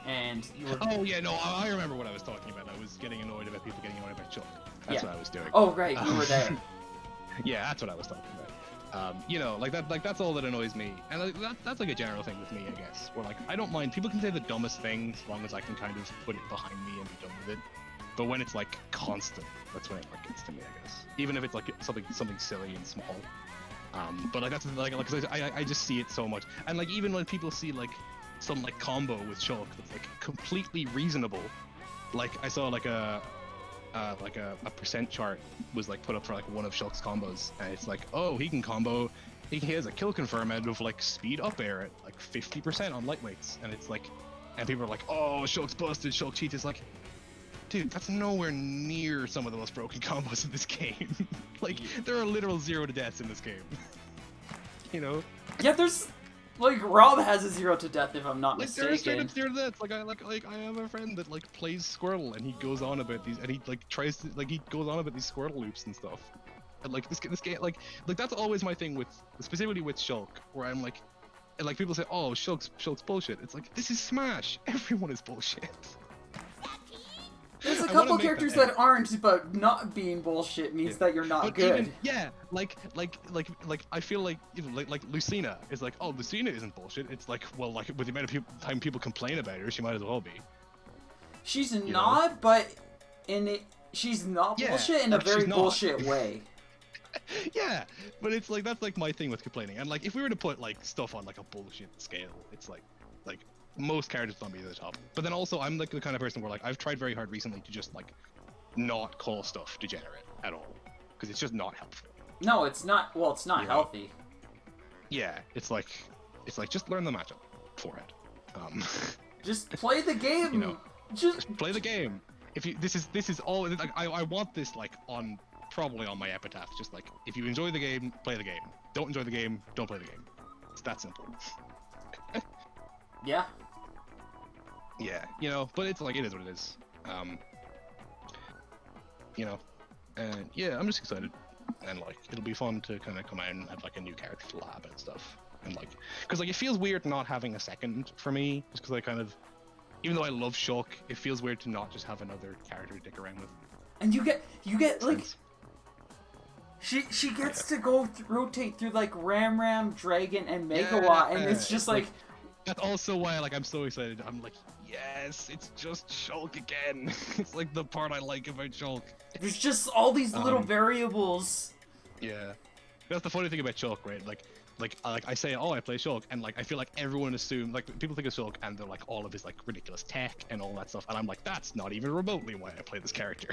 Speaker 1: and you were...
Speaker 2: Oh yeah, no, I remember what I was talking about. I was getting annoyed about people getting annoyed about Shulk. That's what I was doing.
Speaker 1: Oh right, you were there.
Speaker 2: Yeah, that's what I was talking about. You know, like that's all that annoys me, and that's like a general thing with me, I guess. Where like I don't mind people can say the dumbest things as long as I can kind of put it behind me and be done with it. But when it's like constant, that's when it like gets to me, I guess. Even if it's like something silly and small. But like that's like cause I just see it so much, and like even when people see like some like combo with Shulk that's like completely reasonable, like I saw like a percent chart was like put up for like one of Shulk's combos, and it's like, oh, he can combo. He has a kill confirm out of like speed up air at like 50% on lightweights, and it's like, and people are like, oh, Shulk's busted, Shulk cheats. It's like, dude, that's nowhere near some of the most broken combos in this game. Like, there are literal 0 to deaths in this game. You know?
Speaker 1: Yeah, there's like Rob has a 0 to death if I'm not
Speaker 2: Like
Speaker 1: mistaken.
Speaker 2: there are straight up 0 to deaths. Like I have a friend that like plays Squirtle, and he goes on about these, and he like tries to he goes on about these Squirtle loops and stuff. And like this game, like that's always my thing with, specifically with Shulk, where I'm like, and like people say, oh, Shulk's bullshit. It's like, this is Smash. Everyone is bullshit.
Speaker 1: There's a couple characters that aren't, but not being bullshit means that you're not good.
Speaker 2: Even, yeah, like I feel like even like Lucina is like, oh, Lucina isn't bullshit. It's like, well, like with the amount of time people complain about her, she might as well be.
Speaker 1: She's not, but she's not bullshit in a very bullshit way.
Speaker 2: Yeah, but it's like, that's like my thing with complaining. And like if we were to put like stuff on like a bullshit scale, it's like most characters don't be at the top. But then also I'm like the kind of person where like I've tried very hard recently to just like not call stuff degenerate at all, because it's just not helpful.
Speaker 1: No, it's not. Well, it's not healthy.
Speaker 2: Yeah, it's like just learn the matchup for it.
Speaker 1: Just play the game.
Speaker 2: You know,
Speaker 1: just
Speaker 2: play the game. If you this is all like I want this like on probably on my epitaph. Just like, if you enjoy the game, play the game. Don't enjoy the game, don't play the game. It's that simple.
Speaker 1: Yeah.
Speaker 2: Yeah, you know, but it's like, it is what it is. You know, and yeah, I'm just excited, and like it'll be fun to kind of come out and have like a new character to lab and stuff, and like, because like it feels weird not having a second for me, just because I kind of, even though I love Shulk, it feels weird to not just have another character to dick around with.
Speaker 1: And you get like, she gets to go rotate through like Ram, Dragon, and Megawatt, and it's just like.
Speaker 2: That's also why like I'm so excited. I'm like, yes, it's just Shulk again. It's like the part I like about Shulk.
Speaker 1: There's just all these little variables.
Speaker 2: Yeah, that's the funny thing about Shulk, right? Like I say, oh, I play Shulk, and like I feel like everyone assumes, like people think of Shulk and they're like all of his like ridiculous tech and all that stuff, and I'm like, that's not even remotely why I play this character.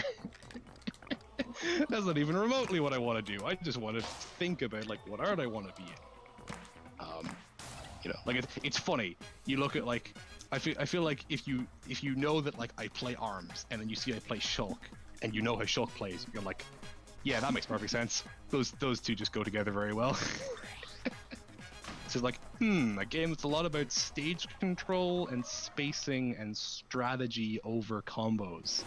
Speaker 2: That's not even remotely what I want to do. I just want to think about like what art I want to be in. You know, like it's funny. You look at like, I feel like if you know that like I play ARMS and then you see I play Shulk and you know how Shulk plays, you're like, yeah, that makes perfect sense. Those two just go together very well. It's just like, a game that's a lot about stage control and spacing and strategy over combos.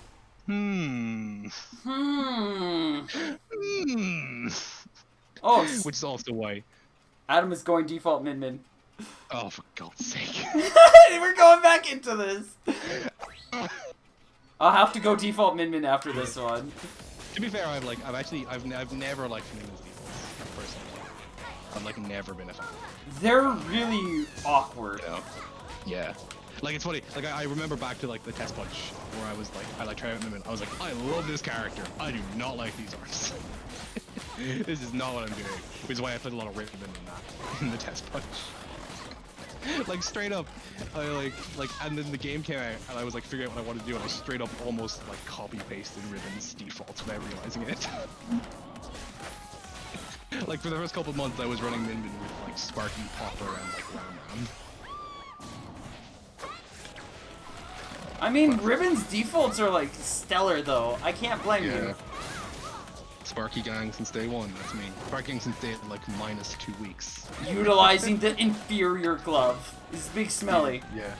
Speaker 1: Oh,
Speaker 2: which is also why
Speaker 1: Adam is going default Min.
Speaker 2: Oh, for God's sake.
Speaker 1: We're going back into this. I'll have to go default Min after this one.
Speaker 2: To be fair, I've never liked Min's defaults, personally. I've like never been a fan.
Speaker 1: They're really awkward.
Speaker 2: You know? Yeah. Like, it's funny, like I remember back to like the test punch where I was like, I like tried out Min. I was like, I love this character. I do not like these arms. This is not what I'm doing. Which is why I played a lot of Ribbon in the test punch. Like straight up, I like, and then the game came out, and I was like figuring out what I wanted to do, and I straight up almost like copy pasted Ribbon's defaults without realizing it. Like for the first couple of months, I was running Min with like Sparky, Popper, and like Ram.
Speaker 1: I mean, Ribbon's defaults are like stellar though. I can't blame you.
Speaker 2: Sparky gang since day one, that's me. Sparky gang since day like -2 weeks.
Speaker 1: Utilizing the inferior glove. This big smelly.
Speaker 2: Yeah.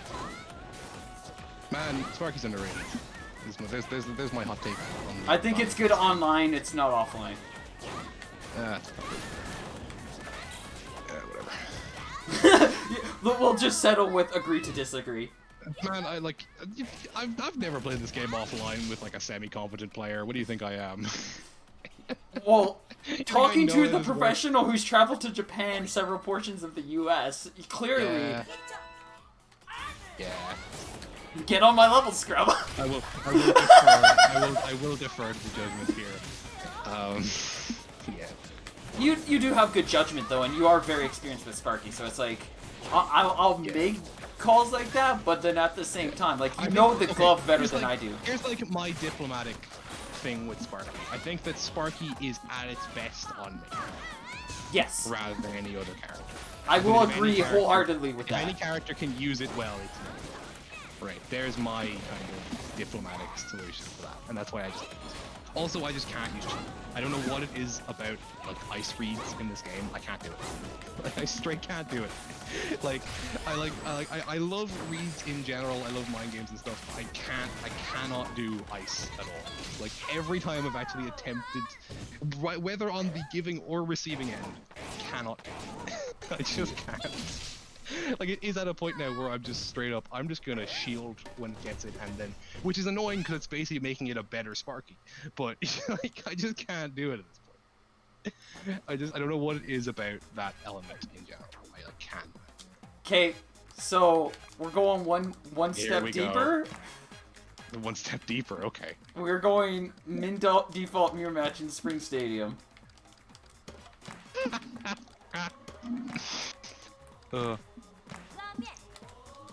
Speaker 2: Man, Sparky's underrated. There's my hot take.
Speaker 1: I think it's good online, it's not offline.
Speaker 2: Yeah, whatever.
Speaker 1: We'll just settle with agree to disagree.
Speaker 2: Man, I've never played this game offline with like a semi-competent player. What do you think I am?
Speaker 1: Well, talking to the professional who's traveled to Japan, several portions of the U.S., clearly. Yeah. Get on my level, Scrub.
Speaker 2: I will defer to the judgment here. Yeah.
Speaker 1: You do have good judgment though, and you are very experienced with Sparky, so it's like I'll make calls like that, but then at the same time, like you know the glove better than I do.
Speaker 2: Here's like my diplomatic thing with Sparky. I think that Sparky is at its best on me.
Speaker 1: Yes.
Speaker 2: Rather than any other character.
Speaker 1: I will agree wholeheartedly with that.
Speaker 2: If any character can use it well, it's me. Right, there's my kind of diplomatic solution for that, and that's why I just use it. Also, I just can't use cheat. I don't know what it is about like ice reads in this game. I can't do it. Like I straight can't do it. Like I love reads in general. I love mind games and stuff. I cannot do ice at all. Like every time I've actually attempted, right, whether on the giving or receiving end, cannot. I just can't. Like it is at a point now where I'm just straight up, I'm just gonna shield when it gets it, and then, which is annoying because it's basically making it a better Sparky, but like I just can't do it at this point. I don't know what it is about that element in general. I like can't.
Speaker 1: Okay, so we're going one step deeper.
Speaker 2: One step deeper, okay.
Speaker 1: We're going min default mirror match in Spring Stadium.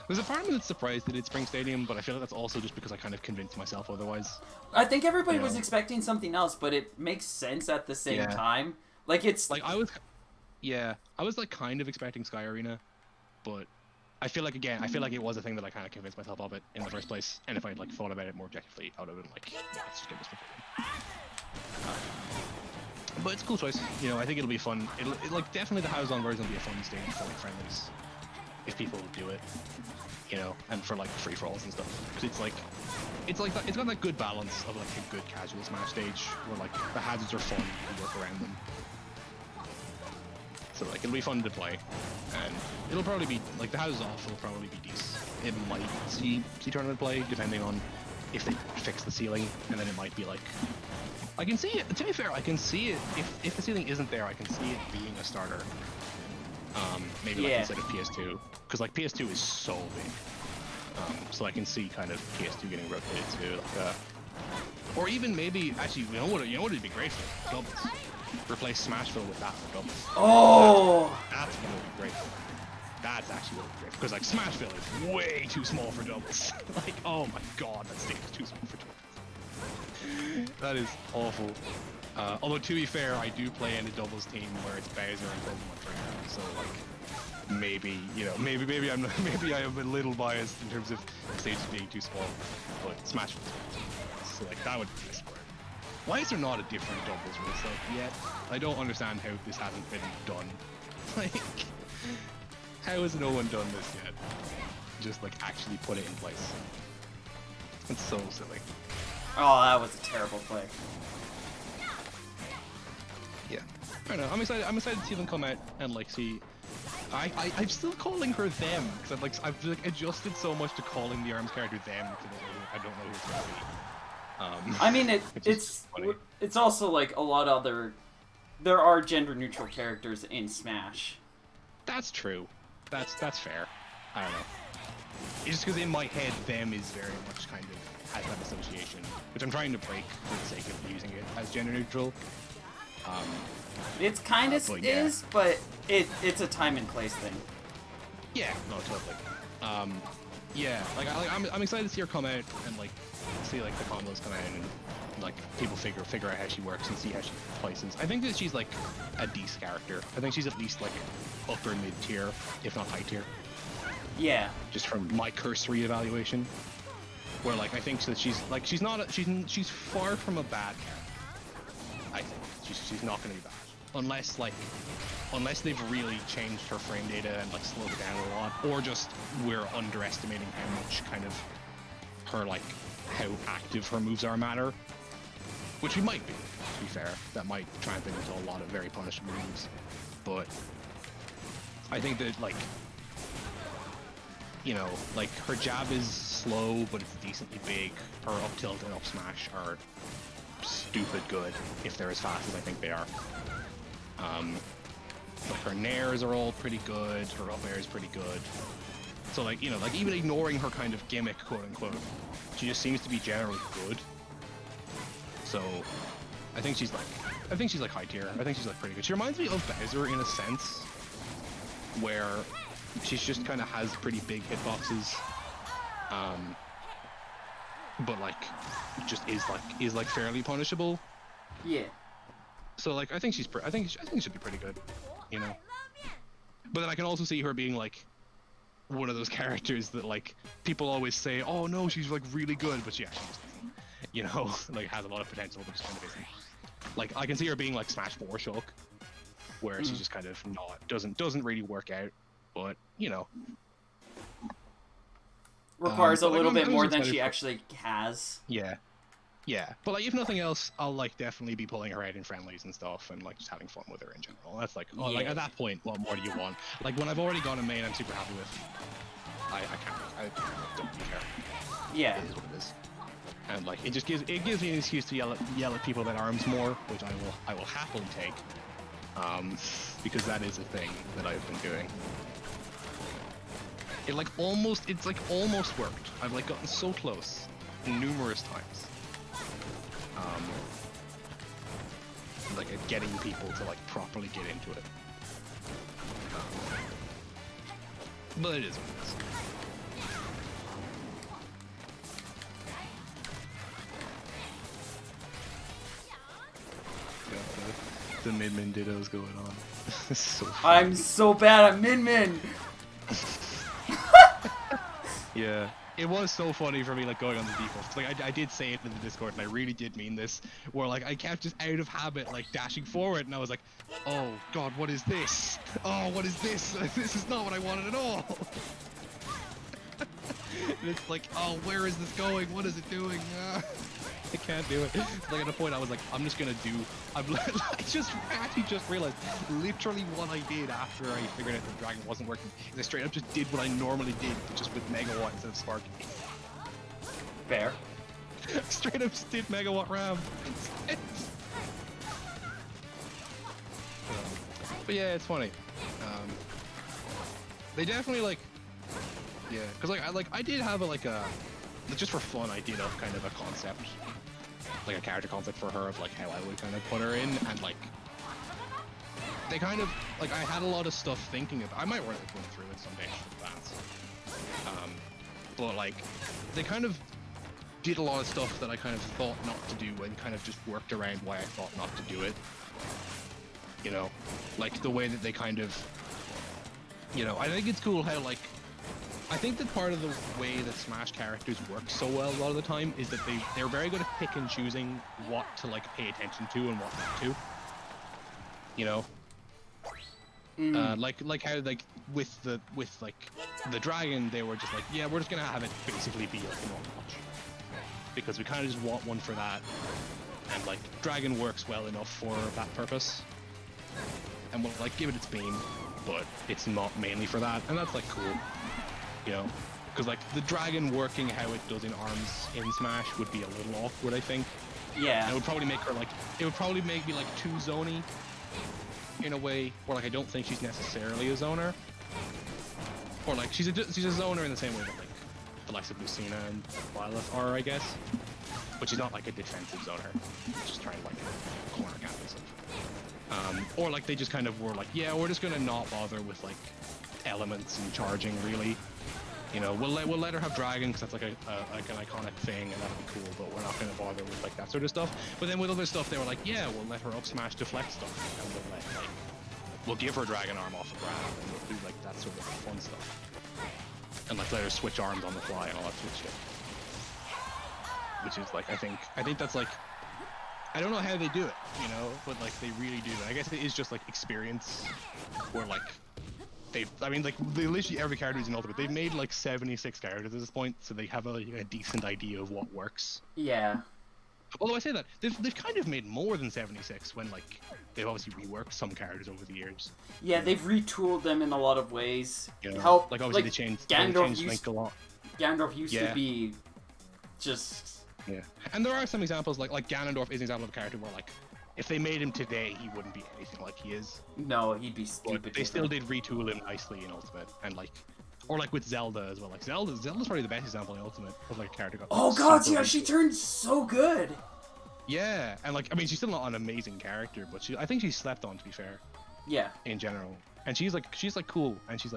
Speaker 2: There's a part of me that's surprised that it's Spring Stadium, but I feel like that's also just because I kind of convinced myself otherwise.
Speaker 1: I think everybody was expecting something else, but it makes sense at the same time. Like it's
Speaker 2: like I was like kind of expecting Sky Arena, but I feel like it was a thing that I kind of convinced myself of it in the first place. And if I'd like thought about it more objectively, I would have been like, let's just get this one. But it's a cool choice. You know, I think it'll be fun. It'll like definitely the house-on version will be a fun stage for like friendlies, if people do it. You know, and for like free-for-alls and stuff. Because it's got that good balance of like a good casual Smash stage where like the hazards are fun, you can work around them. So like it'll be fun to play, and it'll probably be like the houses off will probably be decent. It might see tournament play depending on if they fix the ceiling, and then it might be like I can see it. To be fair, I can see it if the ceiling isn't there. I can see it being a starter. Maybe like instead of PS2, because like PS2 is so big. So I can see kind of PS2 getting rotated to like or even maybe actually you know what it'd be great for? Doubles. Replace Smashville with that for doubles.
Speaker 1: Oh,
Speaker 2: that's what would be great. That's actually what would be great because like Smashville is way too small for doubles. Like oh my god, that stage is too small for doubles. That is awful. Although to be fair, I do play in a doubles team where it's Bowser and Pokemon Trainer, so like maybe I am a little biased in terms of stages being too small, but Smash was so like that would be nice for it. Why is there not a different doubles rule set yet? I don't understand how this hasn't been done. Like, how has no one done this yet? Just like actually put it in place. It's so silly.
Speaker 1: Oh, that was a terrible play.
Speaker 2: Yeah, I don't know. I'm excited to see them come out and like see. I'm still calling her them because I've like adjusted so much to calling the ARMS character them because I don't know who it's gonna be.
Speaker 1: I mean, it's also like a lot of there are gender neutral characters in Smash.
Speaker 2: That's true. That's fair. I don't know. It's just because in my head, them is very much kind of has that association, which I'm trying to break for the sake of using it as gender neutral.
Speaker 1: It's kind of is, but it's a time and place thing.
Speaker 2: Yeah, no, totally. Yeah, like I'm excited to see her come out and like see like the combos come out and like people figure out how she works and see how she places. I think that she's like a decent character. I think she's at least like upper mid tier, if not high tier.
Speaker 1: Yeah.
Speaker 2: Just from my cursory evaluation, where like I think that she's far from a bad character. I think she's not going to be bad unless they've really changed her frame data and like slowed it down a lot, or just we're underestimating how much kind of her like how active her moves are matter, which we might be. To be fair, that might translate into a lot of very punishable moves, but I think that like you know like her jab is slow but it's decently big. Her up tilt and up smash are stupid good if they're as fast as I think they are. Like her nairs are all pretty good, her up air is pretty good. So like, you know, like even ignoring her kind of gimmick, quote unquote, she just seems to be generally good. So I think she's like high tier. I think she's like pretty good. She reminds me of Bowser in a sense, where she's just kind of has pretty big hitboxes. but like just is like fairly punishable.
Speaker 1: Yeah.
Speaker 2: So like I think I think it should be pretty good, you know. But then I can also see her being like one of those characters that like people always say, oh no, she's like really good, but she actually just isn't, you know, like has a lot of potential, but just kind of isn't. Like I can see her being like Smash 4 Shulk, where she's just kind of not doesn't really work out, but you know,
Speaker 1: Requires a
Speaker 2: but, like,
Speaker 1: little
Speaker 2: I'm
Speaker 1: bit more than
Speaker 2: excited
Speaker 1: she
Speaker 2: for-
Speaker 1: actually has.
Speaker 2: Yeah. Yeah, but like if nothing else, I'll like definitely be pulling her out in friendlies and stuff, and like just having fun with her in general. That's like, oh, like
Speaker 1: Yeah.
Speaker 2: at that point, what more do you want? Like when I've already gone a main, I'm super happy with. I don't really care.
Speaker 1: Yeah.
Speaker 2: It is what it is. And like it gives me an excuse to yell at people about arms more, which I will happily take, because that is a thing that I've been doing. It's like almost worked. I've like gotten so close numerous times. Like at getting people to like properly get into it. But it is what it is. Got the Min dittos going on. So funny.
Speaker 1: I'm so bad at Min Min.
Speaker 2: Yeah. It was so funny for me, like, going on the default. Like, I did say it in the Discord, and I really did mean this, where, like, I kept just out of habit, like, dashing forward, and I was like, oh, God, what is this? Oh, what is this? This is not what I wanted at all! And it's like, oh, where is this going? What is it doing? I can't do it. Like, at a point, I was like, I'm just gonna do... I actually just realized literally what I did after I figured out that the dragon wasn't working is I straight up just did what I normally did, but just with Megawatt instead of Sparky.
Speaker 1: Fair.
Speaker 2: Straight up just did Megawatt RAM. But yeah, it's funny. They definitely like... Yeah, because I did have just for fun, I did have kind of a concept, like a character concept for her of like how I would kind of put her in, and like they kind of like I had a lot of stuff thinking about. I might run through it someday in advance. But like they kind of did a lot of stuff that I kind of thought not to do and kind of just worked around why I thought not to do it. You know, like the way that they kind of, you know, I think it's cool how like. I think that part of the way that Smash characters work so well a lot of the time is that they're very good at pick and choosing what to like pay attention to and what not to. You know, like how like with the dragon they were just like, yeah, we're just gonna have it basically be like a normal watch because we kind of just want one for that, and like dragon works well enough for that purpose, and we'll like give it its beam, but it's not mainly for that, and that's like cool. You know, because like the dragon working how it does in arms in Smash would be a little awkward, I think.
Speaker 1: Yeah.
Speaker 2: And it would probably make her like, it would probably make me like too zoney in a way where like I don't think she's necessarily a zoner. Or like she's a zoner in the same way that like the likes of Lucina and Lilith are, I guess. But she's not like a defensive zoner. She's just trying to like corner cap and stuff. Or like they just kind of were like, yeah, we're just gonna not bother with like elements and charging really. You know, we'll let her have dragon because that's like like an iconic thing and that'll be cool, but we're not going to bother with like that sort of stuff. But then with other stuff, they were like, yeah, we'll let her up smash deflect stuff, and we'll give her dragon arm off the ground, and we'll do like that sort of fun stuff, and like let her switch arms on the fly and all that sort of shit. Which is like, I think that's like, I don't know how they do it, you know, but like they really do. I guess it is just like experience, or like. I mean, like, literally every character is in Ultimate. They've made, like, 76 characters at this point, so they have a decent idea of what works.
Speaker 1: Yeah.
Speaker 2: Although I say that, they've kind of made more than 76 when, like, they've obviously reworked some characters over the years.
Speaker 1: Yeah, they've retooled them in a lot of ways.
Speaker 2: You know,
Speaker 1: Help,
Speaker 2: like, obviously they changed Link a lot.
Speaker 1: Ganondorf used to be just...
Speaker 2: Yeah. And there are some examples, like Ganondorf is an example of a character where, like, if they made him today, he wouldn't be anything like he is.
Speaker 1: No, he'd be stupid.
Speaker 2: But they still did retool him nicely in Ultimate, and like, or like with Zelda as well. Like Zelda's probably the best example in Ultimate of like a character got.
Speaker 1: Oh god, yeah, she turned so good.
Speaker 2: Yeah, and like, I mean, she's still not an amazing character, but I think she's slept on, to be fair.
Speaker 1: Yeah.
Speaker 2: In general, and she's like cool, and she's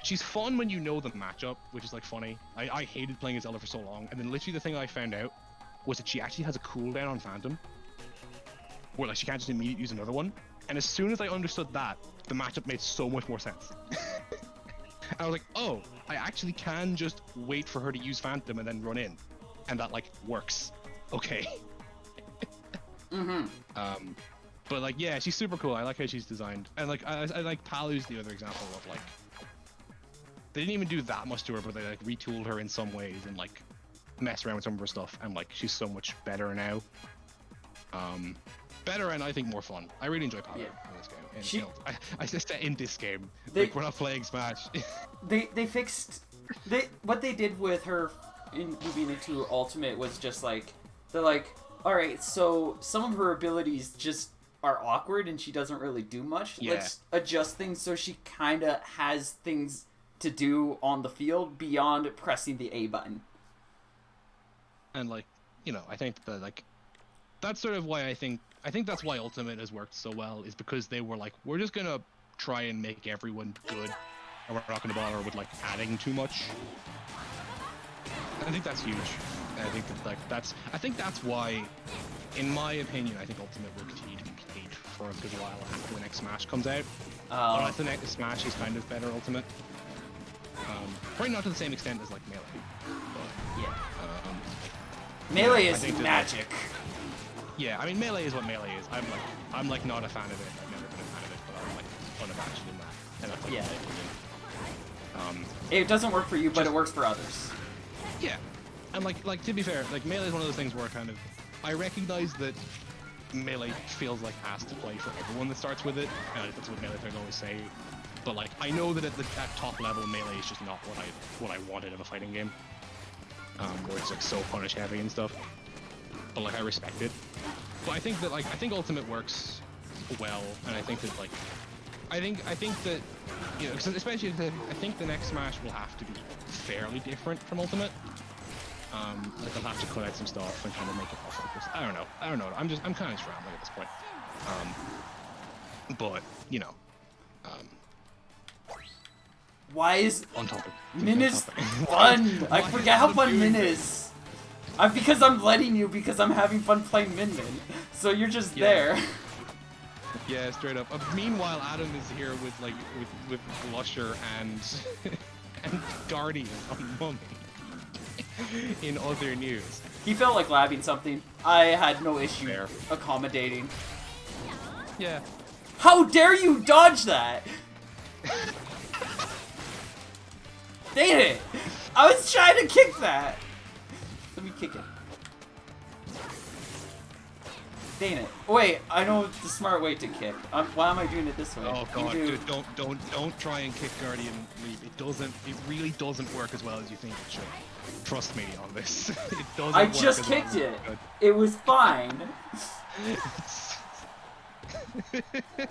Speaker 2: she's fun when you know the matchup, which is like funny. I hated playing as Zelda for so long, and then literally the thing I found out was that she actually has a cooldown on Phantom, where like she can't just immediately use another one. And as soon as I understood that, the matchup made so much more sense. I was like, oh, I actually can just wait for her to use Phantom and then run in, and that like works. Okay. But like, yeah, she's super cool. I like how she's designed, and like I like Palu's the other example of like they didn't even do that much to her, but they like retooled her in some ways and like messed around with some of her stuff, and like she's so much better now. Better and I think more fun. I really enjoy Palu in this game. And, you know, I just said in this game, like we're not playing Smash.
Speaker 1: they fixed what they did with her in moving into Ultimate was just like they're like, all right, so some of her abilities just are awkward and she doesn't really do much.
Speaker 2: Yeah.
Speaker 1: Let's adjust things so she kind of has things to do on the field beyond pressing the A button.
Speaker 2: And like, you know, I think that like that's sort of why I think that's why Ultimate has worked so well, is because they were like, we're just gonna try and make everyone good, and we're not gonna bother with like adding too much. I think that's huge. And I think that like I think that's why, in my opinion, I think Ultimate will continue to be played for a good while after the next Smash comes out. But I think the next Smash is kind of better Ultimate. Probably not to the same extent as like Melee. But,
Speaker 1: yeah. Melee is
Speaker 2: that,
Speaker 1: magic.
Speaker 2: like, yeah, I mean Melee is what Melee is. I'm like not a fan of it. I've never been a fan of it, but I'm like unabashed in that. And that's like my opinion.
Speaker 1: It doesn't work for you, but it works for others.
Speaker 2: Yeah, and like to be fair, like Melee is one of those things where I recognize that Melee feels like asked to play for everyone that starts with it, and that's what Melee players always say. But like I know that at top level, Melee is just not what I wanted in a fighting game, where it's like so punish heavy and stuff. But like I respect it. But I think Ultimate works well, and I think that like I think that, you know, especially I think the next Smash will have to be fairly different from Ultimate. Like they'll have to cut out some stuff and kind of make it more focused. I don't know. I'm kind of just rambling at this point. But you know,
Speaker 1: why is
Speaker 2: on topic.
Speaker 1: Min is fun? I forget how fun Min is. Because I'm letting you, because I'm having fun playing Min. So you're just there.
Speaker 2: Yeah, straight up. Meanwhile, Adam is here with Lusher and and Guardian on Mummy. In other news,
Speaker 1: he felt like labbing something. I had no issue
Speaker 2: Fair.
Speaker 1: accommodating.
Speaker 2: Yeah.
Speaker 1: How dare you dodge that? Dang it! I was trying to kick that. Let me kick it. Dang it. Wait, I know the smart way to kick. Why am I doing it this way?
Speaker 2: Oh god, dude, don't try and kick Guardian Leap. It really doesn't work as well as you think it should. Trust me on this. It doesn't
Speaker 1: I
Speaker 2: work
Speaker 1: just
Speaker 2: as well
Speaker 1: kicked
Speaker 2: as
Speaker 1: it.
Speaker 2: should.
Speaker 1: It was fine.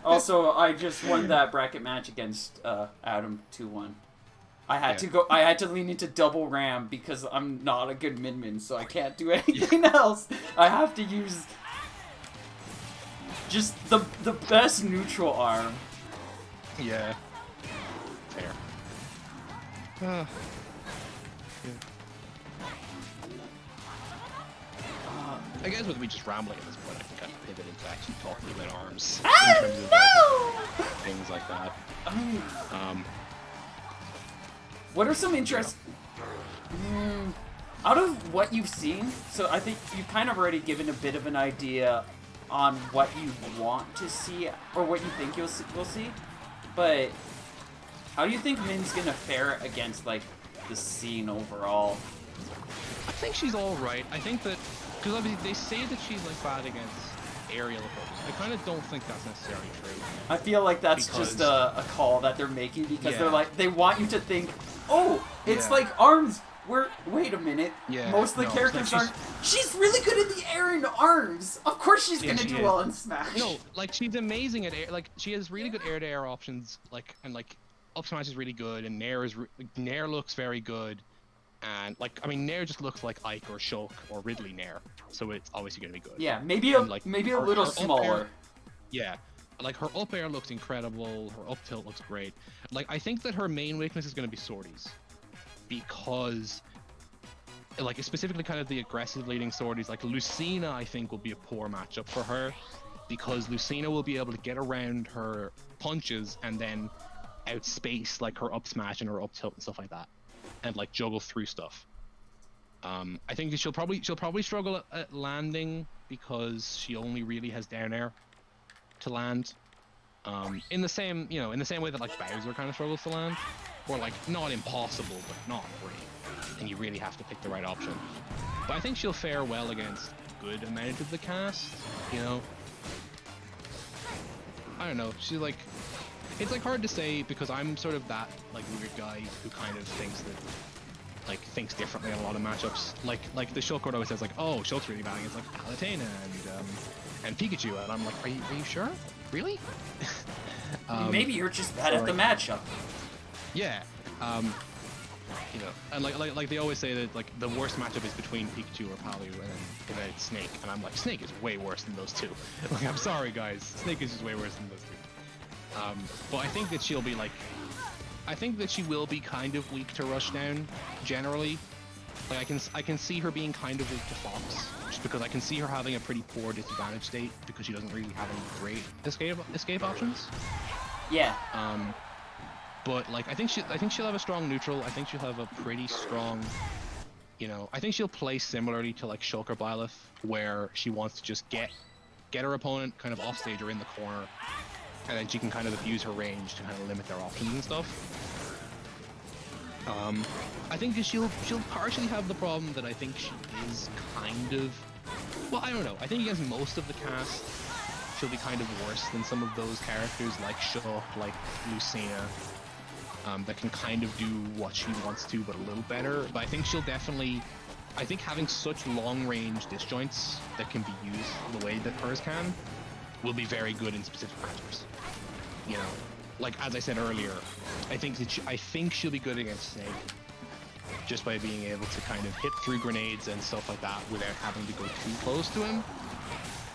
Speaker 1: Also, I just won that bracket match against Adam 2-1. I had to lean into double ram because I'm not a good min, so I can't do anything else. I have to use just the best neutral arm.
Speaker 2: Yeah. Fair. Yeah. I guess with me just rambling at this point, I can kind of pivot into actually talking about arms in terms of like, things like that.
Speaker 1: What are some interests? Out of what you've seen, so I think you've kind of already given a bit of an idea on what you want to see or what you think we'll see. But how do you think Min's gonna fare against like the scene overall?
Speaker 2: I think she's all right. I think that because obviously they say that she's like bad against aerial approaches. I kind of don't think that's necessarily true.
Speaker 1: I feel like that's just a call that they're making because they're like they want you to think, oh, it's like arms. Wait a minute.
Speaker 2: Yeah,
Speaker 1: most of the characters aren't. She's really good in the air and arms. Of course she's gonna do well in Smash.
Speaker 2: No, like she's amazing at air. Like she has really good air-to-air options. Like and like up smash is really good, and Nair looks very good. And like I mean, Nair just looks like Ike or Shulk or Ridley Nair, so it's obviously gonna be good.
Speaker 1: Yeah, maybe a little smaller.
Speaker 2: Yeah, Like, her up air looks incredible, her up tilt looks great. Like, I think that her main weakness is going to be sorties. Because, like, specifically kind of the aggressive leading sorties, like, Lucina, I think, will be a poor matchup for her. Because Lucina will be able to get around her punches and then outspace, like, her up smash and her up tilt and stuff like that. And, like, juggle through stuff. I think that she'll probably struggle at landing because she only really has down air to land, in the same way that like Bowser kind of struggles to land, or like not impossible but not great, and you really have to pick the right option. But I think she'll fare well against good amount of the cast. You know, I don't know. She's like, it's like hard to say because I'm sort of that like weird guy who kind of thinks differently in a lot of matchups. Like the Shulk always says like, oh, Shulk's really bad against like Palutena and Pikachu, and I'm like, are you sure? Really?
Speaker 1: Maybe you're just bad at the matchup.
Speaker 2: Yeah. You know, and like they always say that like the worst matchup is between Pikachu or Palu, and then it's Snake, and I'm like, Snake is way worse than those two. Like, I'm sorry guys, Snake is just way worse than those two. But I think that she'll be like, I think that she will be kind of weak to Rushdown generally. Like I can see her being kind of weak to Fox, just because I can see her having a pretty poor disadvantage state because she doesn't really have any great escape options.
Speaker 1: Yeah.
Speaker 2: But like I think she'll have a strong neutral. I think she'll have a pretty strong, you know, I think she'll play similarly to like Shulk or Byleth, where she wants to just get her opponent kind of off stage or in the corner, and then she can kind of abuse her range to kind of limit their options and stuff. I think that she'll partially have the problem that I think she is kind of, well, I don't know. I think against most of the cast, she'll be kind of worse than some of those characters like Shulk, like Lucina, that can kind of do what she wants to, but a little better. But I think she'll definitely, I think having such long-range disjoints that can be used the way that hers can, will be very good in specific matchups. You know, like as I said earlier, I think she'll be good against Snake, just by being able to kind of hit through grenades and stuff like that without having to go too close to him.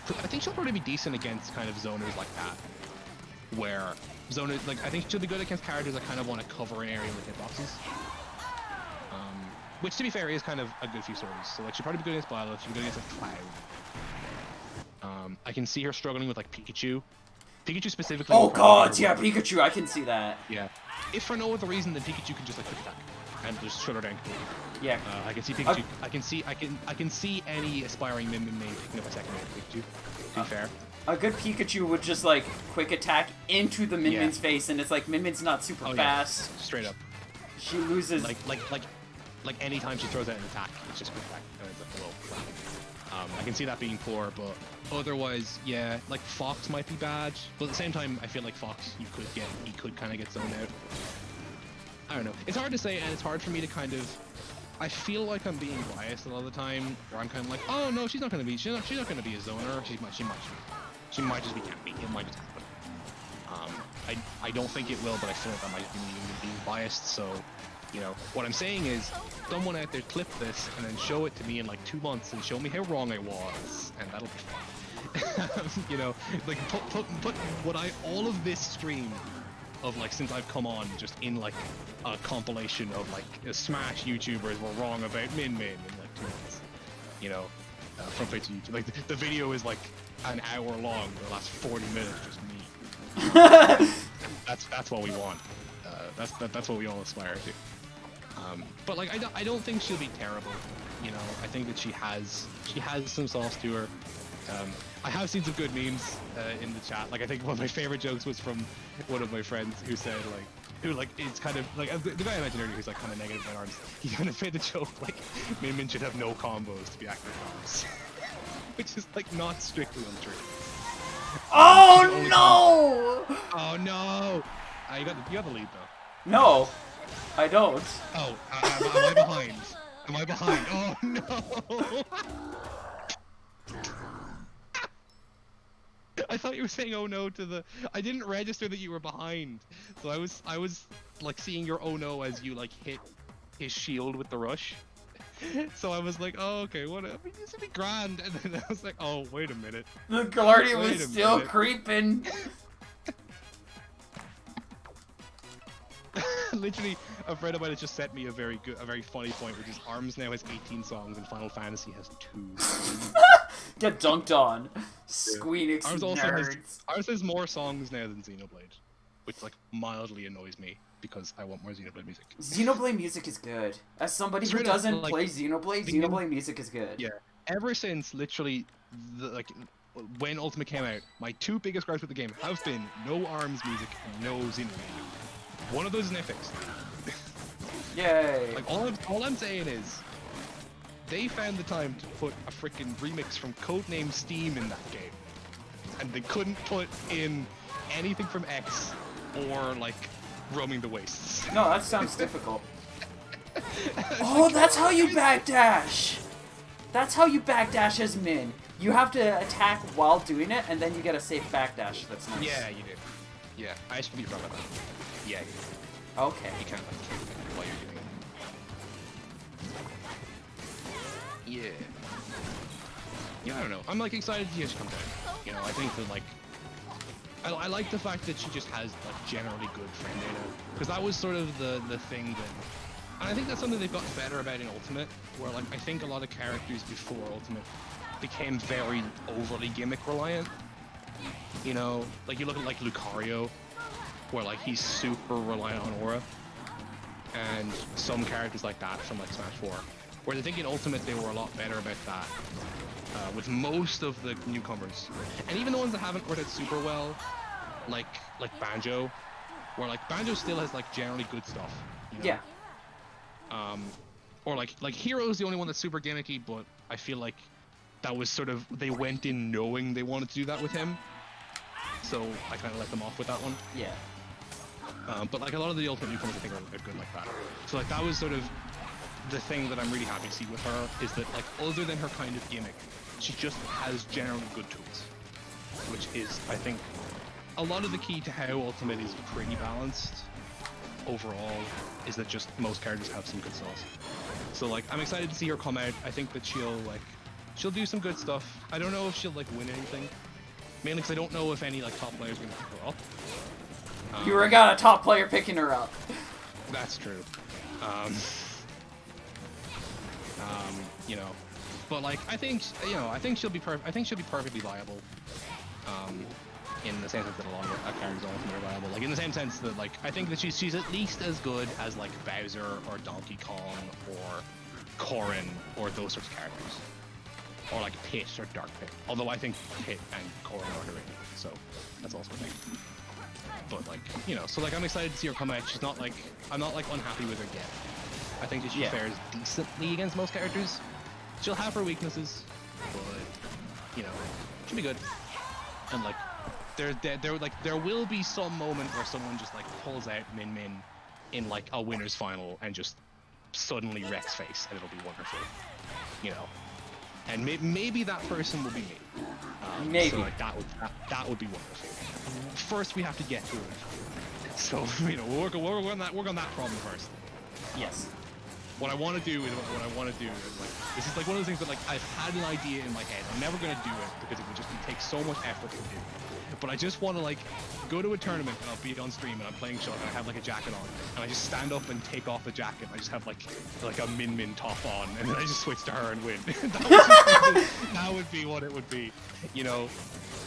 Speaker 2: I think she'll probably be decent against kind of zoners like that, where zoners, like, I think she'll be good against characters that kind of want to cover an area with hitboxes. Which, to be fair, is kind of a good few sorties. So like, she'll probably be good against Byleth, she'll be good against a Cloud. I can see her struggling with like Pikachu. Pikachu specifically.
Speaker 1: Oh god, yeah, Pikachu, I can see that.
Speaker 2: Yeah. If for no other reason, then Pikachu can just like quick attack and just shut her down completely.
Speaker 1: Yeah.
Speaker 2: I can see Pikachu. I can see any aspiring Min main picking up a second Pikachu. To be fair.
Speaker 1: A good Pikachu would just like quick attack into the Min-Min's face, and it's like Min-Min's not super fast.
Speaker 2: Yeah. Straight up.
Speaker 1: She loses.
Speaker 2: Like anytime she throws out an attack, it's just quick attack. And it's like, whoa. I can see that being poor, but otherwise, yeah, like Fox might be bad, but at the same time, I feel like Fox, he could kind of get zoned out. I don't know. It's hard to say, and it's hard for me to kind of. I feel like I'm being biased a lot of the time, where I'm kind of like, oh no, she's not gonna be a zoner. She might just be campy. It might just happen. I don't think it will, but I feel like that might be me being biased. So, you know, what I'm saying is, someone out there clip this and then show it to me in like 2 months and show me how wrong I was, and that'll be fun. You know, like put what all of this stream of like since I've come on just in like a compilation of like Smash YouTubers were wrong about Min in like 2 months. You know, from page to YouTube. Like the video is like an hour long. The last 40 minutes just me. That's what we want. That's what we all aspire to. But like I don't think she'll be terrible. You know, I think that she has some sauce to her. I have seen some good memes in the chat. Like I think one of my favorite jokes was from one of my friends who said it's kind of like the guy I mentioned earlier who's like kind of negative about arms. He kind of made the joke like Min should have no combos to be accurate arms, which is like not strictly untrue.
Speaker 1: Oh no!
Speaker 2: Oh no! You got the lead though.
Speaker 1: No, I don't.
Speaker 2: Oh, am I behind? Am I behind? Oh no! I thought you were saying oh no to the. I didn't register that you were behind, so I was like seeing your oh no as you like hit his shield with the rush. So I was like, oh okay, what? I mean, this would be grand, and then I was like, oh wait a minute.
Speaker 1: The Guardian was still creeping.
Speaker 2: literally, a friend of mine has just sent me a very funny point, which is ARMS now has 18 songs and Final Fantasy has 2.
Speaker 1: Get dunked on. Squeenix nerds.
Speaker 2: ARMS has more songs now than Xenoblade, which like mildly annoys me because I want more Xenoblade music.
Speaker 1: Xenoblade music is good. As somebody who doesn't play Xenoblade, Xenoblade music is good.
Speaker 2: Yeah. Ever since literally when Ultimate came out, my 2 biggest gripes with the game have been no ARMS music and no Xenoblade music. One of those is now fixed.
Speaker 1: Yay!
Speaker 2: Like all I'm saying is, they found the time to put a freaking remix from Codename Steam in that game, and they couldn't put in anything from X or like Roaming the Wastes.
Speaker 1: No, that sounds difficult. Oh, that's how you backdash! That's how you backdash as Min. You have to attack while doing it, and then you get a safe backdash. That's nice.
Speaker 2: Yeah, you do. Yeah, I should be wrong about that. Yeah, you do.
Speaker 1: Okay.
Speaker 2: You can't like kick it while you're doing it. Yeah. Yeah, I don't know. I'm like excited to see her come down. You know, I think that like I like the fact that she just has like generally good friend data, because that was sort of the thing that, and I think that's something they've gotten better about in Ultimate, where like I think a lot of characters before Ultimate became very overly gimmick reliant. You know, like you look at like Lucario, where like he's super reliant on aura, and some characters like that from like Smash 4. Whereas I think in Ultimate they were a lot better about that with most of the newcomers, and even the ones that haven't worked out super well, like Banjo, where like Banjo still has like generally good stuff. You know?
Speaker 1: Yeah.
Speaker 2: Or like Hero's the only one that's super gimmicky, but I feel like that was sort of, they went in knowing they wanted to do that with him, so I kind of let them off with that one.
Speaker 1: Yeah.
Speaker 2: But like a lot of the Ultimate newcomers I think are good like that. So like that was sort of the thing that I'm really happy to see with her, is that like other than her kind of gimmick, she just has generally good tools, which is, I think, a lot of the key to how Ultimate is pretty balanced overall, is that just most characters have some good sauce. So like I'm excited to see her come out. I think that she'll do some good stuff. I don't know if she'll like win anything, mainly because I don't know if any like top players are gonna pick her up.
Speaker 1: You already got a top player picking her up.
Speaker 2: That's true. You know, but like I think she'll be perfectly viable. In the same sense that a lot of characters are viable. Like in the same sense that like I think that she's at least as good as like Bowser or Donkey Kong or Corrin or those sorts of characters, or like Pit or Dark Pit. Although I think Pit and Corrin are underrated, so that's also a thing. But like, you know, so like I'm excited to see her come out. She's not like, I'm not like unhappy with her yet. I think that she fares decently against most characters. She'll have her weaknesses, but you know, she'll be good. And like, there will be some moment where someone just like pulls out Min Min in like a winner's final and just suddenly wrecks face, and it'll be wonderful. You know, and maybe that person will be me.
Speaker 1: Maybe.
Speaker 2: So like that would be wonderful. First, we have to get to it. So you know, we'll work on that problem first.
Speaker 1: Yes.
Speaker 2: What I want to do is like, this is like one of those things that like I've had an idea in my head. I'm never gonna do it because it would just take so much effort to do. But I just want to like go to a tournament and I'll be on stream and I'm playing shot and I have like a jacket on and I just stand up and take off the jacket and I just have like a Min Min top on and then I just switch to her and win. that would be what it would be, you know.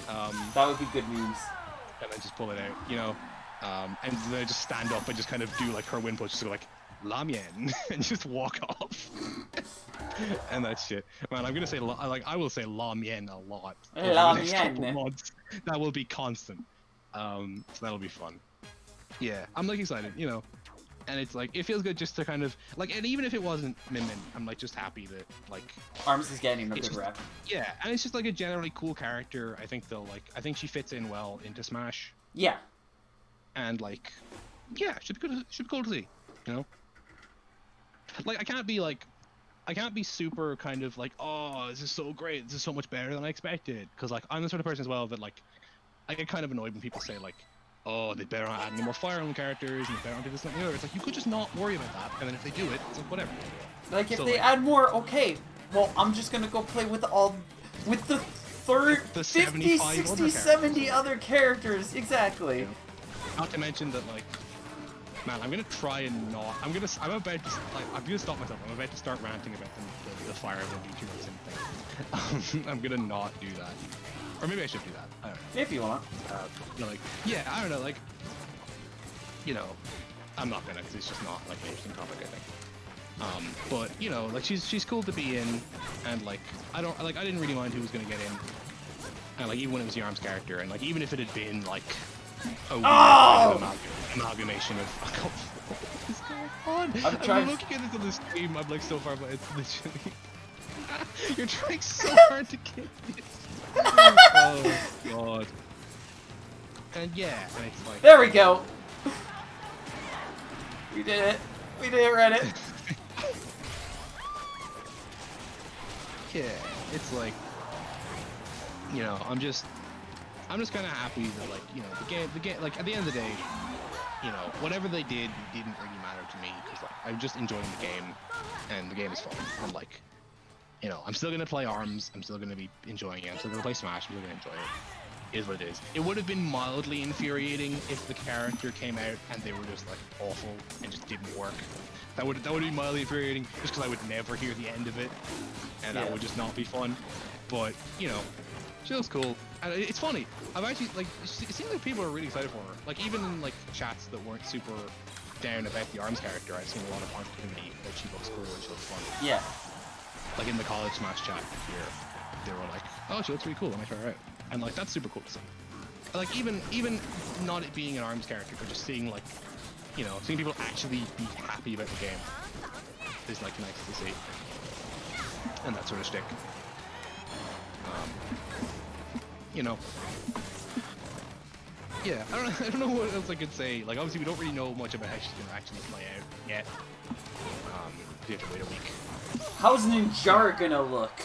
Speaker 1: That would be good news.
Speaker 2: And then just pull it out, you know. And then I just stand up and just kind of do like her win push, just go like La Mien and just walk off. And that's shit. Man, I'm gonna say I will say La Mien a lot.
Speaker 1: La Mien.
Speaker 2: That will be constant. So that'll be fun. Yeah, I'm like excited, you know. And it's like, it feels good just to kind of like, and even if it wasn't Min Min, I'm like just happy that like
Speaker 1: ARMS is getting a good rep.
Speaker 2: Yeah, and it's just like a generally cool character. I think she fits in well into Smash.
Speaker 1: Yeah. And
Speaker 2: like, yeah, should be cool to see, you know. Like I can't be super kind of like, oh, this is so great, this is so much better than I expected, because like I'm the sort of person as well that like I get kind of annoyed when people say like, oh, they better not add any more Fire Emblem characters and they better not do this and the other. It's like, you could just not worry about that, and then if they do it, it's like whatever.
Speaker 1: Like if they add more, okay, well I'm just gonna go play with the 50, 60, 70 other characters, exactly.
Speaker 2: Yeah. Not to mention that like Man, I'm gonna try and not. I'm about to. Like, I'm gonna stop myself. I'm about to start ranting about the fire of the VTubers and thing. I'm gonna not do that. Or maybe I should do that. I don't know.
Speaker 1: If you want.
Speaker 2: Like, yeah, I don't know. Like, you know, I'm not gonna, because it's just not like an interesting topic, I think. But you know, like she's cool to be in, and like I didn't really mind who was gonna get in, and like even when it was the ARMS character, and like even if it had been like a weird kind of amalgamation of. What is going on? I'm looking at this on the stream. I'm like so far, but it's literally. You're trying so hard to get this. Oh god. And yeah, and it's like.
Speaker 1: There we go. We did it. We did it, Reddit.
Speaker 2: Yeah, it's like, you know, I'm just kind of happy that, like, you know, the game, like, at the end of the day, you know, whatever they did didn't really matter to me, because, like, I'm just enjoying the game, and the game is fun, and, like, you know, I'm still gonna play ARMS, I'm still gonna be enjoying it, I'm still gonna play Smash, I'm still gonna enjoy it. Is what it is. It would have been mildly infuriating if the character came out and they were just, like, awful and just didn't work. That would be mildly infuriating, just because I would never hear the end of it, and that would just not be fun. But, you know, she looks cool, and it's funny. I've actually, like, it seems like people are really excited for her. Like, even in, like, chats that weren't super down about the ARMS character, I've seen a lot of positivity that she looks cool and she looks fun.
Speaker 1: Yeah.
Speaker 2: Like, in the college Smash chat here, they were like, oh, she looks really cool, I might try her out. And, like, that's super cool to see. Like, even not it being an ARMS character, but just seeing, like, you know, seeing people actually be happy about the game is, like, nice to see. And that sort of shtick. You know. Yeah, I don't know what else I could say. Like, obviously we don't really know much about how she's gonna actually play out yet. You have to wait a week.
Speaker 1: How's Ninjara gonna look?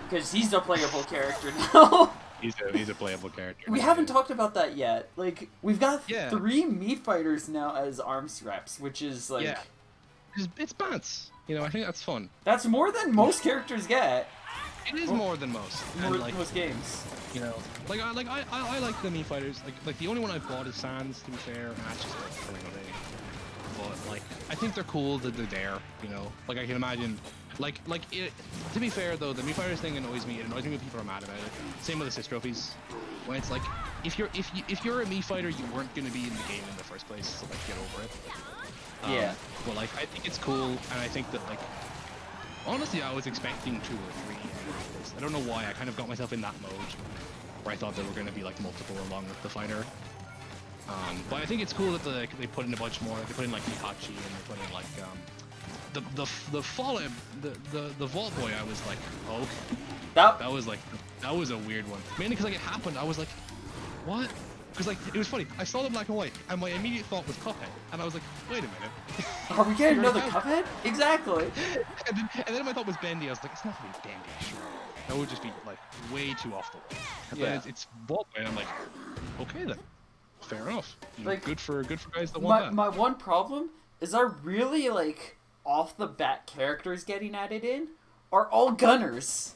Speaker 1: Because he's a playable character now.
Speaker 2: He's a playable character.
Speaker 1: We haven't talked about that yet. Like, we've got 3 Mii fighters now as ARMS reps, which is like...
Speaker 2: Yeah. It's bants. You know, I think that's fun.
Speaker 1: That's more than most characters get.
Speaker 2: It is more than most.
Speaker 1: More than most games.
Speaker 2: You know, like I like the Mii fighters. Like the only one I've bought is Sans, to be fair, and that's just like a thing. But like, I think they're cool that they're there. You know, like I can imagine. Like it, to be fair though, the Mii fighters thing annoys me. It annoys me when people are mad about it. Same with assist trophies. When it's like, if you're a Mii fighter, you weren't gonna be in the game in the first place, so like get over it.
Speaker 1: Yeah.
Speaker 2: But like, I think it's cool, and I think that like, honestly, I was expecting 2 or 3. I don't know why. I kind of got myself in that mode where I thought there were gonna be like multiple along with the fighter. But I think it's cool that they put in a bunch more. They put in like Mikachi, and they put in like the Fallout, the Vault Boy. I was like, oh, that was a weird one. Mainly because like it happened. I was like, what? Because like it was funny. I saw the black and white, and my immediate thought was Cuphead, and I was like, wait a minute.
Speaker 1: Are we getting another Cuphead? Exactly.
Speaker 2: And then my thought was Bendy. I was like, it's not really Bendy, sure. That would just be like way too off the wall.
Speaker 1: Yeah.
Speaker 2: It's Vault Boy, and I'm like, okay then. Fair enough.
Speaker 1: Like,
Speaker 2: good for guys that want that.
Speaker 1: My one problem is, are really like off the bat characters getting added in are all gunners.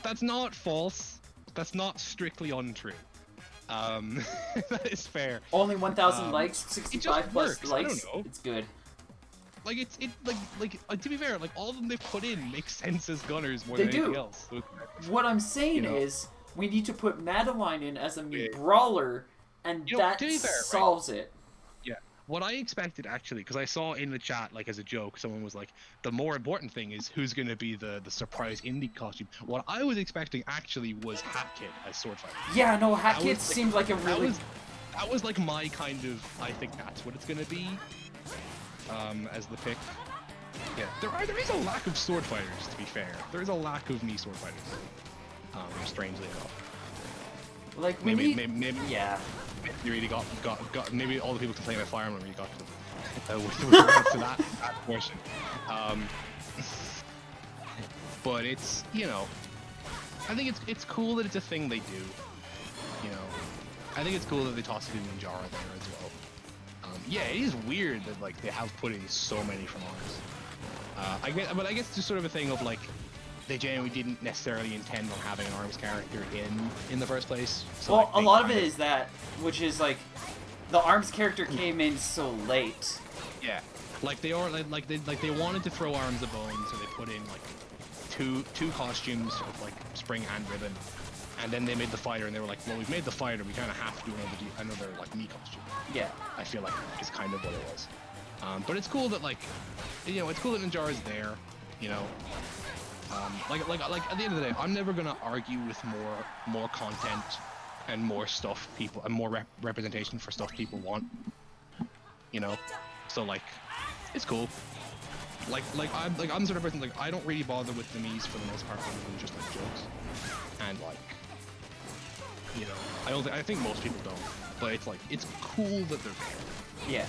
Speaker 2: That's not false. That's not strictly untrue. That is fair.
Speaker 1: Only 1,000 likes, 65 plus
Speaker 2: works.
Speaker 1: likes.
Speaker 2: I don't know.
Speaker 1: It's good.
Speaker 2: Like to be fair, like all of them they've put in make sense as gunners more than anything else. So,
Speaker 1: what I'm saying is, we need to put Madeline in as a Mii brawler, and that solves it.
Speaker 2: Yeah. What I expected actually, because I saw in the chat, like as a joke, someone was like, the more important thing is who's going to be the surprise indie costume. What I was expecting actually was Hat Kid as Sword Fighter.
Speaker 1: Yeah, no, Hat Kid seemed like a really...
Speaker 2: That was like my kind of, I think that's what it's going to be, as the pick. Yeah, there is a lack of sword fighters, to be fair. There is a lack of Mii sword fighters. Strangely enough.
Speaker 1: Like,
Speaker 2: maybe
Speaker 1: yeah.
Speaker 2: You really got maybe all the people complain about Fire Emblem really got to that portion. But it's, you know, I think it's cool that it's a thing they do. You know, I think it's cool that they toss it in Ninjara there as well. Yeah, it is weird that like they have put in so many from ARMS. But I guess it's just sort of a thing of like they genuinely didn't necessarily intend on having an ARMS character in the first place. So,
Speaker 1: well,
Speaker 2: like,
Speaker 1: a lot of it is that, which is like, the ARMS character came in so late.
Speaker 2: Yeah, like they wanted to throw ARMS a bone, so they put in like two costumes of like Spring and Ribbon, and then they made the fighter, and they were like, well, we've made the fighter, we kind of have to do another like me costume.
Speaker 1: Yeah.
Speaker 2: I feel like is kind of what it was. But it's cool that like, you know, it's cool that Ninjara is there, you know. Like at the end of the day, I'm never gonna argue with more content and more stuff people and more representation for stuff people want, you know. So like, it's cool. I'm the sort of person like I don't really bother with the memes for the most part, other than just like jokes, and like, you know, I think most people don't, but it's like it's cool that they're there.
Speaker 1: Yeah.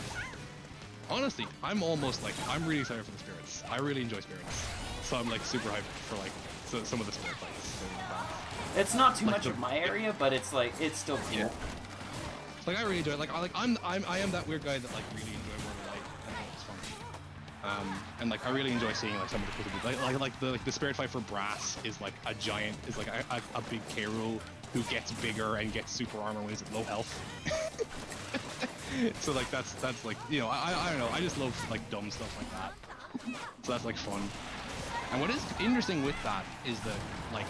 Speaker 2: Honestly, I'm really excited for the spirits. I really enjoy spirits, so I'm like super hyped for like some of the spirit fights.
Speaker 1: It's not too much of my area, but it's like it's still cool.
Speaker 2: Yeah. Like I really enjoy it. I am that weird guy that like really enjoy World of Light. I think it's fun. And like I really enjoy seeing like some of the cool the spirit fight for Brass is like a giant a big K. Rool who gets bigger and gets super armor when he's at low health. So like that's like, you know, I don't know, I just love like dumb stuff like that. So that's like fun. And what is interesting with that is that like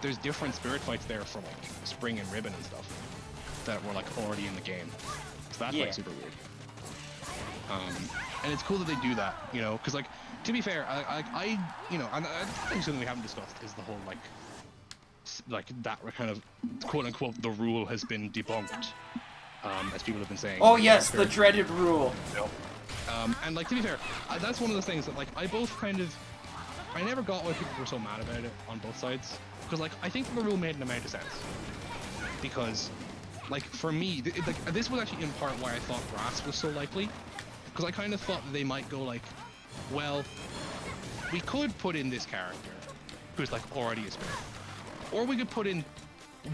Speaker 2: there's different spirit fights there for like Spring and Ribbon and stuff that were like already in the game. So that's like super weird. And it's cool that they do that, you know, because like to be fair, I you know, and I think something we haven't discussed is the whole like that kind of quote unquote the rule has been debunked, as people have been saying.
Speaker 1: Oh yes, the dreaded rule.
Speaker 2: Yep. And like to be fair, that's one of the things that like I never got why people were so mad about it on both sides, because like I think the rule made an amount of sense, because like for me this was actually in part why I thought Brass was so likely, because I kind of thought that they might go like, well, we could put in this character who's like already a spirit, or we could put in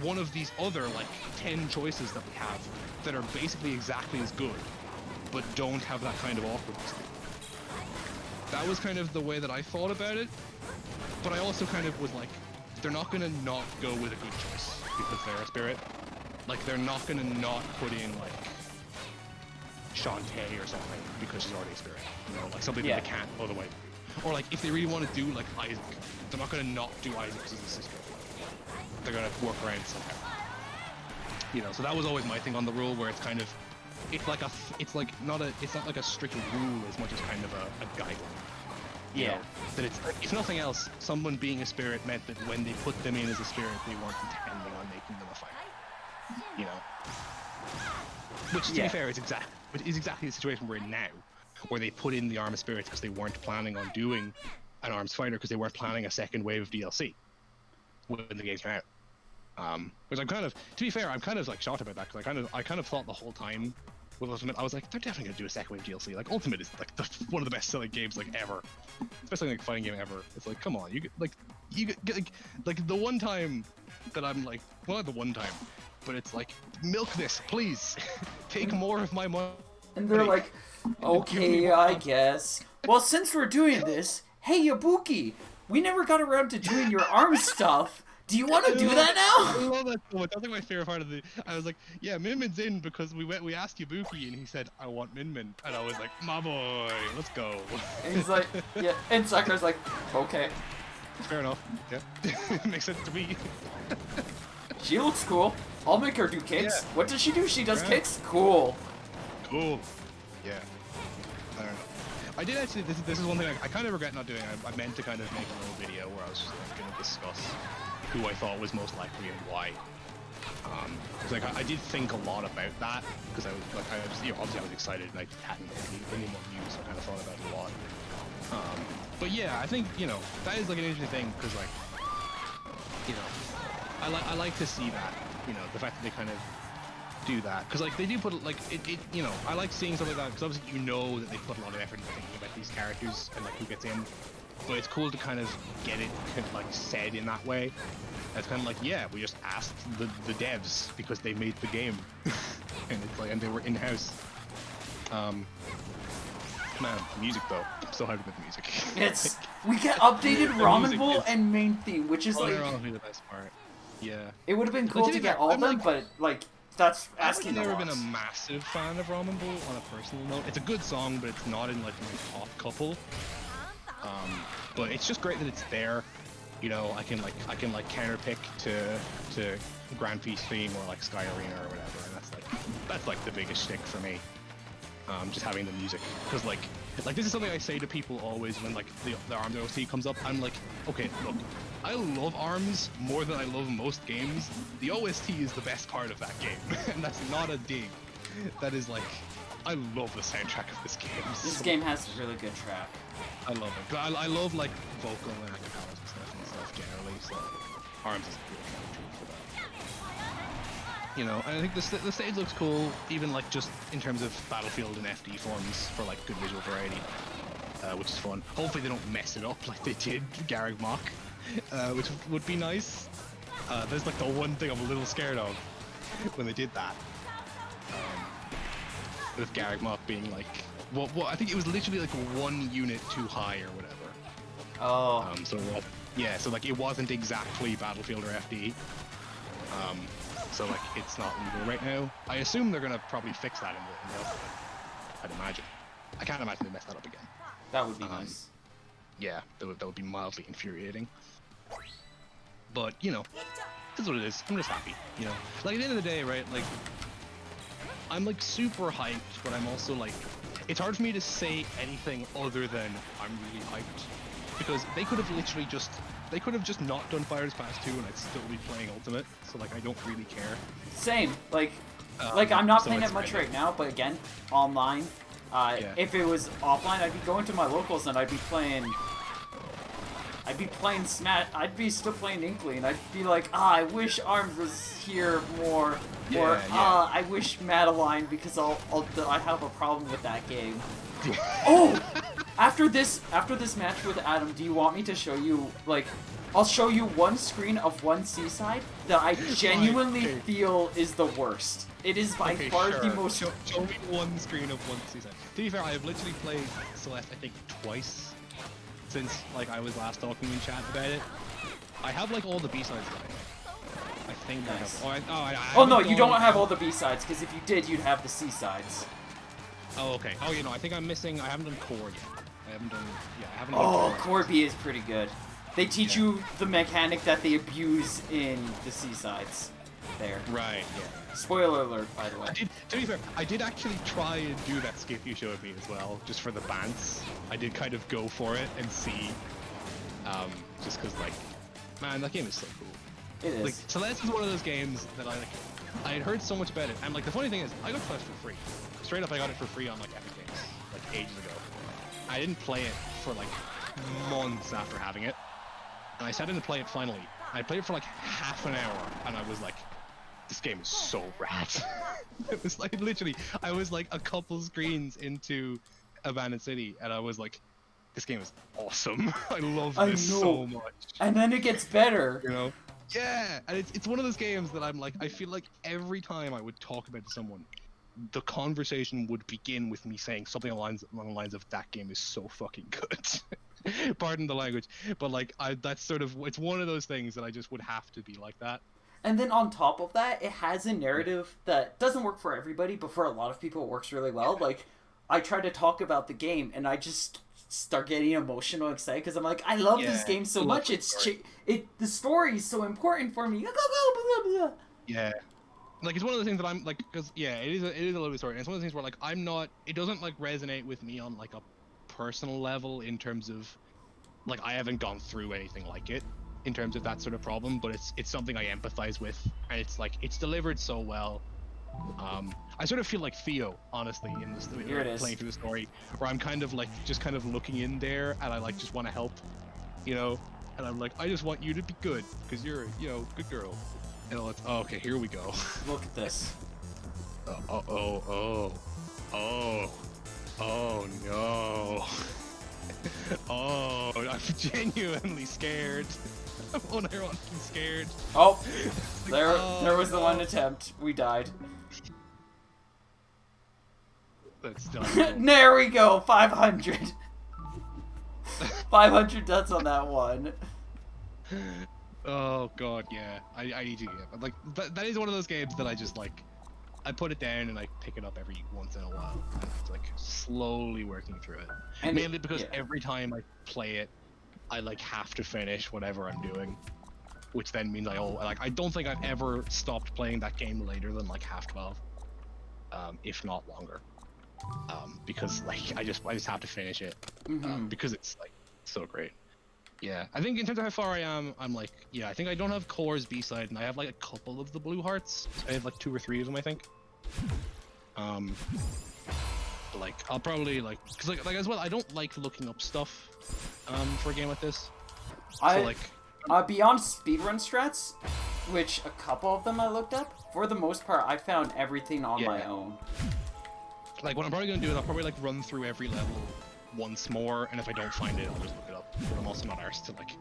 Speaker 2: one of these other like 10 choices that we have that are basically exactly as good but don't have that kind of awkwardness. That was kind of the way that I thought about it, but I also kind of was like, they're not gonna not go with a good choice because they're a spirit. Like they're not gonna not put in like Shantae or something because she's already a spirit, you know, like something that they can't otherwise. Or like if they really want to do like Isaac, they're not gonna not do Isaac because he's a sister. They're gonna work around it somehow. You know, so that was always my thing on the rule, where it's kind of, it's not like a strict rule as much as kind of a guideline. You know, that it's, if nothing else, someone being a spirit meant that when they put them in as a spirit, they weren't intending on making them a fighter. You know, which to be fair is exactly the situation we're in now, where they put in the Arm of Spirits because they weren't planning on doing an arms fighter, because they weren't planning a second wave of DLC when the game came out. Which I'm kind of, to be fair, I'm kind of like shocked about that, because I kind of thought the whole time with Ultimate, I was like, they're definitely gonna do a second wave DLC. Like Ultimate is like one of the best selling games like ever, especially like fighting game ever. It's like, come on, you get like the one time that I'm like, well, not the one time, but it's like, milk this, please, take more of my money.
Speaker 1: And they're like, okay, I guess. Well, since we're doing this, hey Yabuki, we never got around to doing your arm stuff. Do you want to do that now?
Speaker 2: I love that so much. That's like my favorite part of the. I was like, yeah, Min Min's in because we asked Yabuki and he said, I want Min Min, and I was like, my boy, let's go.
Speaker 1: And he's like, yeah, and Sakurai's like, okay.
Speaker 2: Fair enough. Yeah, makes sense to me.
Speaker 1: She looks cool. I'll make her do kicks.
Speaker 2: Yeah.
Speaker 1: What does she do? She does kicks? Cool.
Speaker 2: Cool. Yeah. I don't know. I did actually, this is one thing I kind of regret not doing. I meant to kind of make a little video where I was just like, going to discuss who I thought was most likely and why. Cause like I did think a lot about that, because I was like, you know, obviously I was excited and I hadn't any more news, so I kind of thought about it a lot. But yeah, I think, you know, that is like an interesting thing, because like, you know, I like to see that, you know, the fact that they kind of do that, because like they do put like it you know, I like seeing stuff like that, because obviously you know that they put a lot of effort into thinking about these characters and like who gets in, but it's cool to kind of get it kind of like said in that way. It's kind of like, yeah, we just asked the devs because they made the game and it's like, and they were in-house. Man, music though, I'm so hyped about the music.
Speaker 1: It's we get updated Ramen Bowl and main theme, which is like
Speaker 2: honestly the best part. Yeah,
Speaker 1: it would have been cool to get all of them, but like That's
Speaker 2: I've
Speaker 1: asking a
Speaker 2: never
Speaker 1: lot.
Speaker 2: been a massive fan of Ramen Bowl on a personal note. It's a good song, but it's not in like my top couple. But it's just great that it's there. You know, I can counterpick to Grand Feast theme or like Sky Arena or whatever, and that's like the biggest shtick for me. Just having the music, because like this is something I say to people always when like the ARMS OST comes up. I'm like, okay, look, I love ARMS more than I love most games. The OST is the best part of that game, and that's not a dig. That is like, I love the soundtrack of this game.
Speaker 1: This game has a really good track.
Speaker 2: I love it. I love like vocal and acapellas and stuff generally. So ARMS is a good soundtrack for that. You know, and I think the stage looks cool, even like just in terms of battlefield and FD forms for like good visual variety, which is fun. Hopefully they don't mess it up like they did Garreg Mach, which would be nice. There's like the one thing I'm a little scared of when they did that. With Garreg Mach being like, what I think it was literally like 1 unit too high or whatever.
Speaker 1: Oh.
Speaker 2: So like it wasn't exactly Battlefield or FD. So like it's not legal right now. I assume they're gonna probably fix that in the update. I'd imagine. I can't imagine they mess that up again.
Speaker 1: That would be nice.
Speaker 2: Yeah, that would be mildly infuriating. But you know, this is what it is. I'm just happy. You know, like at the end of the day, right? Like, I'm like super hyped, but I'm also like, it's hard for me to say anything other than I'm really hyped, because they could have literally just, not done Fighters Pass 2 and I'd still be playing Ultimate, so like I don't really care.
Speaker 1: Same, like I'm not
Speaker 2: so
Speaker 1: playing
Speaker 2: it's
Speaker 1: it much
Speaker 2: fine.
Speaker 1: right now, but again, online.
Speaker 2: Yeah.
Speaker 1: If it was offline, I'd be going to my locals and I'd be playing Smash. I'd be still playing Inkling. I'd be like, I wish ARMS was here more. Or I wish Madeline, because I have a problem with that game. Oh, after this match with Adam, do you want me to show you, like, I'll show you one screen of one Seaside that I genuinely feel is the worst. It is by far the most.
Speaker 2: Show me one screen of one Seaside. To be fair, I have literally played Celeste, I think, twice since like I was last talking in chat about it. I have like all the B-sides right. I think
Speaker 1: Nice.
Speaker 2: I have.
Speaker 1: Oh no, you don't have all the B-sides, because if you did, you'd have the C-sides.
Speaker 2: Oh okay. Oh, you know, I think I'm missing. I haven't done Core yet. I haven't done. Yeah, I haven't.
Speaker 1: Oh,
Speaker 2: done
Speaker 1: Core B is pretty good. They teach you the mechanic that they abuse in the C-sides. There.
Speaker 2: Right. Yeah.
Speaker 1: Spoiler alert, by the way.
Speaker 2: To be fair, I did actually try and do that skip you showed me as well, just for the bants. I did kind of go for it and see, just because, like, man, that game is so cool.
Speaker 1: It is.
Speaker 2: Like, Celeste is one of those games that I had heard so much about it, and like the funny thing is, I got Celeste for free. Straight up, I got it for free on like Epic Games, like ages ago. I didn't play it for like months after having it, and I sat in to play it finally. I played it for like half an hour, and I was like, this game is so rad. It was like, literally, I was like a couple screens into Abandoned City, and I was like, this game is awesome. I love this so much.
Speaker 1: And then it gets better.
Speaker 2: You know? Yeah, and it's one of those games that I'm like, I feel like every time I would talk about it to someone, the conversation would begin with me saying something along the lines of, that game is so fucking good. Pardon the language, but like, that's sort of, it's one of those things that I just would have to be like that.
Speaker 1: And then on top of that, it has a narrative that doesn't work for everybody, but for a lot of people it works really well. Like, I try to talk about the game, and I just start getting emotional and excited, because I'm like, I love this game so much. The story is so important for me.
Speaker 2: Yeah. Like, it's one of the things that I'm, like, because, yeah, it is a little bit story, and it's one of the things where, like, it doesn't, like, resonate with me on, like, a personal level in terms of, like, I haven't gone through anything like it in terms of that sort of problem, but it's something I empathize with, and it's like, it's delivered so well. I sort of feel like Theo, honestly, in this playing through the story, where I'm kind of like just kind of looking in there, and I like just want to help, you know, and I'm like, I just want you to be good because you're, you know, good girl. And it's, oh, okay, here we go.
Speaker 1: Look at this.
Speaker 2: Oh no. Oh, I'm genuinely scared. I'm unironically scared.
Speaker 1: Oh, there was the one attempt. We died.
Speaker 2: That's done.
Speaker 1: There we go, 500. 500 deaths on that one.
Speaker 2: Oh god, yeah. I need to get, like, that is one of those games that I just like. I put it down and I pick it up every once in a while. And it's like slowly working through it.
Speaker 1: And
Speaker 2: mainly because every time I play it, I like have to finish whatever I'm doing, which then means I don't think I've ever stopped playing that game later than like half 12, if not longer, because like I just have to finish it, because it's like so great. Yeah, I think in terms of how far I am, I'm like, I think I don't have Core's B-side, and I have like a couple of the blue hearts. I have like 2 or 3 of them, I think. But, like I'll probably like, cause like as well, I don't like looking up stuff, for a game like this. So like,
Speaker 1: beyond speedrun strats, which a couple of them I looked up. For the most part, I found everything on my own.
Speaker 2: Like what I'm probably gonna do is I'll probably like run through every level once more, and if I don't find it, I'll just look it up. But I'm also not arsed to like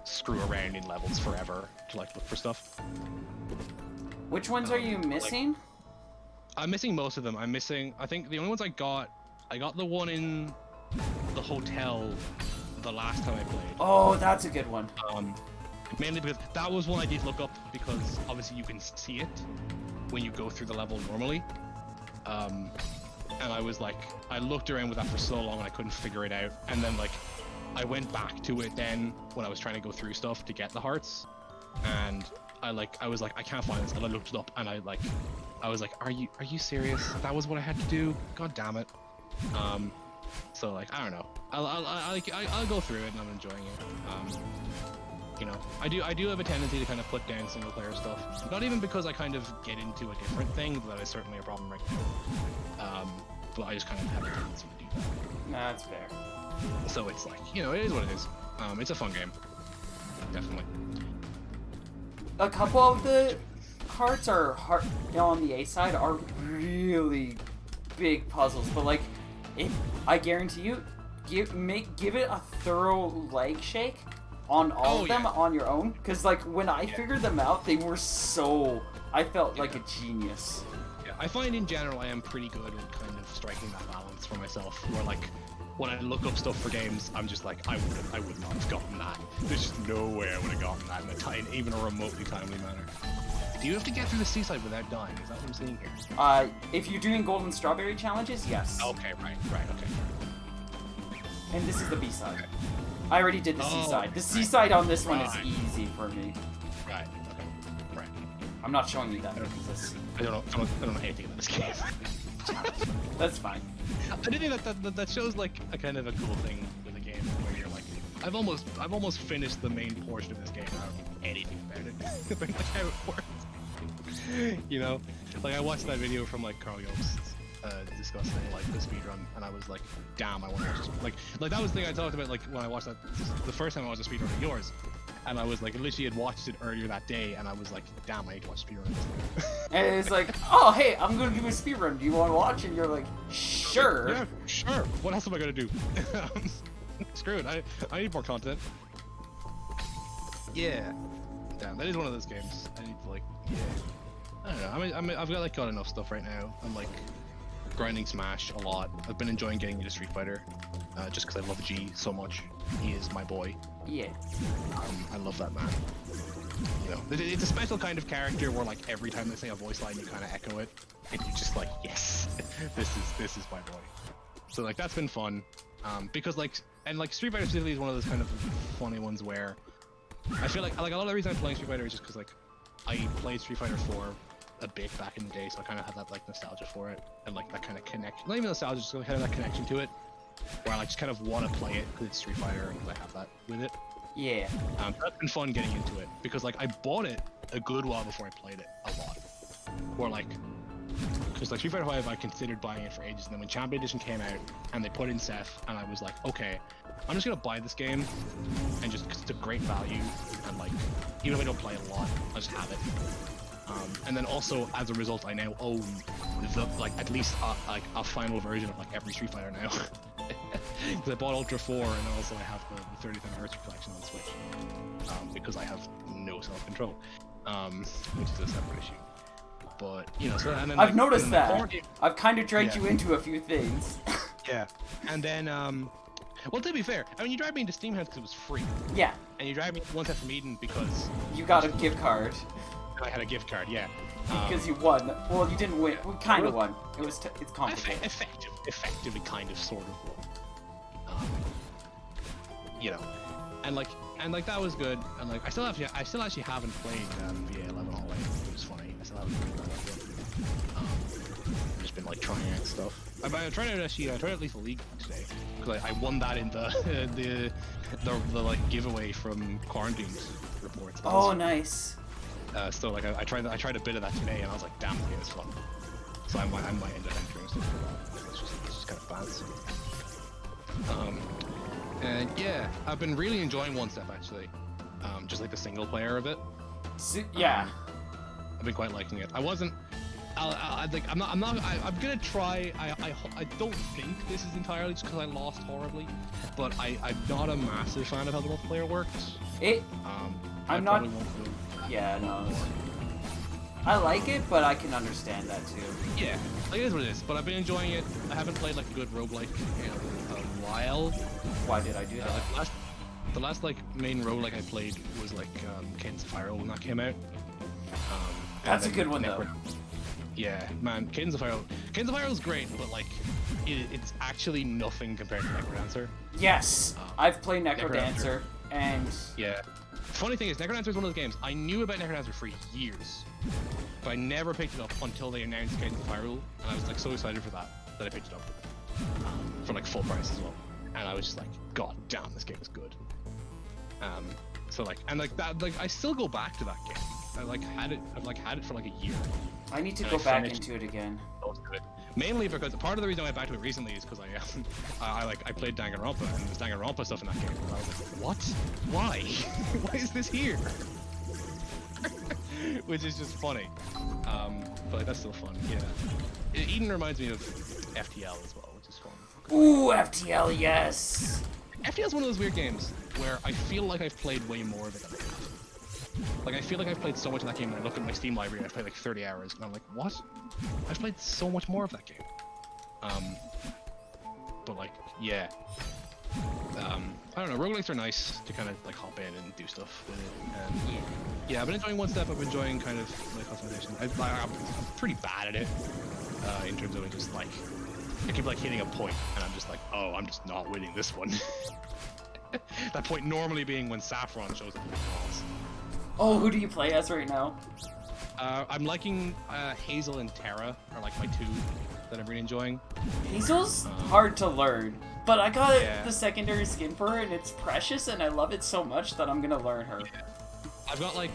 Speaker 2: screw around in levels forever to like look for stuff.
Speaker 1: Which ones are you missing?
Speaker 2: Like, I'm missing most of them. I'm missing, I think the only ones I got the one in the hotel the last time I played.
Speaker 1: Oh, that's a good one.
Speaker 2: Mainly because that was one I did look up, because obviously you can see it when you go through the level normally. And I was like, I looked around with that for so long and I couldn't figure it out. And then like, I went back to it then when I was trying to go through stuff to get the hearts. And I was like, I can't find this. And I looked it up and I was like, are you serious? That was what I had to do? God damn it. So like, I don't know. I'll go through it and I'm enjoying it. You know, I do have a tendency to kind of put down single player stuff. Not even because I kind of get into a different thing, that is certainly a problem right now. But I just kind of have a tendency to do that.
Speaker 1: Nah, that's fair.
Speaker 2: So it's like, you know, it is what it is. It's a fun game. Definitely.
Speaker 1: A couple of the hearts are on the A side are really big puzzles, but like, I guarantee you, give it a thorough leg shake on all of them on your own, because like when I figured them out, they were I felt like a genius.
Speaker 2: Yeah, I find in general I am pretty good at kind of striking that balance for myself, where like when I look up stuff for games, I'm just like, I would not have gotten that. There's just no way I would have gotten that in even a remotely timely manner. Do you have to get through the seaside without dying? Is that what I'm seeing here?
Speaker 1: If you're doing golden strawberry challenges, yes.
Speaker 2: Okay, right, okay.
Speaker 1: And this is the B side. I already did the C side. The C side on this one is easy for me.
Speaker 2: Right, okay, right.
Speaker 1: I'm not showing you that because
Speaker 2: I don't know anything about this game.
Speaker 1: That's fine.
Speaker 2: I do think that shows like a kind of a cool thing with a game where you're like, I've almost finished the main portion of this game. I don't know anything about it. Like how it works. You know, like I watched that video from like Carl Jobst discussing like the speedrun, and I was like, damn, I want to watch this. Like that was the thing I talked about like when I watched that the first time I watched a speedrun of yours. And I was like, literally had watched it earlier that day, and I was like, damn, I need to watch speedrun.
Speaker 1: And it's like, oh, hey, I'm going to do a speedrun. Do you want to watch? And you're like, sure.
Speaker 2: Yeah, sure. What else am I going to do? Screw it. I need more content. Yeah. Damn, that is one of those games. I need to, like, I don't know. I've got enough stuff right now. I'm, like, grinding Smash a lot. I've been enjoying getting into Street Fighter, just because I love G so much. He is my boy.
Speaker 1: Yeah.
Speaker 2: I love that man. You know, it's a special kind of character where like every time they say a voice line, you kind of echo it, and you're just like, yes, this is my boy. So like that's been fun, because like Street Fighter specifically is one of those kind of funny ones where I feel like a lot of the reason I'm playing Street Fighter is just because like I played Street Fighter 4 a bit back in the day, so I kind of have that like nostalgia for it and like that kind of connection. Not even nostalgia, just kind of that connection to it. Where I like just kind of want to play it because it's Street Fighter and because I have that with it.
Speaker 1: Yeah.
Speaker 2: That's been fun getting into it because like I bought it a good while before I played it a lot. Or like, because like Street Fighter 5 I considered buying it for ages, and then when Champion Edition came out and they put in Seth, and I was like, okay, I'm just gonna buy this game and just because it's a great value, and like even if I don't play it a lot, I'll just have it. And then also as a result, I now own like at least a final version of like every Street Fighter now. Because I bought Ultra 4, and also I have the 30th anniversary collection on Switch, because I have no self-control, which is a separate issue. But you know, so and then
Speaker 1: I've noticed that. I've kind of dragged you into a few things.
Speaker 2: Yeah, and then well, to be fair, I mean, you dragged me into Steam House because it was free.
Speaker 1: Yeah. And
Speaker 2: you dragged me one set from Eden because
Speaker 1: you got a gift card.
Speaker 2: I had a gift card, yeah.
Speaker 1: Because you won. Well, you didn't win. We kind of won. It was. It's complicated.
Speaker 2: Effectively, kind of, sort of won. You know, and like that was good. And like I still actually haven't played VA11 all the way, which is funny. I still haven't played that yet. I've just been like trying out stuff. I'm trying to actually. I tried at least a league today because I won that in the the like giveaway from quarantines reports.
Speaker 1: Oh, nice.
Speaker 2: So like I tried a bit of that today, and I was like, damn, it was fun. So I might end up entering stuff for that. It's just kind of fun. And yeah, I've been really enjoying One Step actually. Just like the single player of it.
Speaker 1: Yeah.
Speaker 2: I've been quite liking it. I wasn't. I'm gonna try. I don't think this is entirely just because I lost horribly, but I'm not a massive fan of how the multiplayer works.
Speaker 1: I'm not. Yeah, no. I like it, but I can understand that too.
Speaker 2: Yeah, like it is what it is. But I've been enjoying it. I haven't played like a good roguelike in a while.
Speaker 1: Why did I do that?
Speaker 2: Like the last like main roguelike I played was like Cadence of Hyrule when that came out.
Speaker 1: That's a good one though.
Speaker 2: Yeah, man, Cadence of Hyrule is great, but like it's actually nothing compared to Necrodancer.
Speaker 1: Yes, I've played Necrodancer, and
Speaker 2: yeah. Funny thing is, Necrodancer is one of those games I knew about Necrodancer for years, but I never picked it up until they announced Cadence of Hyrule, and I was like so excited for that I picked it up for like full price as well, and I was just like, god damn, this game is good. So like, and like that, like I still go back to that game. I've had it for like a year.
Speaker 1: I need to go back into it again.
Speaker 2: Mainly because part of the reason I went back to it recently is because I played Danganronpa, and there's Danganronpa stuff in that game, and I was like, what? Why? Why is this here? Which is just funny. But that's still fun. Yeah. Eden reminds me of FTL as well, which is fun.
Speaker 1: Ooh, FTL, yes.
Speaker 2: FTL is one of those weird games where I feel like I've played way more of it than I have. Like, I feel like I've played so much of that game, and I look at my Steam library, and I've played like 30 hours, and I'm like, what? I've played so much more of that game. But like, yeah. I don't know, roguelikes are nice to kind of like hop in and do stuff with it. And yeah, I've been enjoying One Step, I've been enjoying kind of like customization. I'm pretty bad at it, in terms of just like, I keep like hitting a point, and I'm just like, oh, I'm just not winning this one. That point normally being when Saffron shows up in the walls.
Speaker 1: Oh, who do you play as right now?
Speaker 2: I'm liking Hazel and Terra are like my two that I'm really enjoying.
Speaker 1: Hazel's hard to learn, but I got the secondary skin for her, and it's precious, and I love it so much that I'm gonna learn her.
Speaker 2: Yeah. I've got like,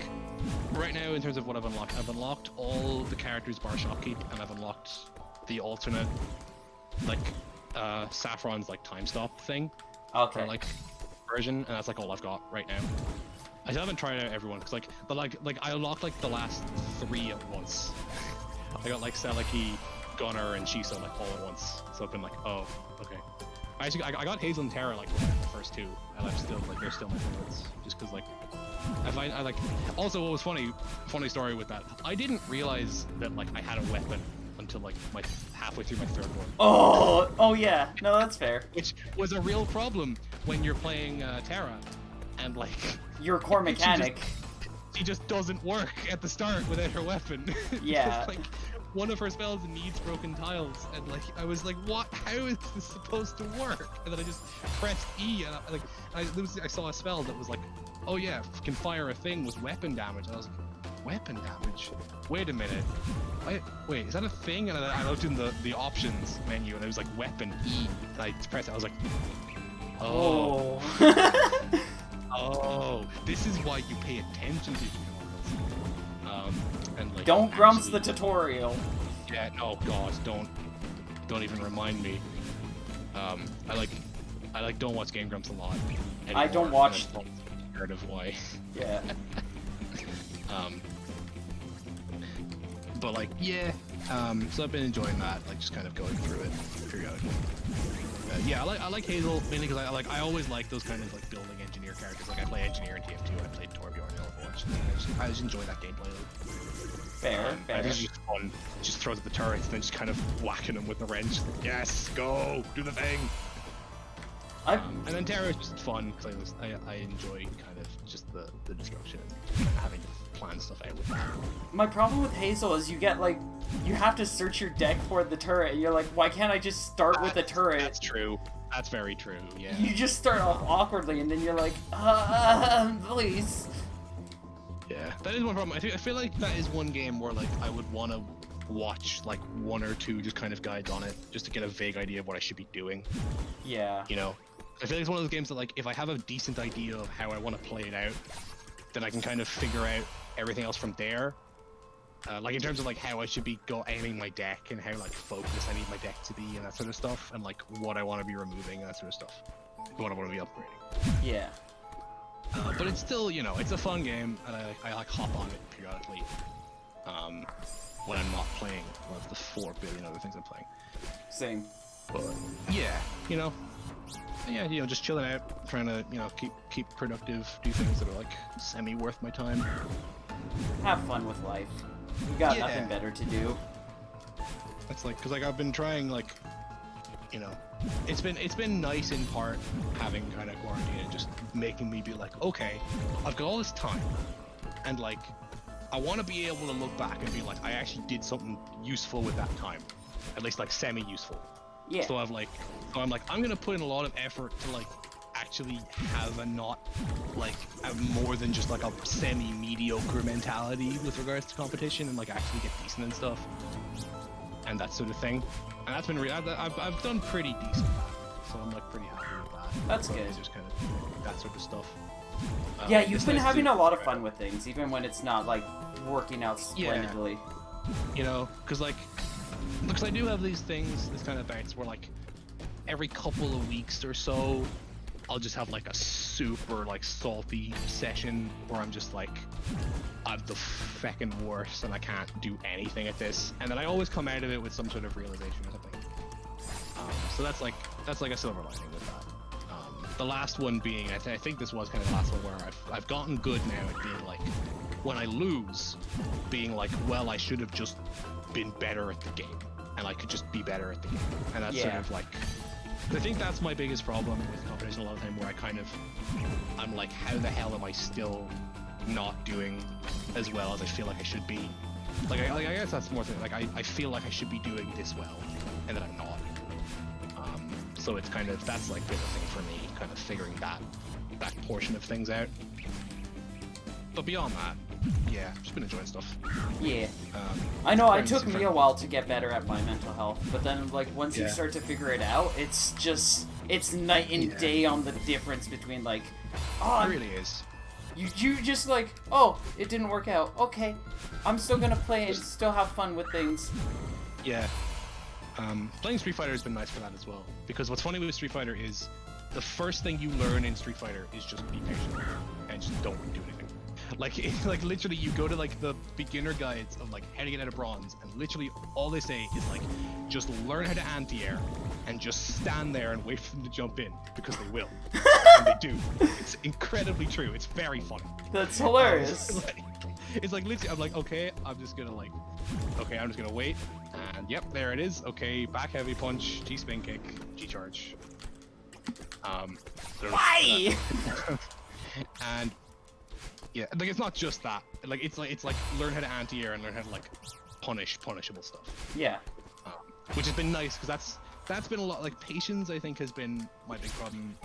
Speaker 2: right now in terms of what I've unlocked all the characters bar shopkeep, and I've unlocked the alternate, like, Saffron's like time stop thing.
Speaker 1: Okay.
Speaker 2: For, like, version, and that's like all I've got right now. I still haven't tried out everyone because like I unlocked like the last 3 at once. I got like Seliki, Gunnar, and Shisa like all at once. So I've been like, oh, okay. I got Hazel and Terra like the first 2, and I'm still like they're still my favorites. Just because like I like. Also, what was funny story with that. I didn't realize that like I had a weapon until like halfway through my 3rd one.
Speaker 1: Oh yeah, no, that's fair.
Speaker 2: Which was a real problem when you're playing Terra, and like.
Speaker 1: Your core mechanic.
Speaker 2: She just doesn't work at the start without her weapon.
Speaker 1: Yeah.
Speaker 2: Like, one of her spells needs broken tiles, and like I was like, what? How is this supposed to work? And then I just pressed E, and I saw a spell that was like, oh yeah, can fire a thing with weapon damage. And I was like, weapon damage? Wait a minute. Wait, is that a thing? And I looked in the options menu, and it was like weapon E. And I pressed it. I was like, oh. Oh, this is why you pay attention to tutorials. And like
Speaker 1: don't grumps the tutorial.
Speaker 2: Yeah, oh god, don't even remind me. I don't watch Game Grumps a lot anymore,
Speaker 1: I don't watch.
Speaker 2: I'm scared of why.
Speaker 1: Yeah.
Speaker 2: But like, yeah. So I've been enjoying that, like just kind of going through it periodically. Yeah, I like Hazel mainly because I always like those kind of like building engineer characters. Like I play engineer in TF2, I played Torbjorn in Overwatch. I just enjoy that gameplay loop.
Speaker 1: Fair.
Speaker 2: It's just fun. Just throws at the turrets and then just kind of whacking them with the wrench. Like, yes, go, do the thing. And then Terra is just fun because I enjoy kind of just the destruction and having to plan stuff out with that.
Speaker 1: My problem with Hazel is you get like, you have to search your deck for the turret, and you're like, why can't I just start with the turret?
Speaker 2: That's true. That's very true, yeah.
Speaker 1: You just start off awkwardly, and then you're like, please.
Speaker 2: Yeah, that is one problem. I feel like that is one game where like I would want to watch like 1 or 2 just kind of guides on it, just to get a vague idea of what I should be doing.
Speaker 1: Yeah.
Speaker 2: You know, I feel like it's one of those games that like if I have a decent idea of how I want to play it out, then I can kind of figure out everything else from there. Like in terms of like how I should be aiming my deck and how like focused I need my deck to be and that sort of stuff, and like what I want to be removing and that sort of stuff, what I want to be upgrading.
Speaker 1: Yeah.
Speaker 2: But it's still, you know, it's a fun game, and I like hop on it periodically. When I'm not playing one of the 4 billion other things I'm playing.
Speaker 1: Same.
Speaker 2: But yeah, you know, just chilling out, trying to, you know, keep productive, do things that are like semi worth my time.
Speaker 1: Have fun with life. We got nothing better to do.
Speaker 2: That's like, cause like I've been trying, like, you know, it's been nice in part having kind of quarantine and just making me be like, okay, I've got all this time, and like, I want to be able to look back and be like, I actually did something useful with that time, at least like semi-useful.
Speaker 1: Yeah.
Speaker 2: So I'm like, I'm gonna put in a lot of effort to like actually have a not like a more than just like a semi-mediocre mentality with regards to competition, and like actually get decent and stuff, and that sort of thing. And that's been I've done pretty decent, so I'm like pretty happy with that.
Speaker 1: That's good.
Speaker 2: It's just kind of that sort of stuff.
Speaker 1: Yeah, you've been having a lot of fun with things, even when it's not like working out splendidly.
Speaker 2: Yeah. You know, because like, because I do have these things, this kind of bouts where like every couple of weeks or so, I'll just have like a super like salty session where I'm just like, I'm the feckin' worst and I can't do anything at this, and then I always come out of it with some sort of realization or something. So that's like a silver lining with that. The last one being, I think this was kind of the last one where I've gotten good now at being like, when I lose, being like, well, I should have just been better at the game, and I could just be better at the game, and that's sort of like, I think that's my biggest problem with competition a lot of the time, where I'm like, how the hell am I still not doing as well as I feel like I should be? Like I guess that's more thing. Like I feel like I should be doing this well, and then I'm not. So it's kind of, that's like been a thing for me, kind of figuring that portion of things out. But beyond that, yeah, just been enjoying stuff.
Speaker 1: Yeah. I know it took me a while to get better at my mental health, but then like once you start to figure it out, it's night and day on the difference between like, oh,
Speaker 2: it really is.
Speaker 1: You just like, oh, it didn't work out. Okay, I'm still gonna play and still have fun with things.
Speaker 2: Yeah. Playing Street Fighter has been nice for that as well, because what's funny with Street Fighter is the first thing you learn in Street Fighter is just be patient and just don't do anything. Like literally you go to like the beginner guides of like how to get out of bronze, and literally all they say is like, just learn how to anti-air and just stand there and wait for them to jump in, because they will. And they do. It's incredibly true. It's very funny.
Speaker 1: That's hilarious.
Speaker 2: It's like literally, I'm like, okay, I'm just gonna wait, and yep, there it is. Okay, back heavy punch, G-spin kick, G-charge.
Speaker 1: Why?
Speaker 2: And yeah, like it's not just that. Like it's like learn how to anti-air and learn how to like punish punishable stuff.
Speaker 1: Yeah.
Speaker 2: Which has been nice, because that's been a lot. Like patience, I think, has been my big problem.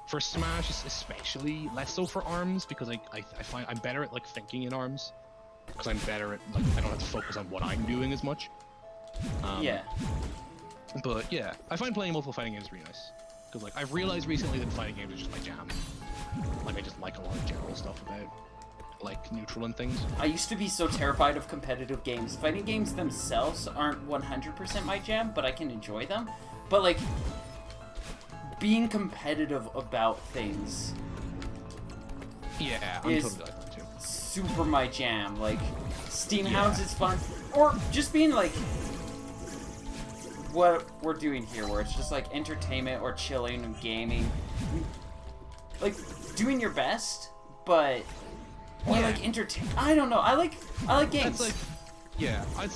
Speaker 2: For Smash, especially, less so for ARMS, because I find I'm better at like thinking in ARMS, because I'm better at like, I don't have to focus on what I'm doing as much.
Speaker 1: Yeah.
Speaker 2: But yeah, I find playing multiple fighting games really nice, because like I've realized recently that fighting games are just my jam. Like I just like a lot of general stuff about like neutral and things.
Speaker 1: I used to be so terrified of competitive games. Fighting games themselves aren't 100% my jam, but I can enjoy them. But like, being competitive about things,
Speaker 2: yeah, I'm totally like that too.
Speaker 1: Super my jam. Like, Steam Hounds is fun, or just being like what we're doing here, where it's just like entertainment or chilling and gaming, like doing your best, but or like entertain. I don't know. I like games.
Speaker 2: That's like, yeah, I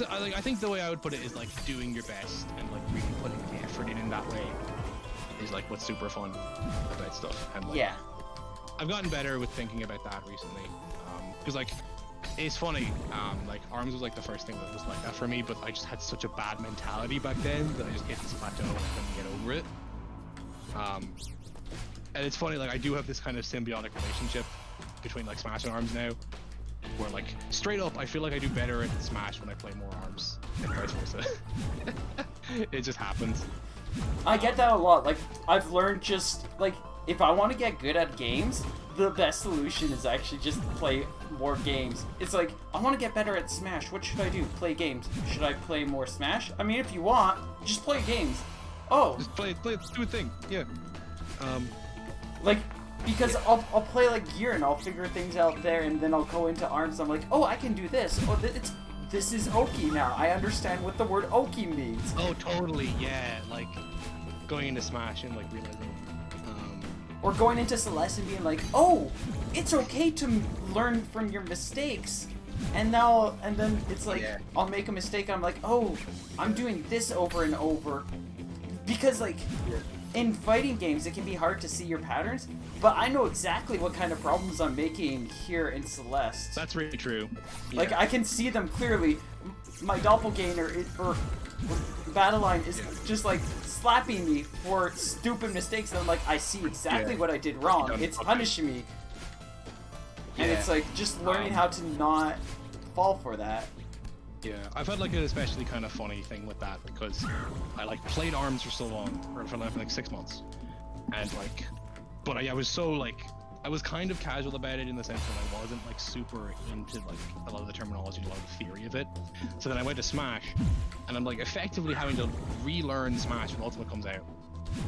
Speaker 2: think the way I would put it is like doing your best and like really putting the effort in that way is like what's super fun about stuff. And like,
Speaker 1: yeah,
Speaker 2: I've gotten better with thinking about that recently, because like It's funny, like ARMS was like the first thing that was like that for me, but I just had such a bad mentality back then that I just hit this plateau and I couldn't get over it. And it's funny, like I do have this kind of symbiotic relationship between like Smash and ARMS now, where like straight up I feel like I do better at Smash when I play more ARMS and vice versa. It just happens.
Speaker 1: I get that a lot. Like, I've learned just, like, if I want to get good at games, the best solution is actually just play more games. It's like, I want to get better at Smash. What should I do? Play games. Should I play more Smash? I mean, if you want, just play games. Oh.
Speaker 2: Just play, do a thing. Yeah.
Speaker 1: Like, because I'll play, like, Gear and I'll figure things out there, and then I'll go into ARMS. I'm like, oh, I can do this. Oh, this is Oki now. I understand what the word Oki means.
Speaker 2: Oh, totally, yeah. Like, going into Smash and, like, realizing...
Speaker 1: Or going into Celeste and being like, oh, it's okay to learn from your mistakes. And then it's like, yeah. I'll make a mistake, I'm like, oh, I'm doing this over and over. Because, like, in fighting games, it can be hard to see your patterns, but I know exactly what kind of problems I'm making here in Celeste.
Speaker 2: That's really true. Yeah.
Speaker 1: Like, I can see them clearly. My doppelganger, or Battleline, is just, like, slapping me for stupid mistakes, and I'm like, I see exactly what I did wrong. It's punishing me. And it's, like, just learning how to not fall for that.
Speaker 2: Yeah, I've had like an especially kind of funny thing with that because I like played ARMS for so long, or for like 6 months, and like, but I was so like, I was kind of casual about it in the sense that I wasn't like super into like a lot of the terminology, a lot of the theory of it. So then I went to Smash, and I'm like effectively having to relearn Smash when Ultimate comes out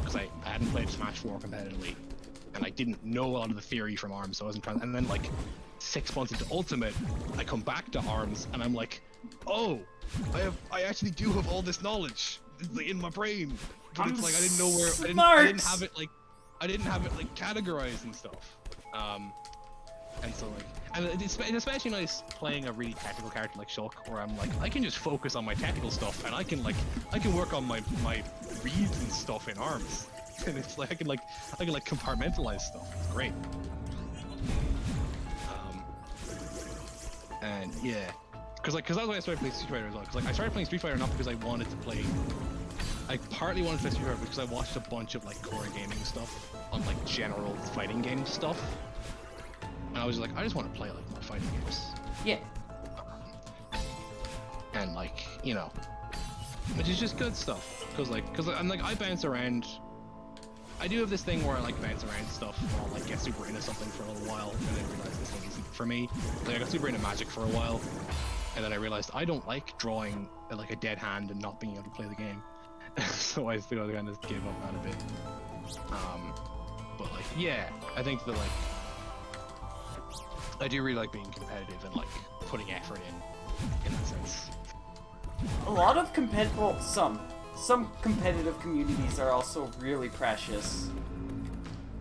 Speaker 2: because I hadn't played Smash 4 competitively, and I didn't know a lot of the theory from ARMS, so I wasn't trying. And then like 6 months into Ultimate, I come back to ARMS, and I'm like, oh, I actually do have all this knowledge in my brain, but it's like I didn't know where I didn't have it like categorized and stuff. And so like, and it's especially nice playing a really technical character like Shulk, where I'm like, I can just focus on my technical stuff, and I can work on my reads and stuff in ARMS, and it's like I can compartmentalize stuff. It's great. And yeah. Because that's why I started playing Street Fighter as well. Because like I started playing Street Fighter not because I wanted to play. I partly wanted to play Street Fighter because I watched a bunch of like core gaming stuff on like general fighting game stuff, and I was like, I just want to play like more fighting games.
Speaker 1: Yeah.
Speaker 2: And like, you know, which is just good stuff. Because I'm like I bounce around. I do have this thing where I like bounce around stuff, and I'll like get super into something for a little while, and then realize this thing isn't for me. Like I got super into Magic for a while. And then I realized I don't like drawing like a dead hand and not being able to play the game. So I still kind of gave up that a bit. But like, yeah, I think that like, I do really like being competitive and like putting effort in that sense.
Speaker 1: A lot of some competitive communities are also really precious.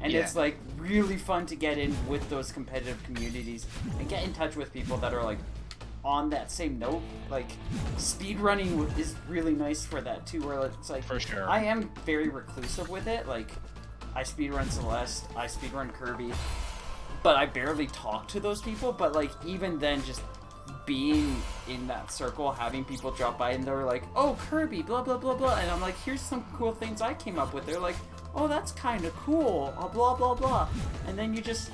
Speaker 1: And it's like really fun to get in with those competitive communities and get in touch with people that are like on that same note. Like speedrunning is really nice for that too, where it's like,
Speaker 2: for sure,
Speaker 1: I am very reclusive with it. Like I speedrun Celeste, I speedrun Kirby, but I barely talk to those people. But like even then, just being in that circle, having people drop by and they're like, oh, Kirby, blah blah blah blah, and I'm like, here's some cool things I came up with. They're like, oh, that's kind of cool, blah blah blah, and then you just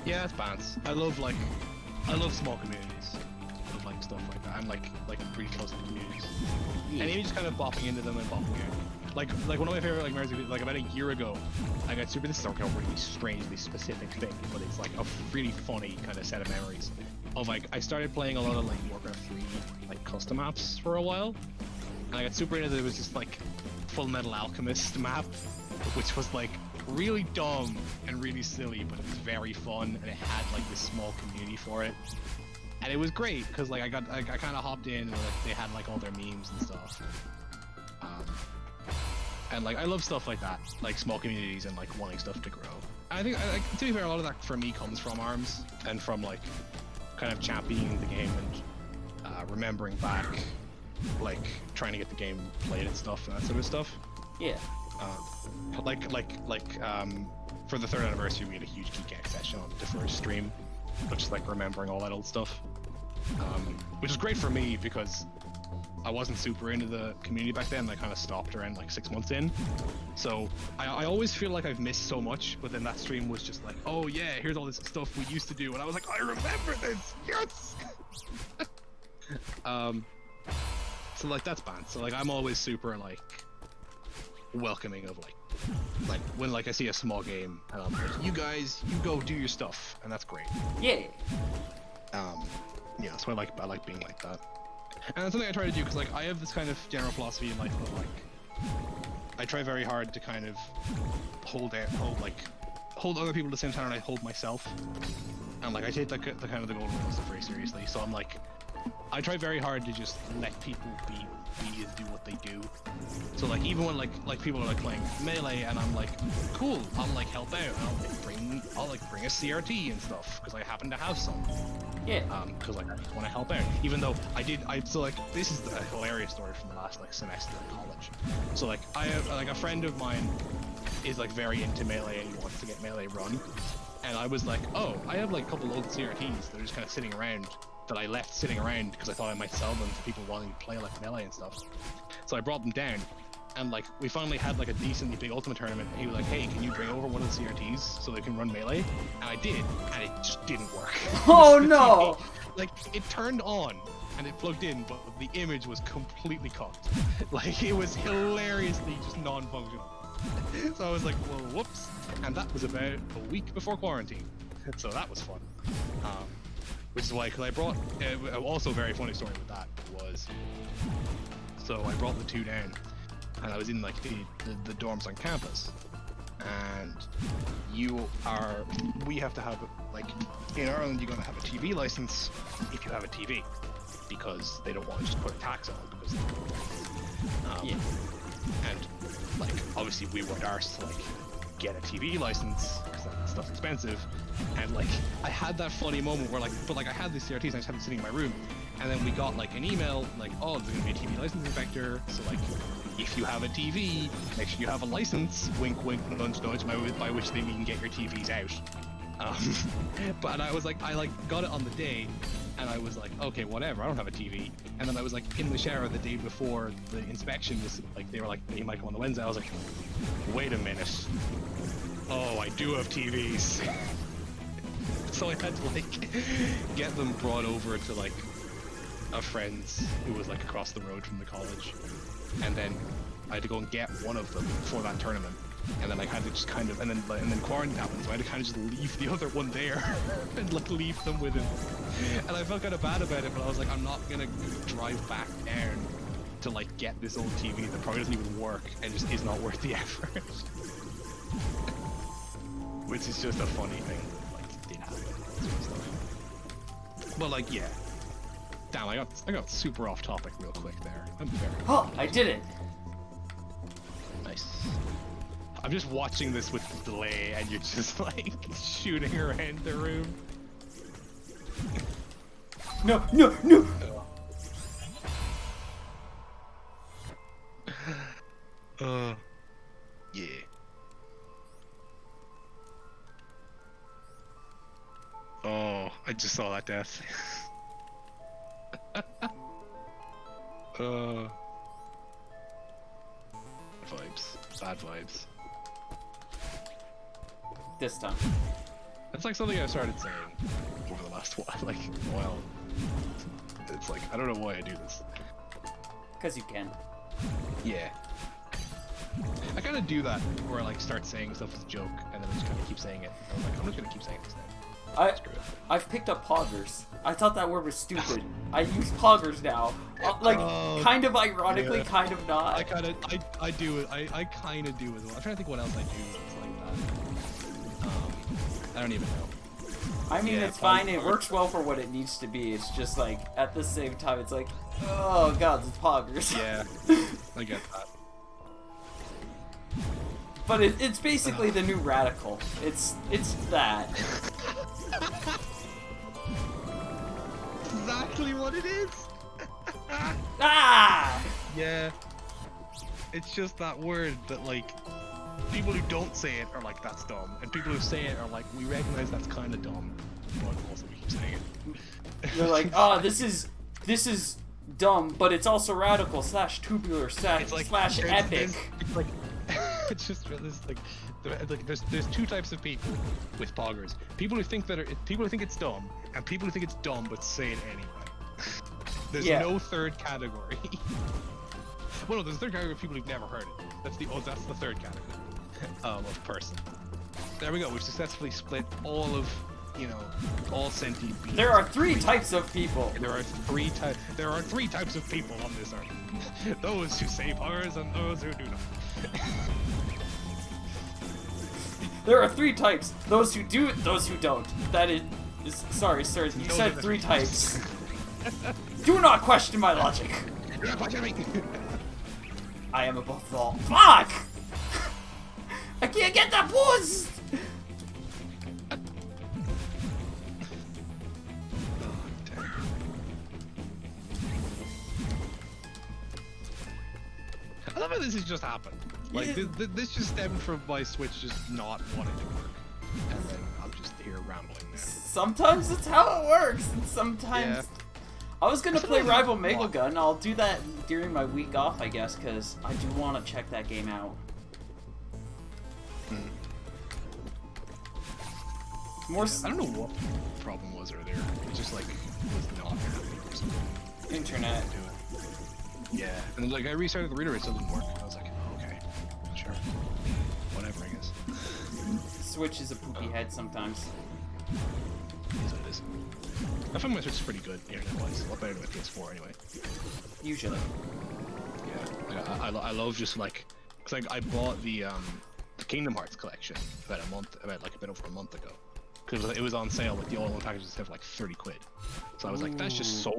Speaker 2: it's balance. I love small communities of like stuff like that. I'm like pretty close to communities, and even just kind of bopping into them and bopping out. Like one of my favorite like memories, like about a year ago, I got super. This is a really strangely specific thing, but it's like a really funny kind of set of memories. Of like, I started playing a lot of like Warcraft 3 like custom maps for a while, and I got super into it. It was just like Full Metal Alchemist map, which was like really dumb and really silly, but it was very fun, and it had like this small community for it, and it was great because like I kind of hopped in and like they had like all their memes and stuff, and like I love stuff like that, like small communities and like wanting stuff to grow. And I think to be fair, a lot of that for me comes from ARMS and from like kind of championing the game and remembering back, like trying to get the game played and stuff and that sort of stuff.
Speaker 1: Yeah.
Speaker 2: For the 3rd anniversary, we had a huge Geek X session on the first stream, but just like remembering all that old stuff, which is great for me because I wasn't super into the community back then. I kind of stopped around like 6 months in, so I always feel like I've missed so much. But then that stream was just like, oh yeah, here's all this stuff we used to do, and I was like, I remember this. Yes. So like that's bad. So like I'm always super like welcoming of like when like I see a small game and I'm like, you guys, you go do your stuff, and that's great.
Speaker 1: Yeah.
Speaker 2: Yeah, so I like being like that. And that's something I try to do because like I have this kind of general philosophy in life of like I try very hard to kind of hold other people at the same time, and I hold myself. And like I take the kind of the golden rule stuff very seriously. So I'm like, I try very hard to just let people be and do what they do. So like even when like people are like playing melee and I'm like, cool, I'll like help out and I'll bring a CRT and stuff because I happen to have some.
Speaker 1: Yeah.
Speaker 2: Because like I just want to help out. Even though so like this is a hilarious story from the last like semester in college. So like I have like a friend of mine is like very into melee and he wants to get melee run. And I was like, oh, I have like a couple old CRTs that are just kind of sitting around that I left sitting around because I thought I might sell them to people wanting to play like melee and stuff. So I brought them down, and like we finally had like a decently big ultimate tournament. And he was like, hey, can you bring over one of the CRTs so they can run melee? And I did, and it just didn't work.
Speaker 1: Oh no!
Speaker 2: Like it turned on and it plugged in, but the image was completely cocked. Like it was hilariously just non-functional. So I was like, well, whoops. And that was about a week before quarantine. So that was fun. Which is why, because I brought, also a very funny story with that was, so I brought the two down, and I was in like the dorms on campus, and we have to have, like, in Ireland you're going to have a TV license if you have a TV, because they don't want to just put a tax on it, because
Speaker 1: yeah.
Speaker 2: And like obviously we weren't arsed to like get a TV license because that stuff's expensive, and like I had that funny moment where like, but like I had these CRTs and I just had them sitting in my room, and then we got like an email like, oh, there's gonna be a TV license inspector, so like if you have a TV, make sure you have a license, wink wink nudge nudge, by which they mean get your TVs out. But I was like, I like got it on the day, and I was like, okay, whatever, I don't have a TV. And then I was like in the shower the day before the inspection was like, they were like, you might come on the Wednesday. I was like, wait a minute. Oh, I do have TVs. So I had to like get them brought over to like a friend's who was like across the road from the college. And then I had to go and get one of them for that tournament. And then I had to just kind of, and then quarantine happened, so I had to kind of just leave the other one there and like leave them with him. And I felt kind of bad about it, but I was like, I'm not gonna drive back down to like get this old TV that probably doesn't even work and just is not worth the effort. Which is just a funny thing, like it did happen. Sort of stuff. But like, yeah. Damn, I got super off topic real quick there. I'm very.
Speaker 1: Oh, I did it.
Speaker 2: Nice. I'm just watching this with the delay, and you're just like shooting around the room.
Speaker 1: No, no, no!
Speaker 2: Yeah. Oh, I just saw that death. Vibes. Bad vibes.
Speaker 1: This time.
Speaker 2: That's like something I started saying over the last while. It's like, I don't know why I do this.
Speaker 1: Because you can.
Speaker 2: Yeah. I kind of do that where I like start saying stuff as a joke and then I just kind of keep saying it. I was like, I'm just going to keep saying this now.
Speaker 1: I've picked up poggers. I thought that word was stupid. I use poggers now. Like, kind of ironically, yeah. Kind of not.
Speaker 2: I do it. I kind of do as well. I'm trying to think what else I do that's like that. I don't even know.
Speaker 1: I mean, yeah, it's fine. It works well for what it needs to be. It's just like, at the same time, it's like, oh god, it's poggers.
Speaker 2: Yeah, I get that.
Speaker 1: But it's basically the new radical. It's that.
Speaker 2: Exactly what it is.
Speaker 1: Ah!
Speaker 2: Yeah. It's just that word that like People who don't say it are like, that's dumb, and people who say it are like, we recognize that's kind of dumb, but also we keep saying it.
Speaker 1: You're like, oh, this is dumb, but it's also radical / tubular / epic.
Speaker 2: It's like it's just like there's two types of people with poggers. People who think it's dumb, and people who think it's dumb but say it anyway. There's no third category. Well, no, there's a third category of people who've never heard it. That's the third category of person. There we go. We've successfully split all of, all sentient beings.
Speaker 1: There are 3 types of people.
Speaker 2: There are 3 types of people on this earth. Those who say poggers and those who do not.
Speaker 1: There are 3 types. Those who do it, those who don't. That is sorry, sir. You said 3 types. Do not question my logic.
Speaker 2: You're not questioning me.
Speaker 1: I am above the law. Fuck! I can't get that boost!
Speaker 2: I love how this has just happened. Like, this just stemmed from my Switch just not wanting to work. And then I'm just here rambling now.
Speaker 1: Sometimes it's how it works, and sometimes...
Speaker 2: Yeah.
Speaker 1: I was gonna play Rival Megalgun. I'll do that during my week off, I guess, because I do want to check that game out. More.
Speaker 2: I don't know what the problem was earlier. It just like was not happening or something.
Speaker 1: Internet.
Speaker 2: Yeah, and like I restarted the reader, it still didn't work. I was like, oh, okay, sure, whatever, I guess.
Speaker 1: Switch is a poopy head sometimes.
Speaker 2: It is what it is. I find my Switch is pretty good internet-wise. A lot better than my PS4 anyway.
Speaker 1: Usually.
Speaker 2: Yeah, like, I love just like, cause like I bought the Kingdom Hearts collection about a bit over a month ago, because it was on sale with the all-in-one packages for like 30 quid. So I was like, that's just so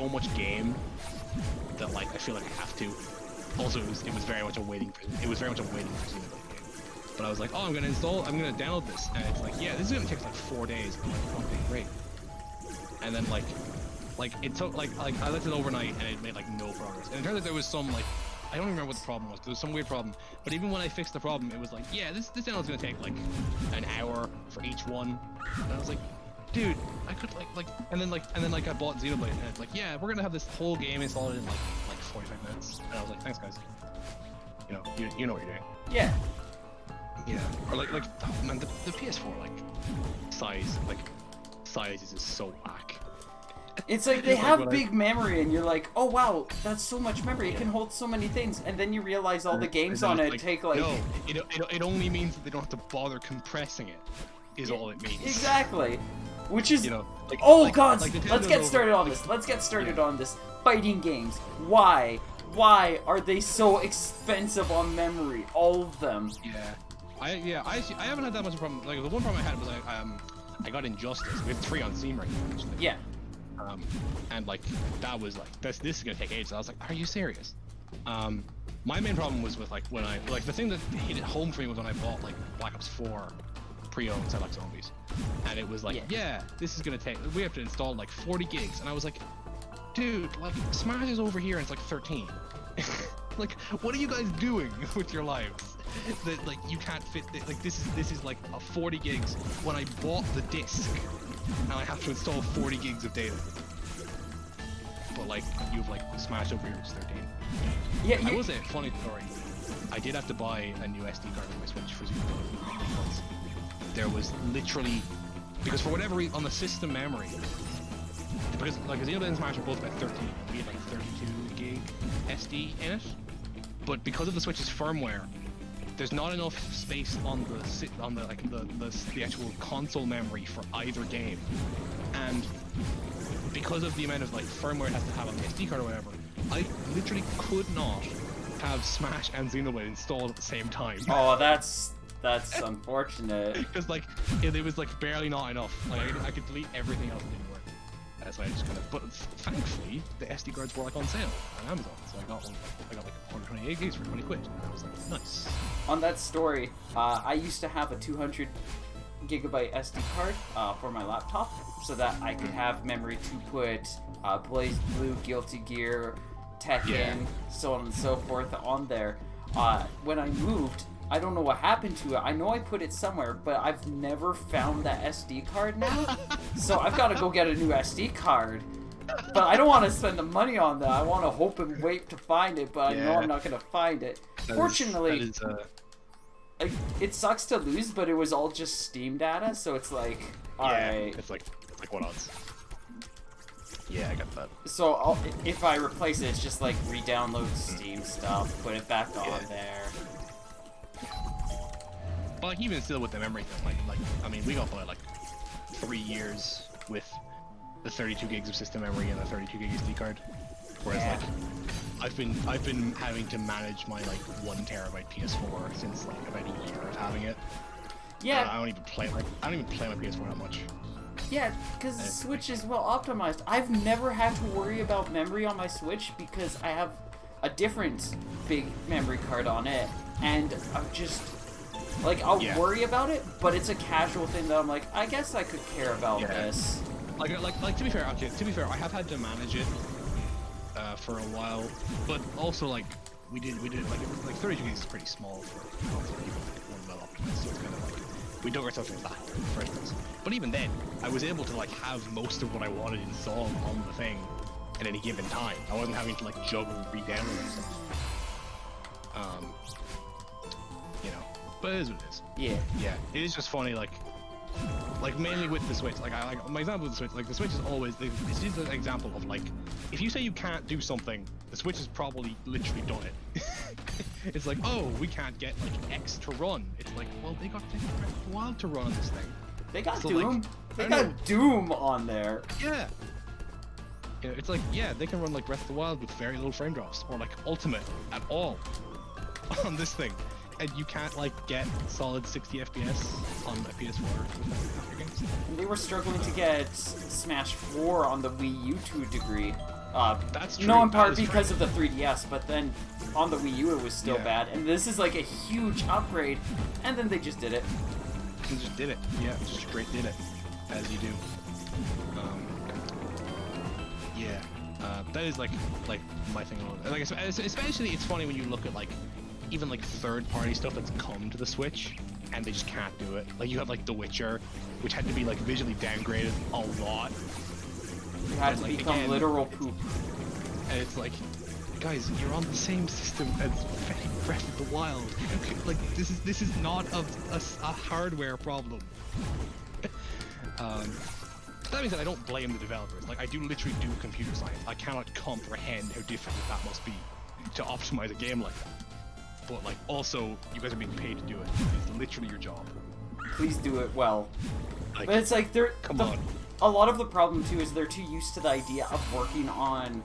Speaker 2: much game that like I feel like I have to. Also, it was very much a waiting for Xenoblade game. But I was like, oh, I'm gonna download this, and it's like, yeah, this is gonna take like 4 days. I'm like, okay, great. And then like it took like I left it overnight and it made like no progress. And it turns out there was some like, I don't even remember what the problem was. There was some weird problem. But even when I fixed the problem, it was like, yeah, this download's gonna take like an hour for each one. And I was like, dude, I could and then I bought Xenoblade and it's like, yeah, we're gonna have this whole game installed in like 45 minutes. And I was like, thanks guys. You know what you're doing.
Speaker 1: Yeah.
Speaker 2: Yeah. Or like oh, man, the PS4 like size is just so whack.
Speaker 1: It's like they have big memory, and you're like, oh wow, that's so much memory. It can hold so many things, and then you realize all the games on it take like.
Speaker 2: No, it only means that they don't have to bother compressing it. Is all it means.
Speaker 1: Exactly. Which is,
Speaker 2: like,
Speaker 1: oh god, let's get started on this. Let's get started on this. Fighting games. Why are they so expensive on memory? All of them.
Speaker 2: Yeah. I haven't had that much of a problem. Like the one problem I had was I got Injustice. We have 3 on Steam right now, actually.
Speaker 1: Yeah.
Speaker 2: And like that was like this is gonna take ages. I was like, are you serious? My main problem was with like when I the thing that hit it home for me was when I bought like Black Ops 4 pre-owned Select Zombies, and it was like, yeah, this is gonna take. We have to install like 40 gigs, and I was like, dude, like Smash is over here and it's like 13. Like, what are you guys doing with your lives? That like you can't fit like this is like a 40 gigs when I bought the disc, and I have to install 40 gigs of data. But like you've like Smash over here is 13.
Speaker 1: Yeah.
Speaker 2: I will say, funny story. I did have to buy a new SD card for my Switch for Xenoblade because there was literally because for whatever reason on the system memory. Because like Xenoblade and Smash are both about 13, we had like 32 gig SD in it. But because of the Switch's firmware, there's not enough space on the actual console memory for either game. And because of the amount of like firmware it has to have on the SD card or whatever, I literally could not have Smash and Xenoblade installed at the same time.
Speaker 1: Oh, that's unfortunate.
Speaker 2: Because like it was like barely not enough. Like I could delete everything else that didn't work. So I just kind of, but thankfully the SD cards were like on sale on Amazon, so I got like 128 gigs for 20 quid. And I was like, nice.
Speaker 1: On that story, I used to have a 200 gigabyte SD card for my laptop, so that I could have memory to put Blaze Blue, Guilty Gear, Tekken, so on and so forth on there. When I moved, I don't know what happened to it. I know I put it somewhere, but I've never found that SD card now. So I've got to go get a new SD card. But I don't want to spend the money on that. I want to hope and wait to find it, but I know I'm not going to find it. Fortunately, it sucks to lose, but it was all just Steam data, so it's like, alright.
Speaker 2: It's like what odds? Yeah, I got that.
Speaker 1: So if I replace it, it's just like re-download Steam stuff, put it back on there.
Speaker 2: But like even still with the memory thing, like I mean, we got by like 3 years with the 32 gigs of system memory and the 32 gig SD card. Whereas like I've been having to manage my like 1 terabyte PS4 since like about a year of having it.
Speaker 1: Yeah.
Speaker 2: I don't even play my PS4 that much.
Speaker 1: Yeah, because the Switch is well optimized. I've never had to worry about memory on my Switch because I have a different big memory card on it, and I'm just like I'll worry about it, but it's a casual thing that I'm like, I guess I could care about this.
Speaker 2: Like to be fair, I have had to manage it for a while, but also like we did like it was like 32 gigs is pretty small for one well optimized, so it's kind of like we dug ourselves into that hole in the first place. But even then, I was able to like have most of what I wanted installed on the thing at any given time. I wasn't having to like juggle re-downloading stuff. You know, but it is what it is. Yeah, it is just funny, like mainly with the Switch. Like my example with the Switch, like the Switch is always it's just an example of like if you say you can't do something, the Switch has probably literally done it. It's like, oh, we can't get like X to run. It's like, well, they got Breath of the Wild to run on this thing.
Speaker 1: They got
Speaker 2: so,
Speaker 1: Doom.
Speaker 2: Like,
Speaker 1: they got Doom on there.
Speaker 2: Yeah. You know, it's like, yeah, they can run like Breath of the Wild with very little frame drops, or like Ultimate at all on this thing. And you can't like get solid 60 FPS on a PS4 with your games.
Speaker 1: They were struggling to get Smash 4 on the Wii U to a degree.
Speaker 2: That's true.
Speaker 1: No, in part because of the 3DS, but then on the Wii U it was still bad. And this is like a huge upgrade, and then they just did it.
Speaker 2: They just did it. Yeah, just straight did it, as you do. That is like my thing. Like especially, it's funny when you look at like even like third-party stuff that's come to the Switch, and they just can't do it. Like you have like The Witcher, which had to be like visually downgraded a lot.
Speaker 1: It had to
Speaker 2: like,
Speaker 1: become
Speaker 2: again,
Speaker 1: literal poop.
Speaker 2: And it's like, guys, you're on the same system as Breath of the Wild. Like this is not a hardware problem. That means that I don't blame the developers. Like I do literally do computer science. I cannot comprehend how difficult that must be to optimize a game like that. But like also, you guys are being paid to do it. It's literally your job.
Speaker 1: Please do it well.
Speaker 2: Like,
Speaker 1: but it's like
Speaker 2: come on.
Speaker 1: A lot of the problem too is they're too used to the idea of working on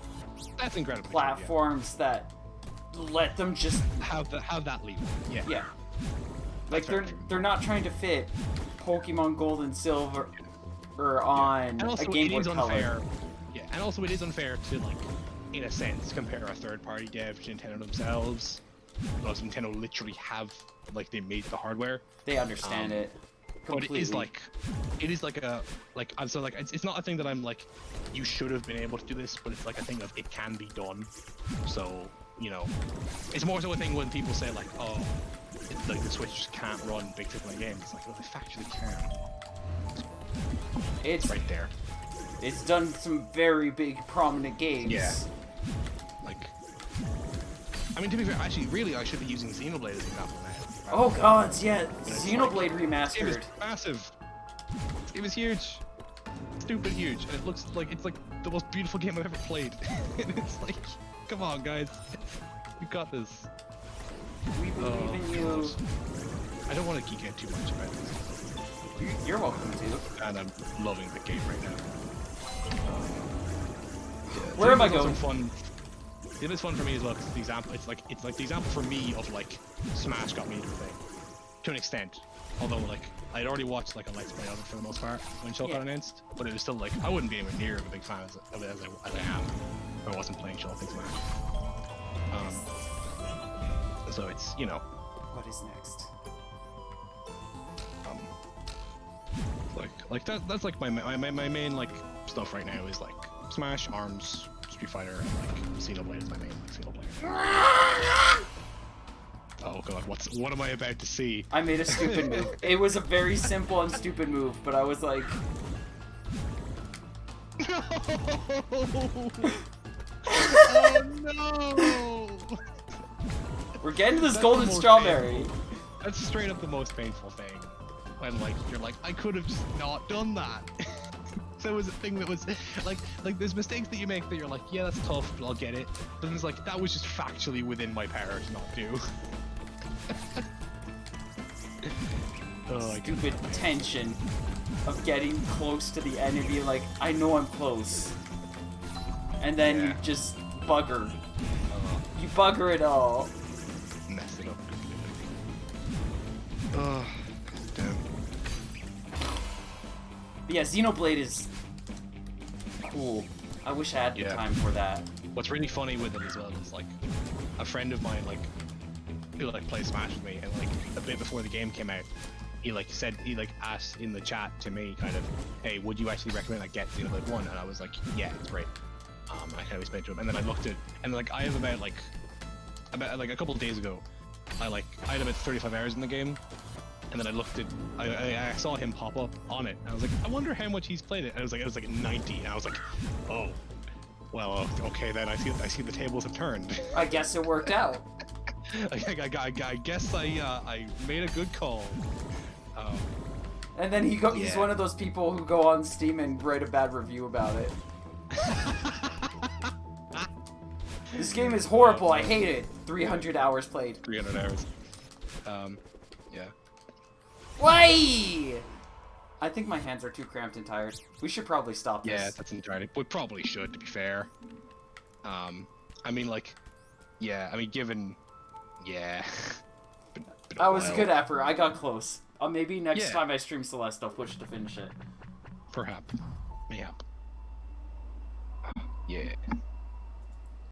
Speaker 2: that's incredible
Speaker 1: platforms that let them just
Speaker 2: have that leap. Yeah.
Speaker 1: Yeah. Like they're not trying to fit Pokemon Gold and Silver on a Game Boy Color.
Speaker 2: Yeah, and also it is unfair to like, in a sense, compare a third-party dev to Nintendo themselves. Because Nintendo literally have like they made the hardware.
Speaker 1: They understand it. Completely.
Speaker 2: But it is like I'm so like it's not a thing that I'm like you should have been able to do this, but it's like a thing of it can be done. So you know, it's more so a thing when people say like, oh, it's like the Switch just can't run big AAA games. It's like, well, they factually can. It's right there.
Speaker 1: It's done some very big prominent games.
Speaker 2: Yeah. Like, I mean, to be fair, actually, really, I should be using Xenoblade as an example now.
Speaker 1: Oh god, yeah, Xenoblade Remastered.
Speaker 2: It was massive. It was huge. Stupid huge. And it looks like it's like the most beautiful game I've ever played. And it's like, come on, guys. You got this.
Speaker 1: We believe in you.
Speaker 2: I don't want to geek out too much about this.
Speaker 1: You're welcome to.
Speaker 2: And I'm loving the game right now.
Speaker 1: Where am I going?
Speaker 2: Fun. It is fun for me as well because the example. It's like the example for me of like Smash got me into the thing to an extent. Although like I'd already watched like a Let's Play of it for the most part when Shulk got announced, but it was still like I wouldn't be anywhere near a big fan of it as I am if I wasn't playing Shulk in Smash. So it's
Speaker 1: What is next?
Speaker 2: Like that's like my main like stuff right now is like Smash, ARMS, Street Fighter, and like Xenoblade is my main Xenoblade. Oh god, what am I about to see?
Speaker 1: I made a stupid move. It was a very simple and stupid move, but I was like...
Speaker 2: No! Oh no!
Speaker 1: We're getting to this
Speaker 2: That's
Speaker 1: golden
Speaker 2: the most
Speaker 1: strawberry.
Speaker 2: painful. That's straight up the most painful thing. When like you're like, I could have just not done that. So it was a thing that was like there's mistakes that you make that you're like, yeah, that's tough, but I'll get it. But then it's like that was just factually within my power to not do. Oh,
Speaker 1: Stupid tension of getting close to the enemy, like, I know I'm close. And then you just bugger. You bugger it all.
Speaker 2: Mess it up completely. Oh, damn.
Speaker 1: But yeah, Xenoblade is cool. I wish I had the time for that.
Speaker 2: What's really funny with it as well is like a friend of mine like who like plays Smash with me, and like a bit before the game came out, he asked in the chat to me kind of, hey, would you actually recommend I get Xenoblade 1? And I was like, yeah, it's great. I kind of explained to him, and then I looked at, and like I have about a couple of days ago, I had about 35 hours in the game, and then I looked at, I saw him pop up on it, and I was like, I wonder how much he's played it, and it was like 90, and I was like, oh, well, okay then, I see the tables have turned.
Speaker 1: I guess it worked out.
Speaker 2: I guess I made a good call.
Speaker 1: And then he's one of those people who go on Steam and write a bad review about it. This game is horrible, I hate it. 300 hours played.
Speaker 2: 300 hours. Yeah.
Speaker 1: Why? I think my hands are too cramped and tired. We should probably stop this.
Speaker 2: Yeah, that's entirely. We probably should, to be fair. I mean, like, yeah, I mean, given, yeah.
Speaker 1: I was a good effort. I got close. Maybe next time I stream Celeste, I'll push to finish it.
Speaker 2: Perhaps. Mayhap. Yeah.